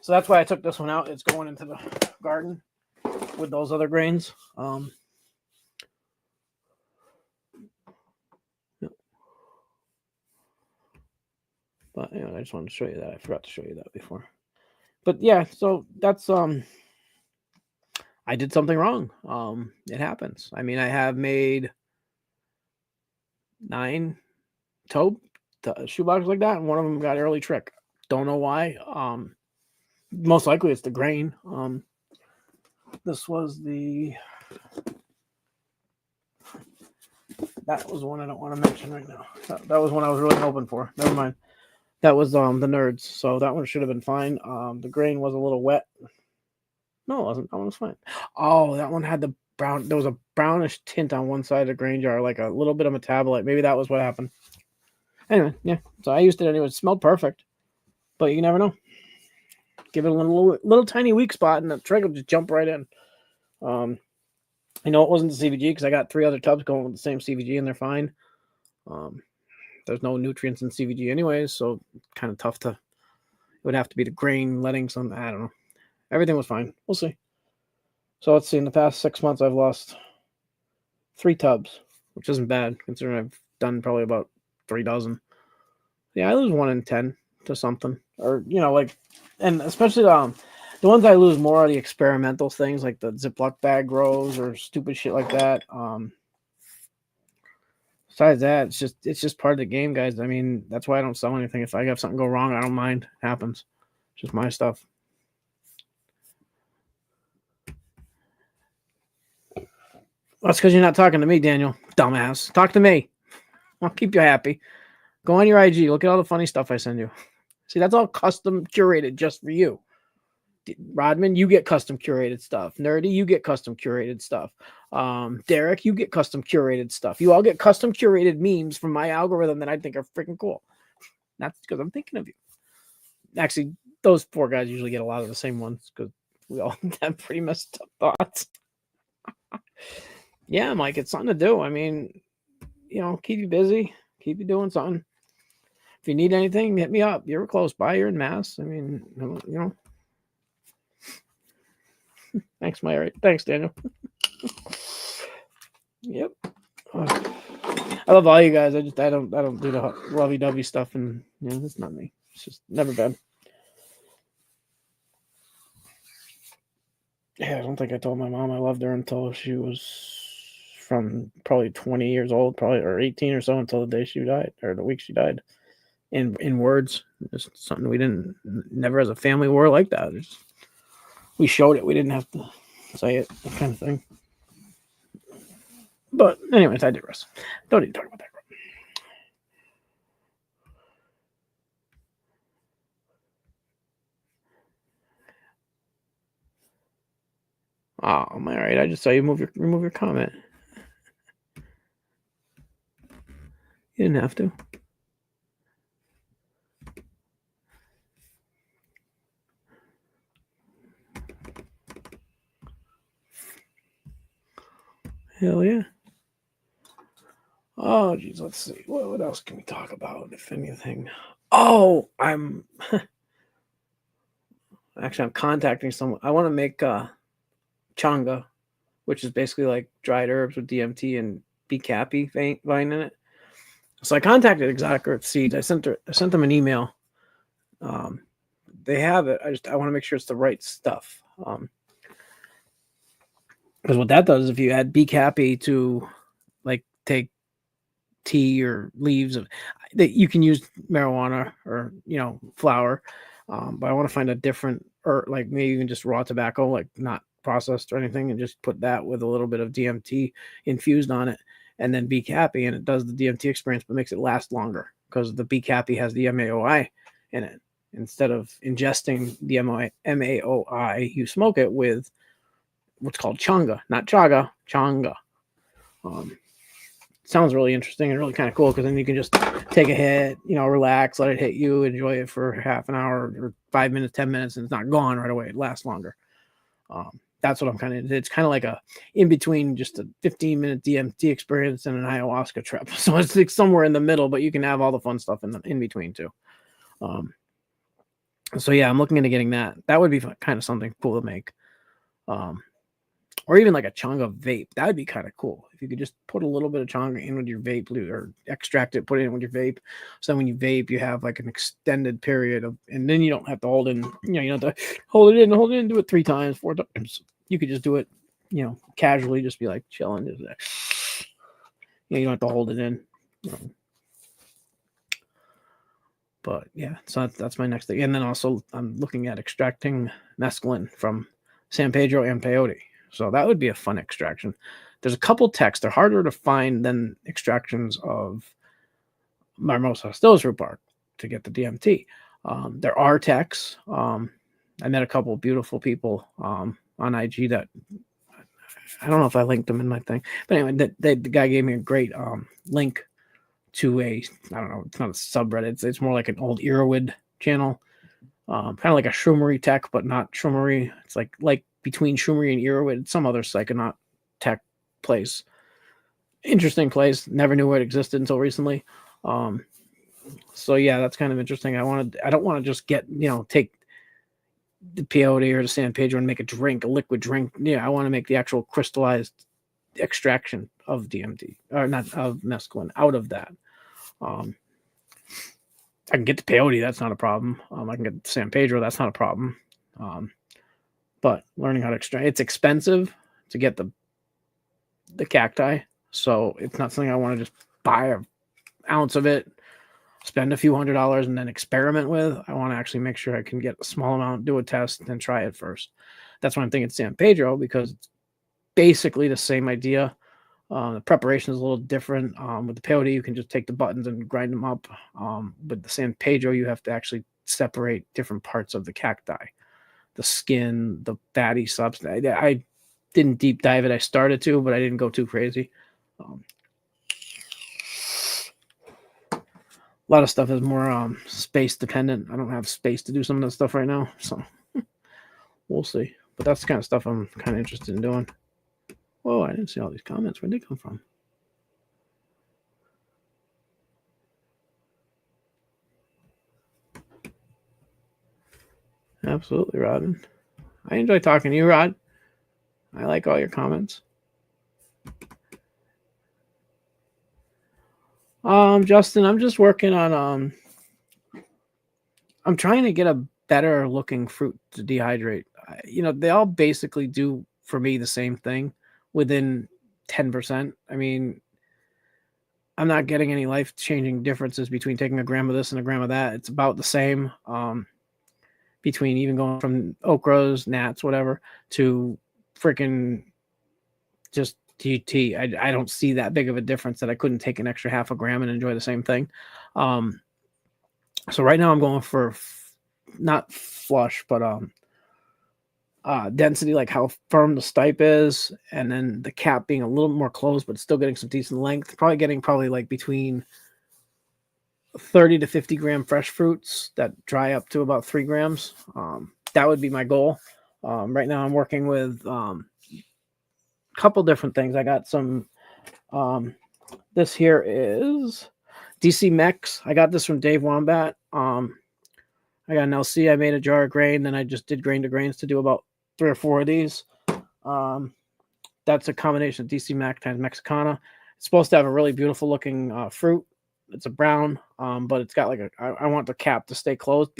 So that's why I took this one out. It's going into the garden with those other grains. But anyway, I just wanted to show you that. I forgot to show you that before. But yeah, so that's I did something wrong. It happens. I mean, I have made 9 toe shoeboxes like that, and one of them got early trick. Don't know why. Most likely it's the grain. This was that was one I don't want to mention right now. That was one I was really hoping for. Never mind. That was the nerds. So that one should have been fine. The grain was a little wet. No, it wasn't. That one was fine. Oh, that one had the brown. There was a brownish tint on one side of the grain jar, like a little bit of metabolite. Maybe that was what happened. Anyway, yeah. So I used it anyway. It smelled perfect, but you never know. Give it a little tiny weak spot, and the trick will just jump right in. I know it wasn't the CVG because I got 3 other tubs going with the same CVG, and they're fine. There's no nutrients in CVG anyways, so kind of tough to. It would have to be the grain letting some. I don't know. Everything was fine. We'll see. So let's see. In the past 6 months, I've lost 3 tubs, which isn't bad considering I've done probably about 3 dozen. Yeah, I lose 1 in 10 to something, or like, and especially the ones I lose more are the experimental things like the Ziploc bag grows or stupid shit like that. Besides that, it's just part of the game, guys. I mean, that's why I don't sell anything. If I have something go wrong, I don't mind. It happens. It's just my stuff. That's because you're not talking to me, Daniel. Dumbass. Talk to me. I'll keep you happy. Go on your IG. Look at all the funny stuff I send you. See, that's all custom curated just for you. Rodman, you get custom curated stuff. Nerdy, you get custom curated stuff. Derek, you get custom curated stuff. You all get custom curated memes from my algorithm that I think are freaking cool. That's because I'm thinking of you. Actually, those 4 guys usually get a lot of the same ones because we all have pretty messed up thoughts. Yeah, Mike, it's something to do. I mean, keep you busy, keep you doing something. If you need anything, hit me up. You're close by. You're in Mass. I mean, Thanks, Mary. Thanks, Daniel. Yep. I love all you guys. I don't do the lovey-dovey stuff, and that's not me. It's just never been. Yeah, I don't think I told my mom I loved her until she was from probably 20 years old, probably, or 18 or so, until the day she died, or the week she died. In words, it's something we never as a family were like that. We showed it. We didn't have to say it, that kind of thing. But anyways, I digress. Don't need to talk about that. Oh, am I right? I just saw you remove your comment. You didn't have to. Hell yeah. Oh, geez, let's see. What else can we talk about, if anything? Oh, I'm contacting someone. I want to make changa, which is basically like dried herbs with DMT and BCAPI vine in it. So I contacted Exotic Earth Seeds. I sent them an email. They have it. I want to make sure it's the right stuff. Because what that does is if you add BCAPI to like take tea or leaves of that, you can use marijuana or flower. But I want to find a different, or like maybe even just raw tobacco, like not processed or anything, and just put that with a little bit of DMT infused on it, and then BCAPI, and it does the DMT experience but makes it last longer because the BCAPI has the MAOI in it. Instead of ingesting the MAOI, you smoke it with what's called changa, not chaga, changa. Sounds really interesting and really kind of cool because then you can just take a hit, relax, let it hit you, enjoy it for half an hour or 5 minutes, 10 minutes, and it's not gone right away. It lasts longer. That's what I'm kind of. It's kind of like a in between, just a 15-minute DMT experience and an ayahuasca trip. So it's like somewhere in the middle, but you can have all the fun stuff in between too. So yeah, I'm looking into getting that. That would be kind of something cool to make. or even like a changa vape. That would be kind of cool if you could just put a little bit of changa in with your vape, or extract it, put it in with your vape. So when you vape, you have like an extended period of, and then you don't have to hold in. You don't have to hold it in, do it 3 times, 4 times. You could just do it, casually, just be like chilling. Just like, you don't have to hold it in. But yeah, so that's my next thing. And then also I'm looking at extracting mescaline from San Pedro and peyote. So that would be a fun extraction. There's a couple techs. They're harder to find than extractions of Mimosa Stills root bark to get the DMT. There are techs. I met a couple of beautiful people on IG that, I don't know if I linked them in my thing, but anyway, the guy gave me a great link to I don't know, it's not a subreddit. It's more like an old Irowid channel, kind of like a shroomery tech, but not shroomery. It's like between shroomery and Irowid, some other psychonaut tech place. Interesting place. Never knew it existed until recently. So yeah, that's kind of interesting. I don't want to just take the peyote or the San Pedro and make a liquid drink. Yeah, I want to make the actual crystallized extraction of DMT, or not, of mescaline, out of that. I can get the peyote, that's not a problem. I can get the San Pedro, that's not a problem. But learning how to extract, it's expensive to get the cacti, so it's not something I want to just buy an ounce of it, spend a few $100s, and then experiment with. I want to actually make sure I can get a small amount, do a test, and try it first. That's why I'm thinking San Pedro, because it's basically the same idea. The preparation is a little different. With the peyote, you can just take the buttons and grind them up. With the San Pedro, you have to actually separate different parts of the cacti, the skin, the fatty substance. I didn't deep dive it. I started to, but I didn't go too crazy. A lot of stuff is more space dependent. I don't have space to do some of that stuff right now, so we'll see. But that's the kind of stuff I'm kind of interested in doing. Whoa, I didn't see all these comments. Where'd they come from? Absolutely, Rodman. I enjoy talking to you, Rod. I like all your comments. Justin, I'm just working on I'm trying to get a better looking fruit to dehydrate. They all basically do for me the same thing within 10%. I mean, I'm not getting any life-changing differences between taking a gram of this and a gram of that. It's about the same, between even going from okras, gnats, whatever, to freaking just DT. I don't see that big of a difference that I couldn't take an extra half a gram and enjoy the same thing. So right now I'm going for not flush, but density, like how firm the stipe is, and then the cap being a little more closed, but still getting some decent length. Probably like between 30 to 50 gram fresh fruits that dry up to about 3 grams. That would be my goal. Right now I'm working with a couple different things. I got some, this here is DC Mex. I got this from Dave Wombat. I got an LC. I made a jar of grain, then I just did grain to grains to do about 3 or 4 of these. That's a combination of DC Mac times Mexicana. It's supposed to have a really beautiful looking fruit. It's a brown, but it's got like I want the cap to stay closed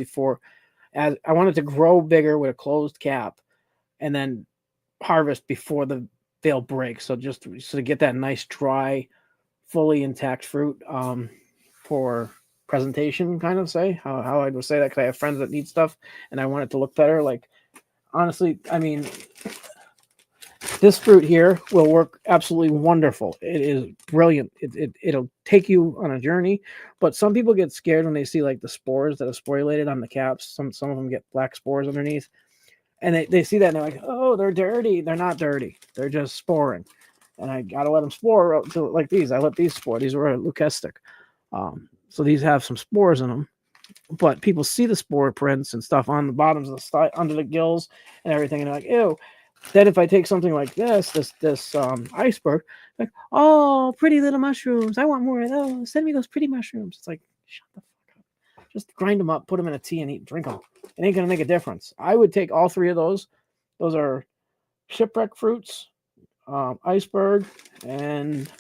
as I want it to grow bigger with a closed cap, and then harvest before the veil breaks. So just to get that nice dry, fully intact fruit for presentation, kind of say how I would say that, because I have friends that need stuff and I want it to look better. Like, honestly, I mean, this fruit here will work absolutely wonderful. It is brilliant. It'll take you on a journey, but some people get scared when they see like the spores that are sporulated on the caps. Some of them get black spores underneath, and they see that and they're like, oh, they're dirty. They're not dirty. They're just sporing, and I gotta let them spore like these. I let these spore. These were leucistic. So these have some spores in them, but people see the spore prints and stuff on the bottoms of the under the gills and everything, and they're like, ew. Then if I take something like this iceberg, like, oh, pretty little mushrooms. I want more of those. Send me those pretty mushrooms. It's like, shut the fuck up. Just grind them up, put them in a tea, and drink them. It ain't gonna make a difference. I would take all 3 of those. Those are shipwreck fruits, iceberg, and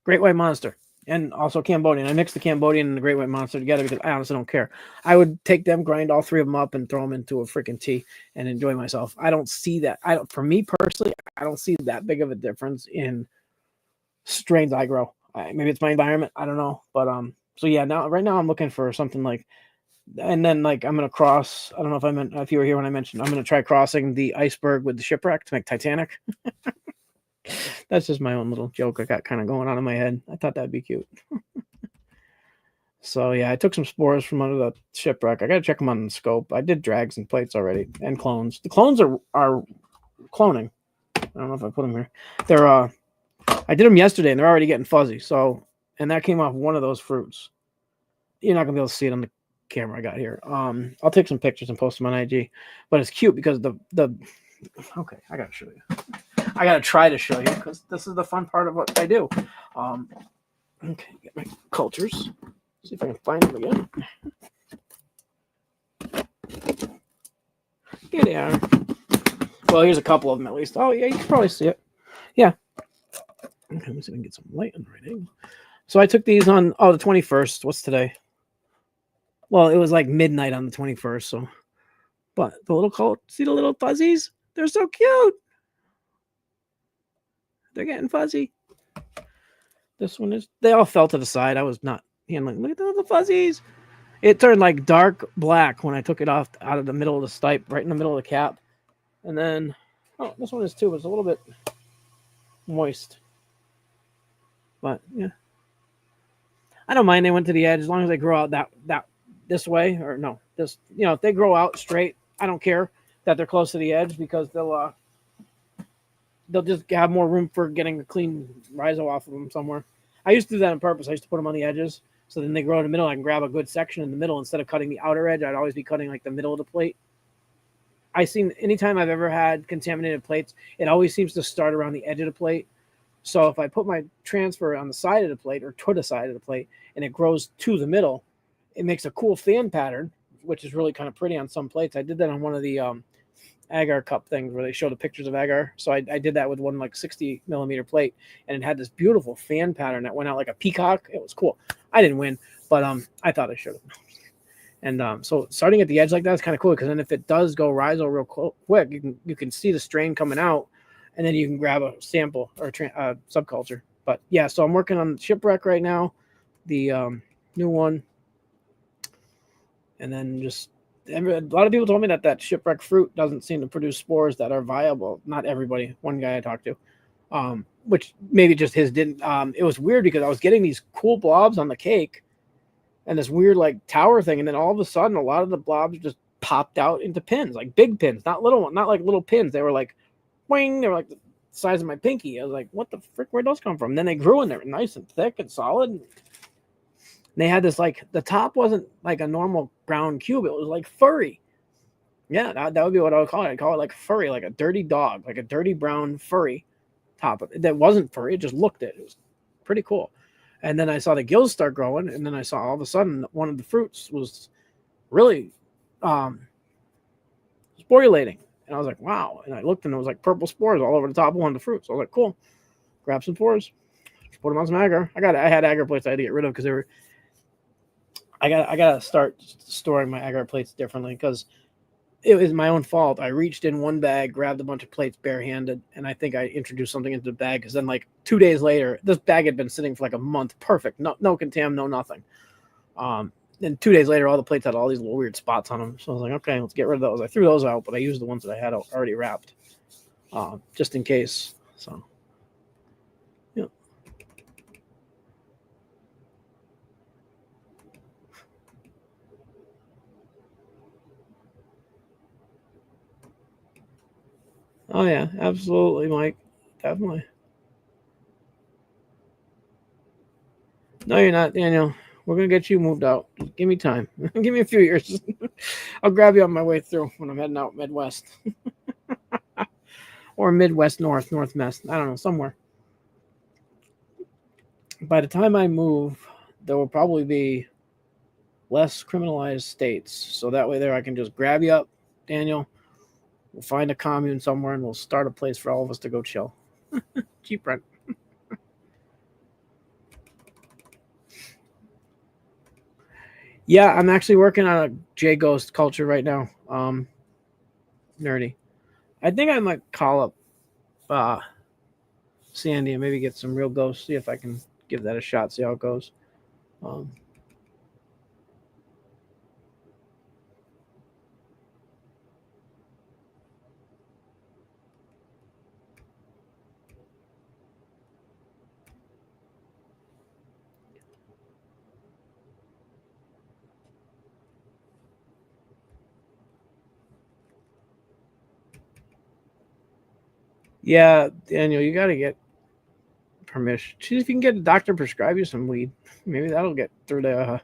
great white monster, and also Cambodian. I mixed the Cambodian and the great white monster together because I honestly don't care. I would take them, grind all three of them up, and throw them into a freaking tea and enjoy myself. I don't see that. For me personally, I don't see that big of a difference in strains I grow. Maybe it's my environment. I don't know, but so yeah, right now I'm looking for something like, and then like I'm gonna cross. I don't know if you were here when I mentioned I'm gonna try crossing the iceberg with the shipwreck to make Titanic. That's just my own little joke I got kind of going on in my head. I thought that'd be cute. So yeah, I took some spores from under the shipwreck. I gotta check them on the scope. I did drags and plates already, and clones. The clones are cloning. I don't know if I put them here. They're I did them yesterday, and they're already getting fuzzy. So, and that came off one of those fruits. You're not gonna be able to see it on the camera I got here. I'll take some pictures and post them on IG. But it's cute because the okay, I gotta show you. I gotta try to show you because this is the fun part of what I do. Okay, get my cultures. See if I can find them again. Here they are. Well, here's a couple of them at least. Oh yeah, you can probably see it. Yeah. Okay, let me see if I can get some light on the right angle. So I took these on the 21st. What's today? Well, it was like midnight on the 21st. So, but the little see the little fuzzies? They're so cute. They're getting fuzzy. This one is. They all fell to the side. I was not handling. Look at the little fuzzies. It turned like dark black when I took it off out of the middle of the stipe, right in the middle of the cap. And then, this one is too. It's a little bit moist. But yeah, I don't mind. They went to the edge as long as they grow out that this way or no, this if they grow out straight, I don't care that they're close to the edge because they'll just have more room for getting a clean rhizo off of them somewhere. I used to do that on purpose. I used to put them on the edges so then they grow in the middle. I can grab a good section in the middle instead of cutting the outer edge. I'd always be cutting like the middle of the plate. Anytime I've ever had contaminated plates, it always seems to start around the edge of the plate. So if I put my transfer on the side of the plate or to the side of the plate and it grows to the middle, it makes a cool fan pattern, which is really kind of pretty on some plates. I did that on one of the agar cup things where they show the pictures of agar. So I did that with one like 60 millimeter plate, and it had this beautiful fan pattern that went out like a peacock. It was cool. I didn't win, but I thought I should have. And so starting at the edge like that is kind of cool because then if it does go rhizo real quick, you can see the strain coming out, and then you can grab a sample or subculture. But yeah, so I'm working on shipwreck right now, the new one, and then just a lot of people told me that shipwreck fruit doesn't seem to produce spores that are viable. Not everybody. One guy I talked to, which maybe just his didn't. It was weird because I was getting these cool blobs on the cake and this weird like tower thing, and then all of a sudden a lot of the blobs just popped out into pins, like big pins, not like little pins. They were like wing, they were like the size of my pinky. I was like, what the frick, where'd those come from? And then they grew and they were nice and thick and solid. And they had this like the top wasn't like a normal brown cube, it was like furry. Yeah, that would be what I would call it. I'd call it like furry, like a dirty dog, like a dirty brown furry top of it. That wasn't furry, it just looked it. It was pretty cool. And then I saw the gills start growing, and then I saw all of a sudden one of the fruits was really sporulating. And I was like, wow. And I looked and it was like purple spores all over the top of one of the fruits. So I was like, cool. Grab some spores, put them on some agar. I had agar plates I had to get rid of because they were. I gotta start storing my agar plates differently because it was my own fault. I reached in one bag, grabbed a bunch of plates barehanded, and I think I introduced something into the bag because then like 2 days later, this bag had been sitting for like a month, perfect, no contam, no nothing. Then 2 days later, all the plates had all these little weird spots on them. So I was like, okay, let's get rid of those. I threw those out, but I used the ones that I had already wrapped, just in case. So, yeah. Oh yeah, absolutely, Mike. Definitely. No, you're not, Daniel. We're gonna get you moved out. Just give me time. Give me a few years. I'll grab you on my way through when I'm heading out Midwest. Or Midwest Northwest. I don't know, somewhere. By the time I move, there will probably be less criminalized states. So that way there I can just grab you up, Daniel. We'll find a commune somewhere and we'll start a place for all of us to go chill. Cheap rent. Yeah, I'm actually working on a J Ghost culture right now. Nerdy. I think I might call up uh, Sandy and maybe get some real ghosts. See if I can give that a shot. See how it goes. Um, yeah, Daniel, you got to get permission. See if you can get a doctor to prescribe you some weed. Maybe that'll get through the.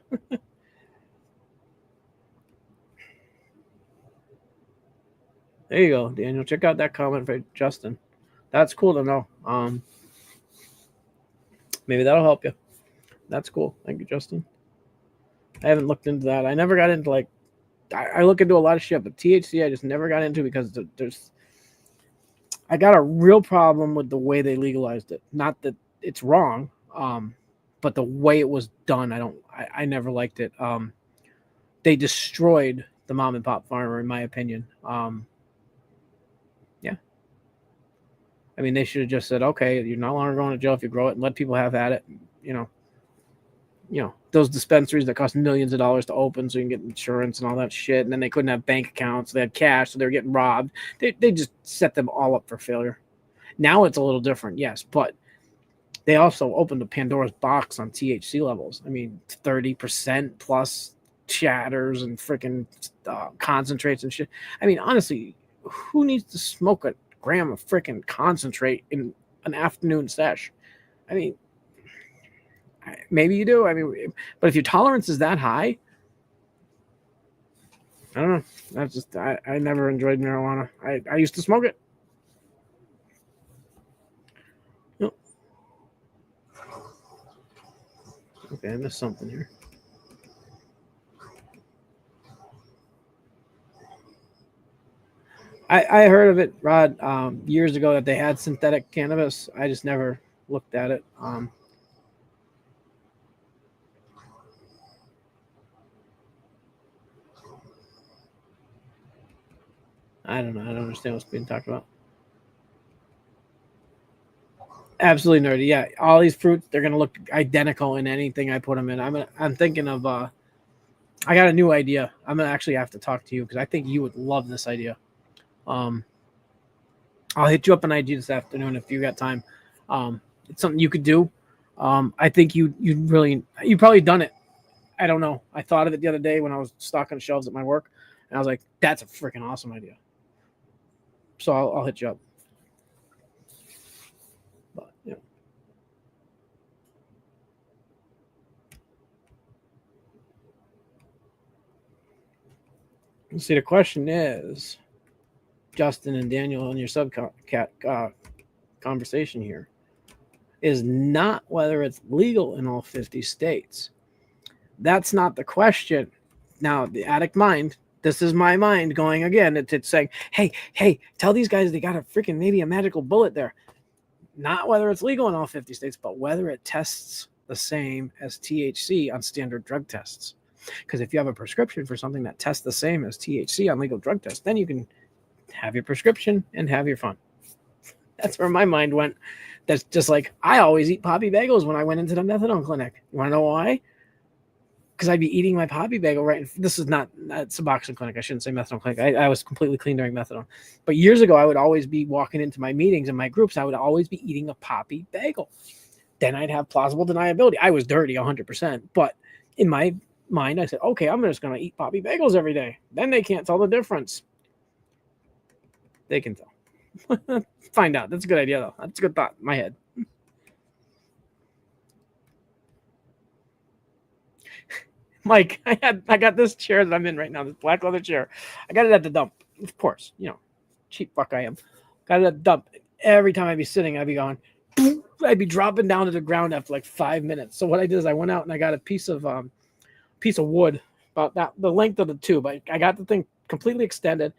There you go, Daniel. Check out that comment for Justin. That's cool to know. Maybe that'll help you. That's cool. Thank you, Justin. I haven't looked into that. I never got into like. I look into a lot of shit, but THC I just never got into because there's. I got a real problem with the way they legalized it. Not that it's wrong, but the way it was done, I never liked it. They destroyed the mom and pop farmer, in my opinion. Yeah. I mean, they should have just said, okay, you're no longer going to jail if you grow it and let people have at it. You know, those dispensaries that cost millions of dollars to open so you can get insurance and all that shit. And then they couldn't have bank accounts. They had cash, so they were getting robbed. They just set them all up for failure. Now it's a little different, yes, but they also opened a Pandora's box on THC levels. I mean, 30% plus shatters and freaking concentrates and shit. I mean, honestly, who needs to smoke a gram of freaking concentrate in an afternoon sesh? I mean, maybe you do. I mean, but if your tolerance is that high, I don't know. That's just I never enjoyed marijuana. I used to smoke it. Nope. Okay, I missed something here. I heard of it, Rod, years ago that they had synthetic cannabis. I just never looked at it. I don't know. I don't understand what's being talked about. Absolutely nerdy. Yeah, all these fruits, they're gonna look identical in anything I put them in. I'm thinking of I got a new idea. I'm gonna actually have to talk to you because I think you would love this idea. Um, I'll hit you up an idea this afternoon if you got time. It's something you could do. I think you probably done it. I don't know. I thought of it the other day when I was stocking shelves at my work, and I was like, "That's a freaking awesome idea." So I'll hit you up. But yeah. See, the question is, Justin and Daniel, in your conversation here, is not whether it's legal in all 50 states. That's not the question. Now, the addict mind, this is my mind going again. It's saying, hey, tell these guys they got a freaking maybe a magical bullet there. Not whether it's legal in all 50 states, but whether it tests the same as THC on standard drug tests. Because if you have a prescription for something that tests the same as THC on legal drug tests, then you can have your prescription and have your fun. That's where my mind went. That's just like I always eat poppy bagels when I went into the methadone clinic. You want to know why? Because I'd be eating my poppy bagel right. This is not Suboxone clinic. I shouldn't say methadone clinic. I was completely clean during methadone. But years ago, I would always be walking into my meetings and my groups. I would always be eating a poppy bagel. Then I'd have plausible deniability. I was dirty 100%. But in my mind, I said, okay, I'm just going to eat poppy bagels every day. Then they can't tell the difference. They can tell. Find out. That's a good idea, though. That's a good thought in my head. Mike, I got this chair that I'm in right now, this black leather chair. I got it at the dump, of course. You know, cheap fuck I am. Got it at the dump. Every time I'd be sitting, I'd be going, I'd be dropping down to the ground after like 5 minutes. So what I did is I went out and I got a piece of wood about that the length of the tube. I got the thing completely extended,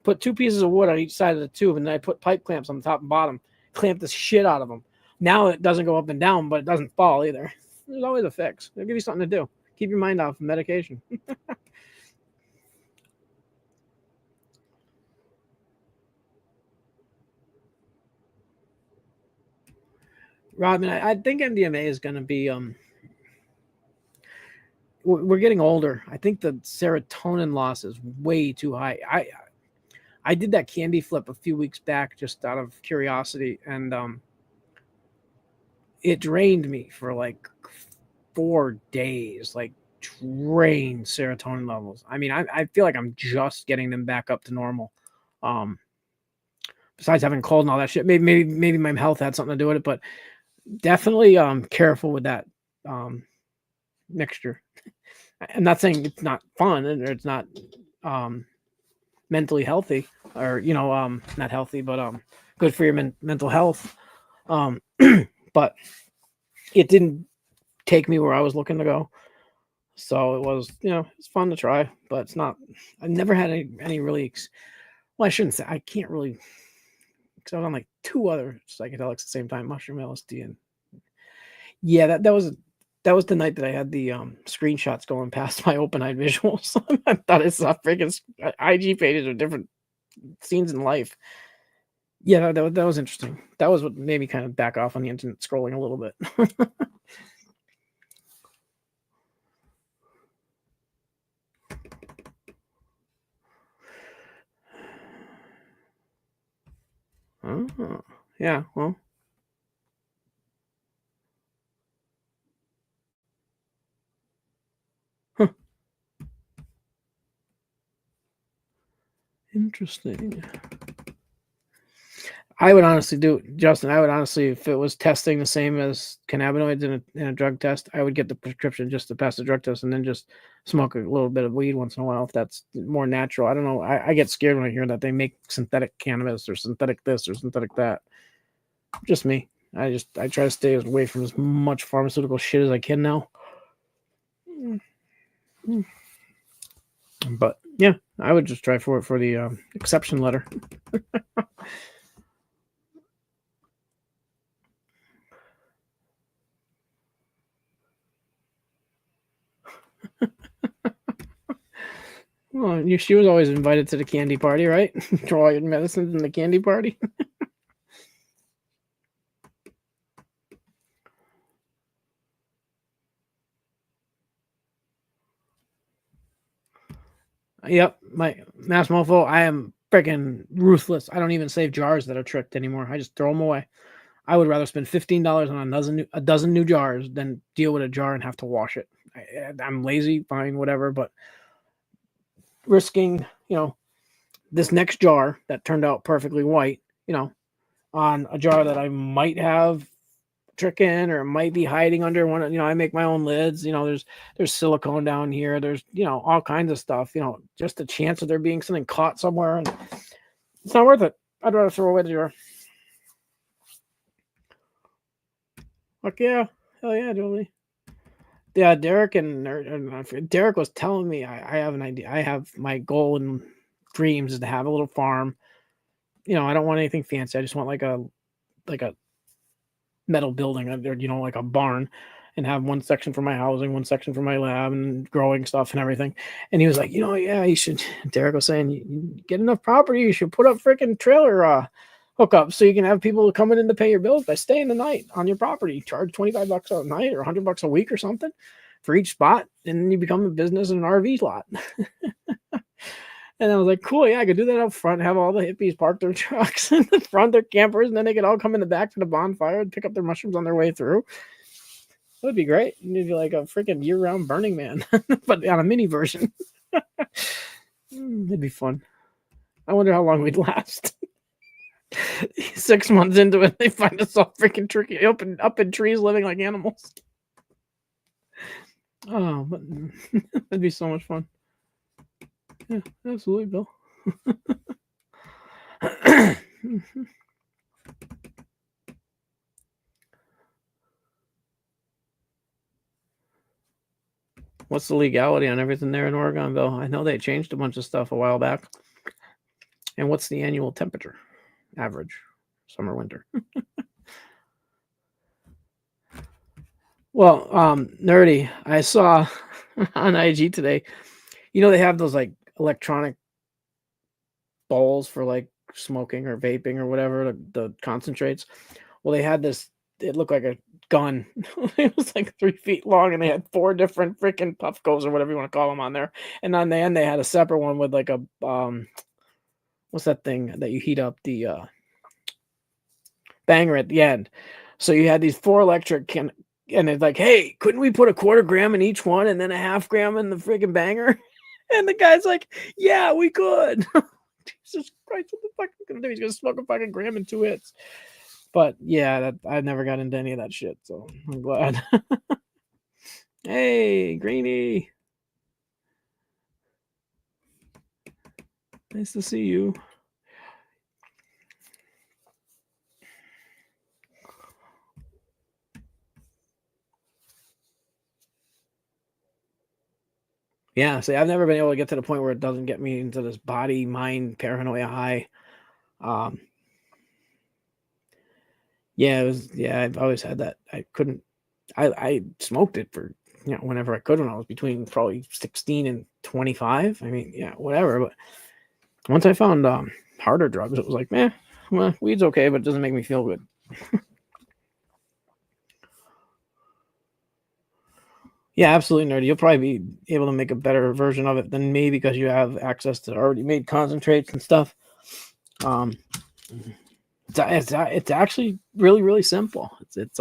put 2 pieces of wood on each side of the tube, and then I put pipe clamps on the top and bottom, clamp the shit out of them. Now it doesn't go up and down, but it doesn't fall either. There's always a fix. They'll give you something to do. Keep your mind off of medication. Robin, I think MDMA is going to be we're getting older. I think the serotonin loss is way too high. I did that candy flip a few weeks back just out of curiosity, and it drained me for like 4 days, like drained serotonin levels. I mean, I feel like I'm just getting them back up to normal. Besides having cold and all that shit, maybe my health had something to do with it, but definitely careful with that mixture. I'm not saying it's not fun or it's not mentally healthy, or not healthy, but good for your mental health. But it didn't take me where I was looking to go. So it was, it's fun to try, but it's not. I've never had any really. Well, I shouldn't say. I can't really. Because I was on like 2 other psychedelics at the same time, mushroom, LSD, and yeah, that was the night that I had the screenshots going past my open-eyed visuals. I thought I saw freaking IG pages of different scenes in life. Yeah, that was interesting. That was what made me kind of back off on the internet scrolling a little bit. Oh, yeah, well. Huh. Interesting. I would honestly Justin, if it was testing the same as cannabinoids in a drug test, I would get the prescription just to pass the drug test and then just smoke a little bit of weed once in a while if that's more natural. I don't know. I get scared when I hear that they make synthetic cannabis or synthetic this or synthetic that. Just me. I try to stay away from as much pharmaceutical shit as I can now. But yeah, I would just try for the exception letter. Well, she was always invited to the candy party, right? Draw your medicines in the candy party. Yep, my mass mofo. I am freaking ruthless. I don't even save jars that are tricked anymore. I just throw them away. I would rather spend $15 on a dozen new jars than deal with a jar and have to wash it. I'm lazy, fine, whatever, but risking, this next jar that turned out perfectly white, on a jar that I might have trick in or might be hiding under one. I make my own lids. There's silicone down here. There's all kinds of stuff. Just the chance of there being something caught somewhere, and it's not worth it. I'd rather throw away the jar. Fuck yeah, hell yeah, Julie. Yeah, Derek and Derek was telling me I have an idea. I have my goal and dreams is to have a little farm. I don't want anything fancy. I just want like a metal building, like a barn, and have one section for my housing, one section for my lab and growing stuff and everything. And he was like, yeah, you should. Derek was saying, you get enough property, you should put up freaking trailer hookups so you can have people coming in to pay your bills by staying the night on your property. Charge $25 a night or $100 a week or something for each spot, and then you become a business in an RV lot. And I was like, cool, yeah, I could do that up front, have all the hippies park their trucks in the front, their campers, and then they could all come in the back for the bonfire and pick up their mushrooms on their way through. That would be great. You'd be like a freaking year-round Burning Man, but on a mini version. It'd be fun. I wonder how long we'd last. 6 months into it, they find us all freaking tricky up in trees living like animals. Oh, but that'd be so much fun. Yeah, absolutely, Bill. What's the legality on everything there in Oregon, Bill? I know they changed a bunch of stuff a while back. And what's the annual temperature? Average, summer, winter. Well, nerdy, I saw on IG today, they have those like electronic bowls for like smoking or vaping or whatever, the concentrates. Well, they had this, it looked like a gun. It was like 3 feet long, and they had 4 different freaking puffcos or whatever you want to call them on there. And on the end, they had a separate one with like a, what's that thing that you heat up, the banger at the end. So you had these 4 electric, and it's like, hey, couldn't we put a 1/4 gram in each one and then a 1/2 gram in the freaking banger? And the guy's like, yeah, we could. Jesus Christ, what the fuck is he gonna do? He's gonna smoke a fucking gram in 2 hits. But yeah, I never got into any of that shit, so I'm glad. Hey, Greenie. Nice to see you. Yeah, see, I've never been able to get to the point where it doesn't get me into this body, mind, paranoia high. I've always had that. I smoked it for, whenever I could when I was between probably 16 and 25. I mean, yeah, whatever. But once I found harder drugs, it was like, well, weed's okay, but it doesn't make me feel good. Yeah, absolutely, nerdy. You'll probably be able to make a better version of it than me because you have access to already made concentrates and stuff. It's actually really, really simple. It's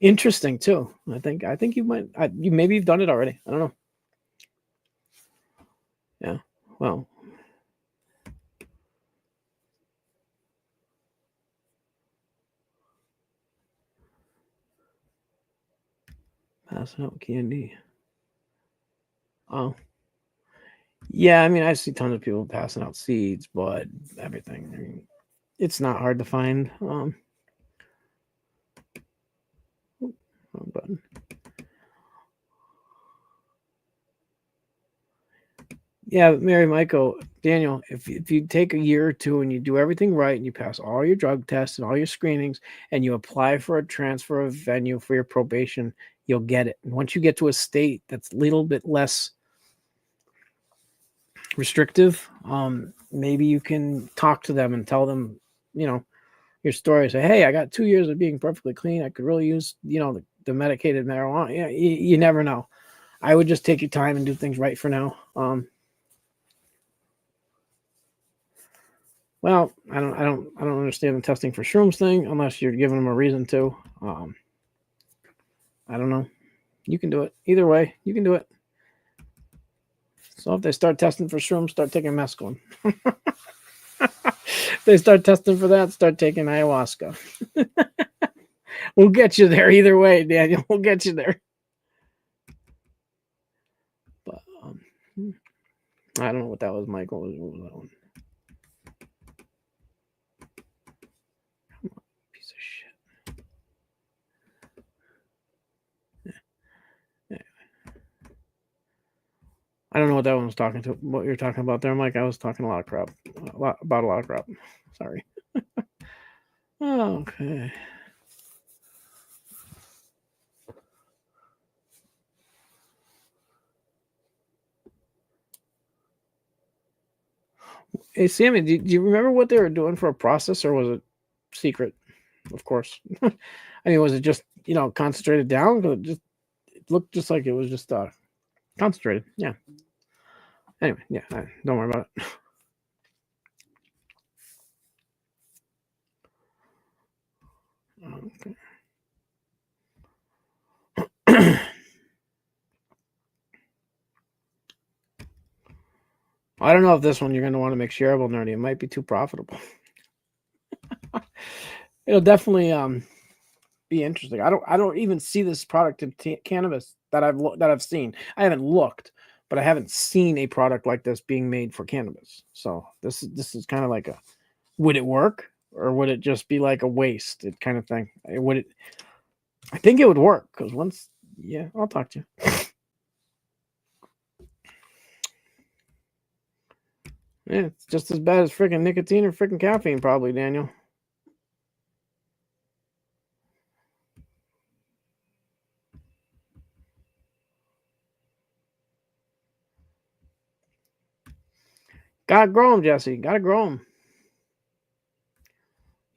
interesting too. I think you might, maybe you've done it already. I don't know. Yeah. Well. Passing out candy. Oh. Yeah, I mean, I see tons of people passing out seeds, but everything. I mean, it's not hard to find. Wrong button. Yeah, Mary, Michael, Daniel, if you take a year or two and you do everything right and you pass all your drug tests and all your screenings and you apply for a transfer of venue for your probation, you'll get it. And once you get to a state that's a little bit less restrictive, maybe you can talk to them and tell them, your story. Say, hey, I got 2 years of being perfectly clean. I could really use, the medicated marijuana. Yeah, you never know. I would just take your time and do things right for now. Well, I don't understand the testing for shrooms thing unless you're giving them a reason to. I don't know. You can do it either way. You can do it. So if they start testing for shrooms, start taking mescaline. If they start testing for that, start taking ayahuasca. We'll get you there either way, Daniel. We'll get you there. But I don't know what that was, Michael. What was that one? Come on, piece of shit. Yeah. I don't know what that one was talking to. What you're talking about there, Mike. I was talking a lot of crap. About a lot of crap. Sorry. Okay. Hey, Sammy, do you remember what they were doing for a process, or was it secret? Of course. I mean, was it just, concentrated down? Because it looked just like it was just concentrated. Yeah. Anyway, yeah, don't worry about it. Okay. I don't know if this one you're going to want to make shareable, nerdy. It might be too profitable. It'll definitely be interesting. I don't even see this product in cannabis that I've seen. I haven't looked, but I haven't seen a product like this being made for cannabis. So this is kind of like would it work, or would it just be like a waste kind of thing? I think it would work because I'll talk to you. Yeah, it's just as bad as freaking nicotine or freaking caffeine, probably, Daniel. Gotta grow them, Jesse. Gotta grow them.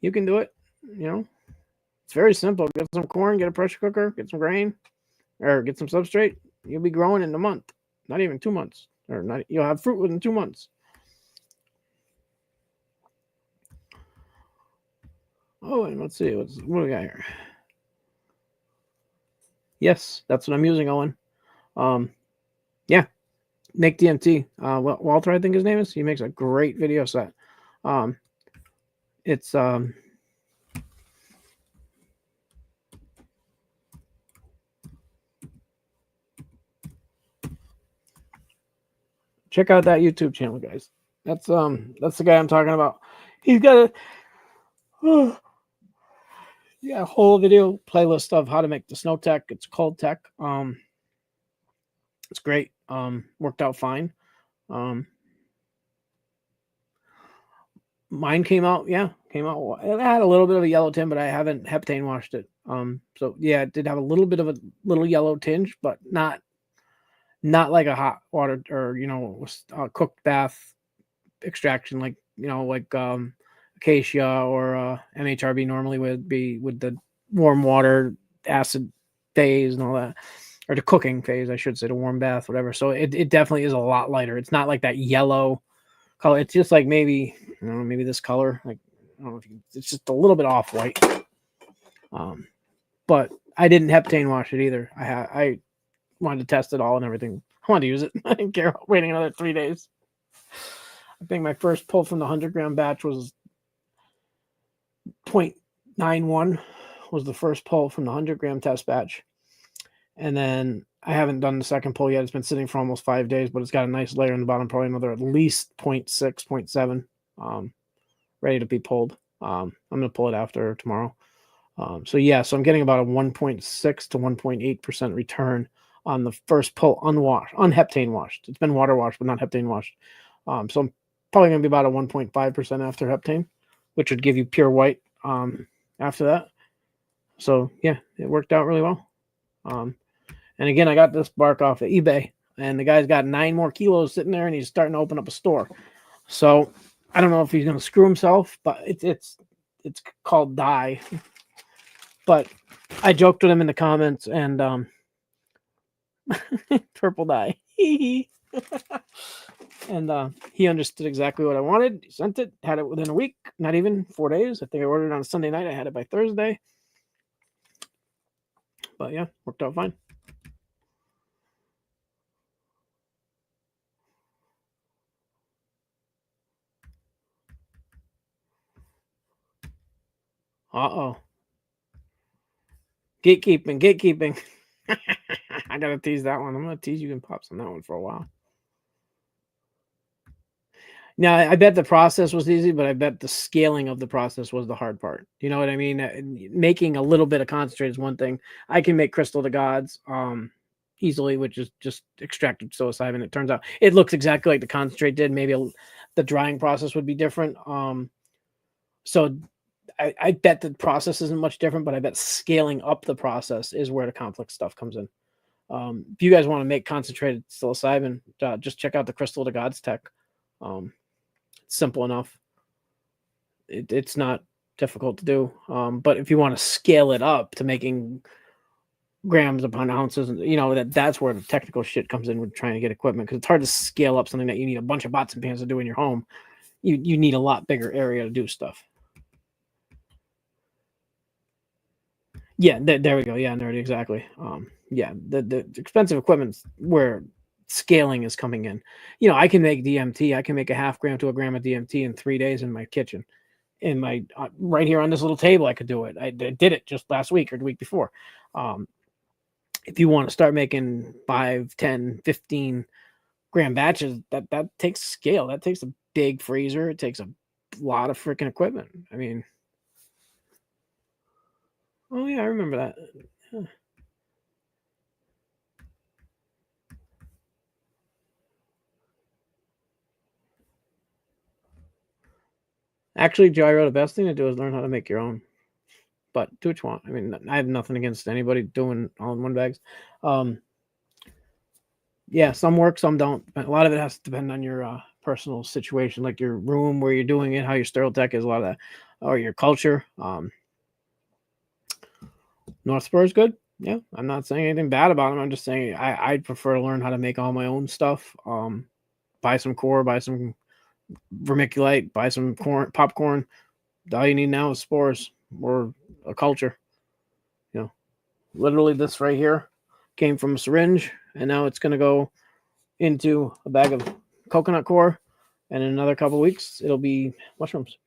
You can do it. You know, it's very simple. Get some corn, get a pressure cooker, get some grain, or get some substrate. You'll be growing in a month. Not even 2 months. Or not. You'll have fruit within 2 months. Oh, and let's see. What do we got here? Yes, that's what I'm using, Owen. Yeah, Nick DMT. Walter, I think his name is. He makes a great video set. Um, it's check out that YouTube channel, guys. That's the guy I'm talking about. He's got a yeah, whole video playlist of how to make the snow tech. It's cold tech. It's great. Worked out fine. Um, Mine came out, yeah, came out. It had a little bit of a yellow tint, but I haven't heptane washed it. So yeah, it did have a little bit of a little yellow tinge, but not like a hot water or cooked bath extraction like acacia or MHRB normally would be with the warm water acid phase and all that, or the cooking phase, I should say, the warm bath, whatever. So it definitely is a lot lighter. It's not like that yellow color. It's just like maybe maybe this color, like I don't know if you, it's just a little bit off white. But I didn't heptane wash it either. I wanted to test it all and everything. I wanted to use it. I didn't care about waiting another 3 days. I think my first pull from the 100-gram batch was 0.91 was the first pull from the 100-gram test batch. And then I haven't done the second pull yet. It's been sitting for almost 5 days, but it's got a nice layer in the bottom, probably another at least 0.6, 0.7, ready to be pulled. I'm going to pull it after tomorrow. So I'm getting about a 1.6 to 1.8% return on the first pull unwashed, unheptane washed. It's been water washed, but not heptane washed. So I'm probably going to be about a 1.5% after heptane, which would give you pure white after that. So yeah, it worked out really well. And again, I got this bark off of eBay, and the guy's got 9 more kilos sitting there, and he's starting to open up a store. So I don't know if he's going to screw himself, but it's called dye. But I joked with him in the comments, and purple dye. And he understood exactly what I wanted. He sent it, had it within a week, not even 4 days. I think I ordered it on Sunday night. I had it by Thursday. But yeah, worked out fine. Uh-oh. Gatekeeping. I gotta tease that one. I'm gonna tease you and Pops on that one for a while. Now, I bet the process was easy, but I bet the scaling of the process was the hard part. You know what I mean? Making a little bit of concentrate is one thing. I can make crystal to gods easily, which is just extracted psilocybin. It turns out it looks exactly like the concentrate did. Maybe the drying process would be different. So I bet the process isn't much different, but I bet scaling up the process is where the complex stuff comes in. If you guys want to make concentrated psilocybin, just check out the crystal to gods tech. It's simple enough. It's not difficult to do. But if you want to scale it up to making grams upon ounces, that's where the technical shit comes in with trying to get equipment, because it's hard to scale up something that you need a bunch of pots and pans to do in your home. You need a lot bigger area to do stuff. Yeah, there we go. Yeah, nerd, exactly. The expensive equipment's where scaling is coming in. I can make DMT. I can make a half gram to a gram of DMT in 3 days in my kitchen. In my right here on this little table, I could do it. I did it just last week or the week before. If you want to start making 5, 10, 15 gram batches, that takes scale. That takes a big freezer. It takes a lot of freaking equipment. I mean, oh yeah, I remember that. Huh. Actually, Gyro, the best thing to do is learn how to make your own. But do what you want. I mean, I have nothing against anybody doing all-in-one bags. Yeah, some work, some don't. But a lot of it has to depend on your personal situation, like your room where you're doing it, how your sterile tech is, a lot of that, or your culture. North Spur is good. Yeah, I'm not saying anything bad about them. I'm just saying I'd prefer to learn how to make all my own stuff. Buy some core, buy some vermiculite, buy some popcorn. All you need now is spores or a culture. You know, literally this right here came from a syringe, and now it's going to go into a bag of coconut core, and in another couple of weeks, it'll be mushrooms.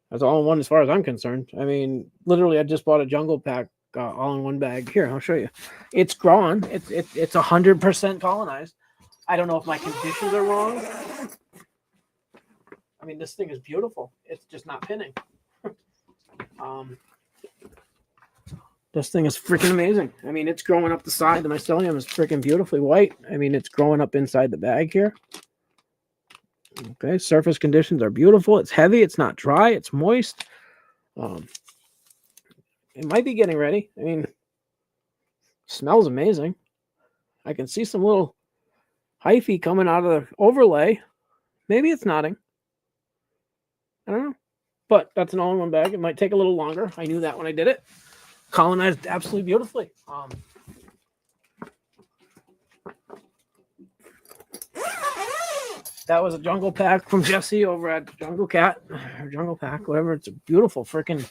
That's all in one as far as I'm concerned. I mean, literally, I just bought a jungle pack all in one bag. Here, I'll show you. It's growing. It's 100% colonized. I don't know if my conditions are wrong. I mean, this thing is beautiful. It's just not pinning. This thing is freaking amazing. I mean, it's growing up the side. The mycelium is freaking beautifully white. I mean, it's growing up inside the bag here. Okay, surface conditions are beautiful. It's heavy. It's not dry. It's moist. It might be getting ready. I mean, smells amazing. I can see some little hyphae coming out of the overlay. Maybe it's nodding. I don't know. But that's an all-in-one bag. It might take a little longer. I knew that when I did it. Colonized absolutely beautifully. That was a jungle pack from Jesse over at Jungle Cat or Jungle Pack, whatever. It's a beautiful freaking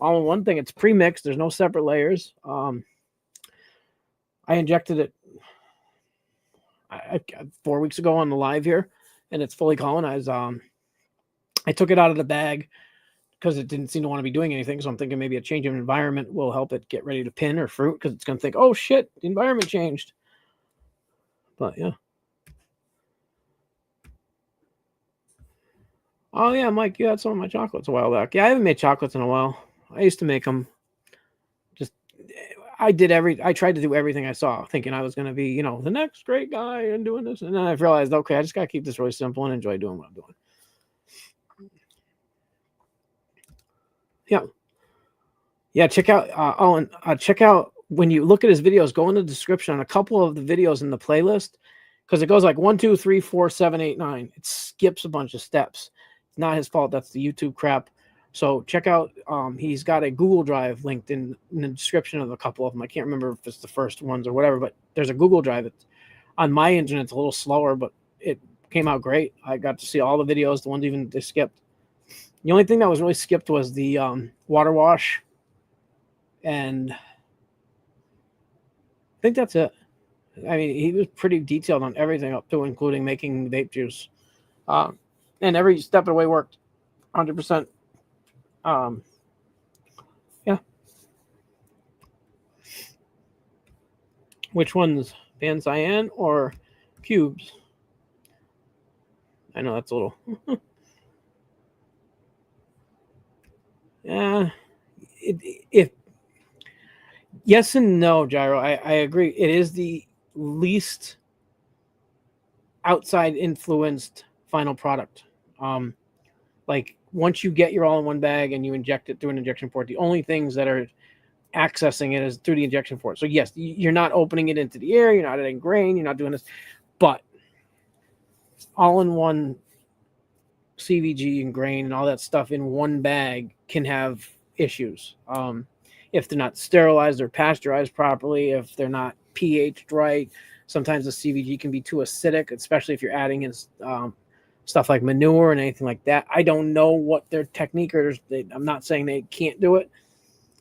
all-in-one thing. It's pre-mixed. There's no separate layers. I injected it 4 weeks ago on the live here, and it's fully colonized. I took it out of the bag because it didn't seem to want to be doing anything. So I'm thinking maybe a change of environment will help it get ready to pin or fruit, because it's going to think, oh shit, the environment changed. But yeah. Oh yeah, Mike, you had some of my chocolates a while back. Yeah, I haven't made chocolates in a while. I used to make them. I tried to do everything I saw, thinking I was going to be, the next great guy and doing this. And then I realized, okay, I just got to keep this really simple and enjoy doing what I'm doing. Yeah. Yeah. Check out, check out when you look at his videos, go in the description on a couple of the videos in the playlist, because it goes like 1, 2, 3, 4, 7, 8, 9. It skips a bunch of steps. It's not his fault. That's the YouTube crap. So check out, he's got a Google Drive linked in the description of a couple of them. I can't remember if it's the first ones or whatever, but there's a Google Drive. It's, on my internet, it's a little slower, but it came out great. I got to see all the videos, the ones even they skipped. The only thing that was really skipped was the water wash. And I think that's it. I mean, he was pretty detailed on everything up to including making vape juice. And every step of the way worked 100%. Yeah. Which ones? Ban Cyan or Cubes? I know that's a little. Yeah. If yes and no, Gyro. I agree. It is the least outside influenced final product. Like once you get your all-in-one bag and you inject it through an injection port, the only things that are accessing it is through the injection port. So yes, you're not opening it into the air, you're not adding grain, you're not doing this, but all-in-one CVG and grain and all that stuff in one bag can have issues. If they're not sterilized or pasteurized properly, if they're not pH'd right, sometimes the CVG can be too acidic, especially if you're adding in stuff like manure and anything like that. I don't know what their technique is. I'm not saying they can't do it.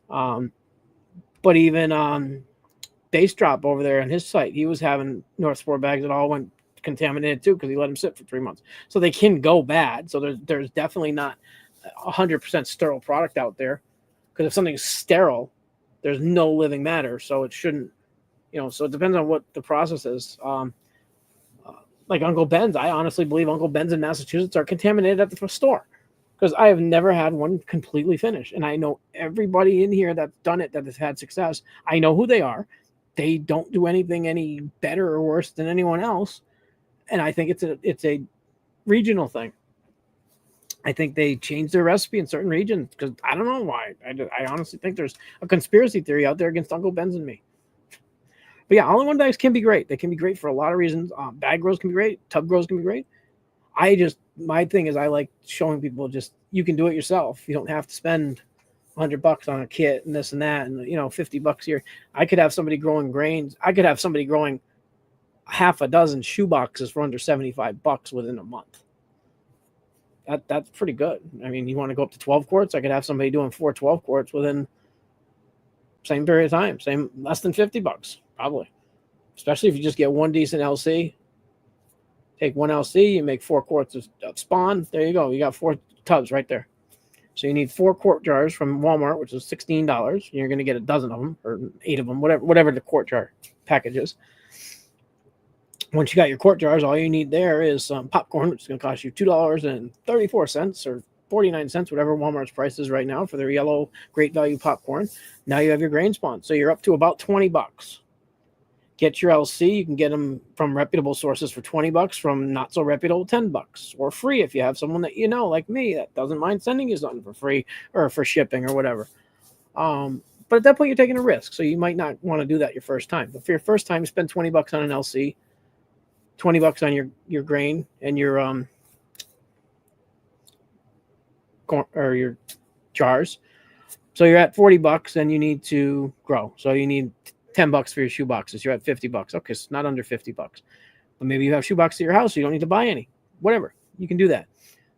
But even Base Drop over there on his site, he was having North Spore bags that all went contaminated too because he let them sit for 3 months. So they can go bad. So there's definitely not 100% sterile product out there, because if something's sterile, there's no living matter. So it shouldn't, so it depends on what the process is. Like Uncle Ben's, I honestly believe Uncle Ben's in Massachusetts are contaminated at the store, because I have never had one completely finished. And I know everybody in here that's done it, that has had success. I know who they are. They don't do anything any better or worse than anyone else. And I think it's a regional thing. I think they changed their recipe in certain regions because I don't know why. I honestly think there's a conspiracy theory out there against Uncle Ben's and me. But yeah, all-in-one bags can be great. They can be great for a lot of reasons. Bag grows can be great. Tub grows can be great. My thing is I like showing people just you can do it yourself. You don't have to spend $100 on a kit and this and that and $50 here. I could have somebody growing grains. I could have somebody growing half a dozen shoe boxes for under $75 within a month. That's pretty good. I mean, you want to go up to 12 quarts? I could have somebody doing 12 quarts within same period of time, same less than $50 probably. Especially if you just get one decent LC. Take one LC, you make 4 quarts of spawn. There you go. You got 4 tubs right there. So you need 4 quart jars from Walmart, which is $16. You're going to get a dozen of them or 8 of them, whatever the quart jar package is. Once you got your quart jars, all you need there is some popcorn, which is going to cost you $2.34 or 49 cents, whatever Walmart's price is right now for their yellow great value popcorn. Now you have your grain spawn. So you're up to about $20. Get your LC. You can get them from reputable sources for $20, from not so reputable $10, or free if you have someone that like me, that doesn't mind sending you something for free or for shipping or whatever. But at that point, you're taking a risk, so you might not want to do that your first time. But for your first time, you spend $20 on an LC, $20 on your grain and your corn or your jars. So you're at $40, and you need to grow. So you need $10 for your shoe boxes. You're at $50. Okay, so not under $50. But maybe you have shoe boxes at your house, so you don't need to buy any. Whatever, you can do that.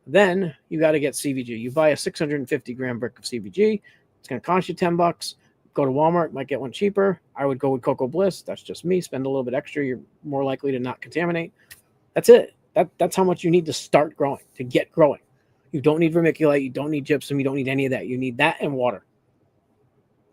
Then you got to get CBG. You buy a 650 gram brick of CBG. It's going to cost you $10. Go to Walmart, might get one cheaper. I would go with Cocoa Bliss. That's just me. Spend a little bit extra. You're more likely to not contaminate. That's it. That's how much you need to start growing, to get growing. You don't need vermiculite. You don't need gypsum. You don't need any of that. You need that and water.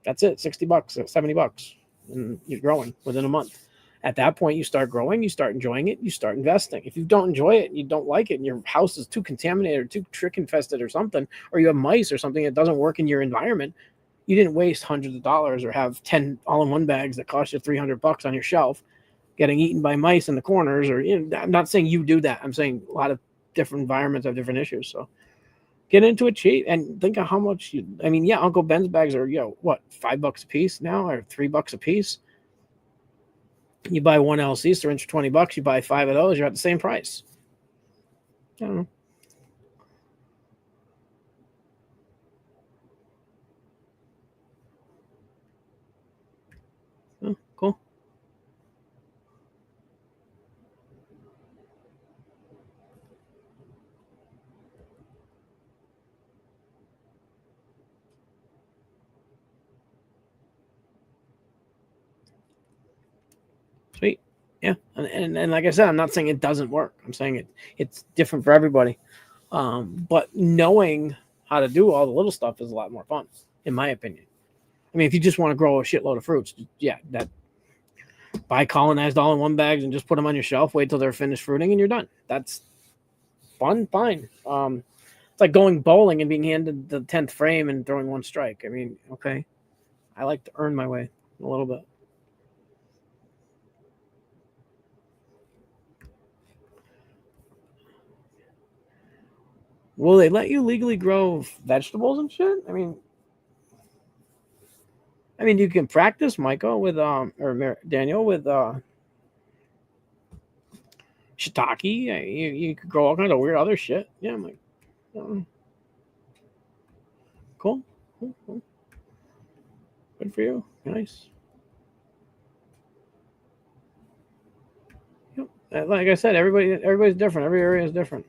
That's it. $60, $70. And you're growing within a month. At that point, you start growing, you start enjoying it, you start investing. If you don't enjoy it, you don't like it, and your house is too contaminated or too trick infested or something, or you have mice or something that doesn't work in your environment, you didn't waste hundreds of dollars or have 10 all-in-one bags that cost you $300 on your shelf getting eaten by mice in the corners. Or I'm not saying you do that. I'm saying a lot of different environments have different issues. So get into it cheap and think of how much Uncle Ben's bags are, what, $5 a piece now or $3 a piece? You buy one LC syringe for $20, you buy 5 of those, you're at the same price. I don't know. Oh, cool. Sweet. Yeah. And like I said, I'm not saying it doesn't work. I'm saying it's different for everybody. But knowing how to do all the little stuff is a lot more fun, in my opinion. I mean, if you just want to grow a shitload of fruits, that buy colonized all-in-one bags and just put them on your shelf, wait till they're finished fruiting, and you're done. That's fun, fine. It's like going bowling and being handed the 10th frame and throwing one strike. I mean, okay. I like to earn my way a little bit. Will they let you legally grow vegetables and shit? I mean, you can practice, Michael, with Daniel with shiitake. You could grow all kinds of weird other shit. Yeah, I'm like, cool. Good for you. Nice. Yep. Like I said, everybody's different. Every area is different.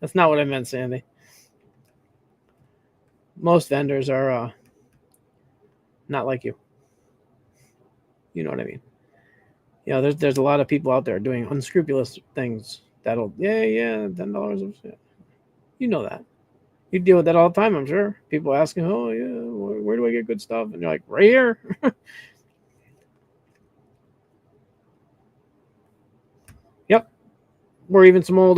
That's not what I meant, Sandy. Most vendors are not like you. You know what I mean? There's a lot of people out there doing unscrupulous things that'll $10 of shit. You know that. You deal with that all the time, I'm sure. People asking, "Oh yeah, where do I get good stuff?" And you're like, "Right here." Yep. Or even some old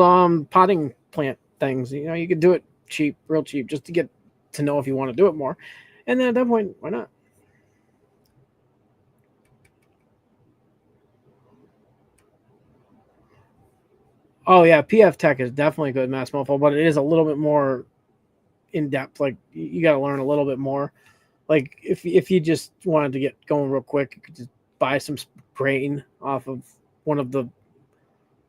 potting plant things. You could do it cheap, real cheap, just to get to know if you want to do it more. And then at that point, why not? Oh yeah, PF Tech is definitely good mass mofo, but it is a little bit more in depth. Like you got to learn a little bit more. Like if you just wanted to get going real quick, you could just buy some grain off of one of the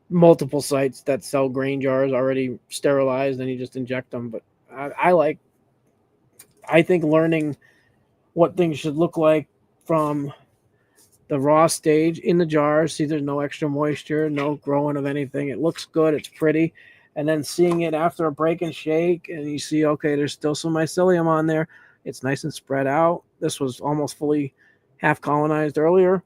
multiple sites that sell grain jars already sterilized, and you just inject them. But I think learning what things should look like from the raw stage in the jar. See, there's no extra moisture, no growing of anything. It looks good, it's pretty. And then seeing it after a break and shake, and you see, okay, there's still some mycelium on there. It's nice and spread out. This was almost fully half colonized earlier.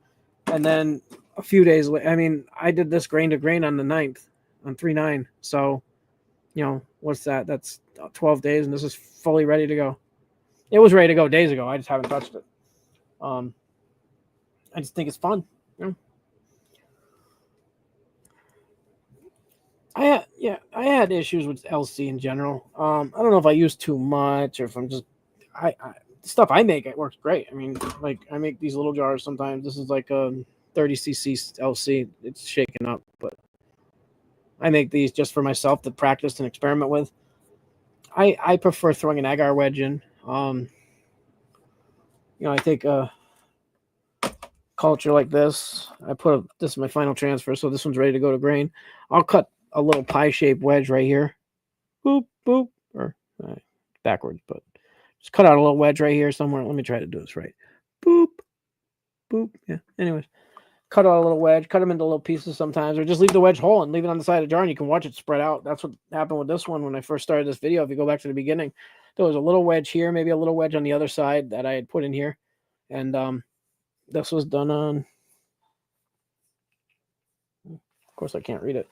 And then a few days later, I mean, I did this grain to grain on the 9th, on 3/9. So, what's that? That's 12 days, and this is fully ready to go. It was ready to go days ago. I just haven't touched it. I just think it's fun. I had issues with LC in general. I don't know if I use too much or if I'm just the stuff I make, it works great. I mean, like I make these little jars sometimes. This is like a 30cc LC. It's shaken up, but I make these just for myself to practice and experiment with. I prefer throwing an agar wedge in. I take a culture like this. This is my final transfer, so this one's ready to go to grain. I'll cut a little pie-shaped wedge right here. Boop, boop, or backwards, but just cut out a little wedge right here somewhere. Let me try to do this right. Boop, boop. Yeah. Anyways, cut out a little wedge. Cut them into little pieces sometimes, or just leave the wedge whole and leave it on the side of the jar, and you can watch it spread out. That's what happened with this one when I first started this video. If you go back to the beginning, there was a little wedge here, maybe a little wedge on the other side that I had put in here, and this was done on. Of course, I can't read it.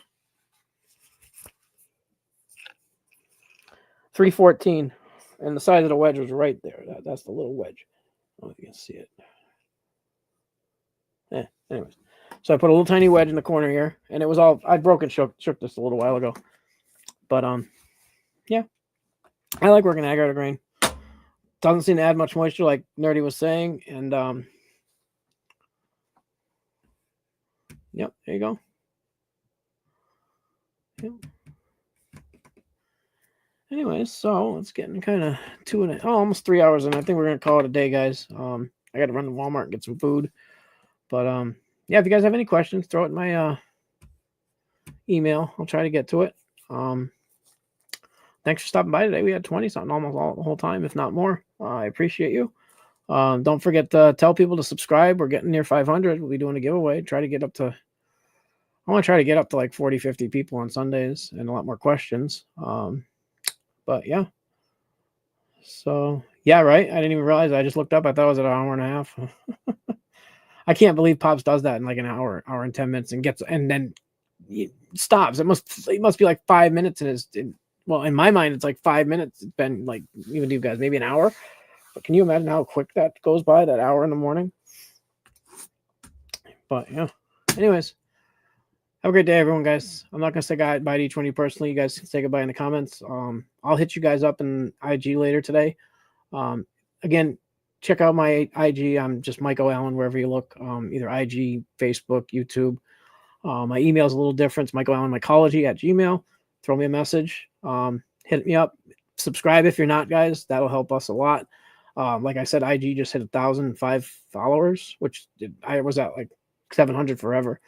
314, and the size of the wedge was right there. That's the little wedge. I don't know if you can see it. Anyways, so I put a little tiny wedge in the corner here, and it was all I broke and shook this a little while ago. But yeah, I like working agar to grain. Doesn't seem to add much moisture, like Nerdy was saying, and yep, there you go. Yep. Anyways, so it's getting kind of almost 3 hours, and I think we're gonna call it a day, guys. I got to run to Walmart and get some food, but yeah, if you guys have any questions, throw it in my email. I'll try to get to it. Thanks for stopping by today. We had 20 something almost all the whole time, if not more. I appreciate you. Don't forget to tell people to subscribe. We're getting near 500. We'll be doing a giveaway. I want to try to get up to like 40, 50 people on Sundays and a lot more questions. But yeah. So yeah, right. I didn't even realize. I just looked up. I thought it was an hour and a half. I can't believe Pops does that in like an hour and 10 minutes and then it stops. It must be like 5 minutes well, in my mind, it's like 5 minutes. It's been like, even you guys, maybe an hour. But can you imagine how quick that goes by, that hour in the morning? But yeah. Anyways, have a great day, everyone, guys. I'm not going to say goodbye to each one of you personally. You guys can say goodbye in the comments. I'll hit you guys up in IG later today. Again, check out my IG. I'm just MycoAlan wherever you look. Either IG, Facebook, YouTube. My email is a little different. It's MycoAlan@gmail.com. Throw me a message. Hit me up. Subscribe if you're not, guys. That'll help us a lot. Like I said, IG just hit 1,005 followers, which I was at like 700 forever.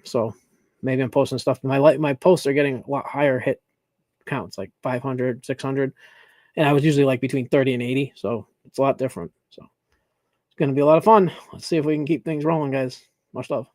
So maybe I'm posting stuff. My posts are getting a lot higher hit counts, like 500, 600. And I was usually like between 30 and 80. So it's a lot different. So it's going to be a lot of fun. Let's see if we can keep things rolling, guys. Much love.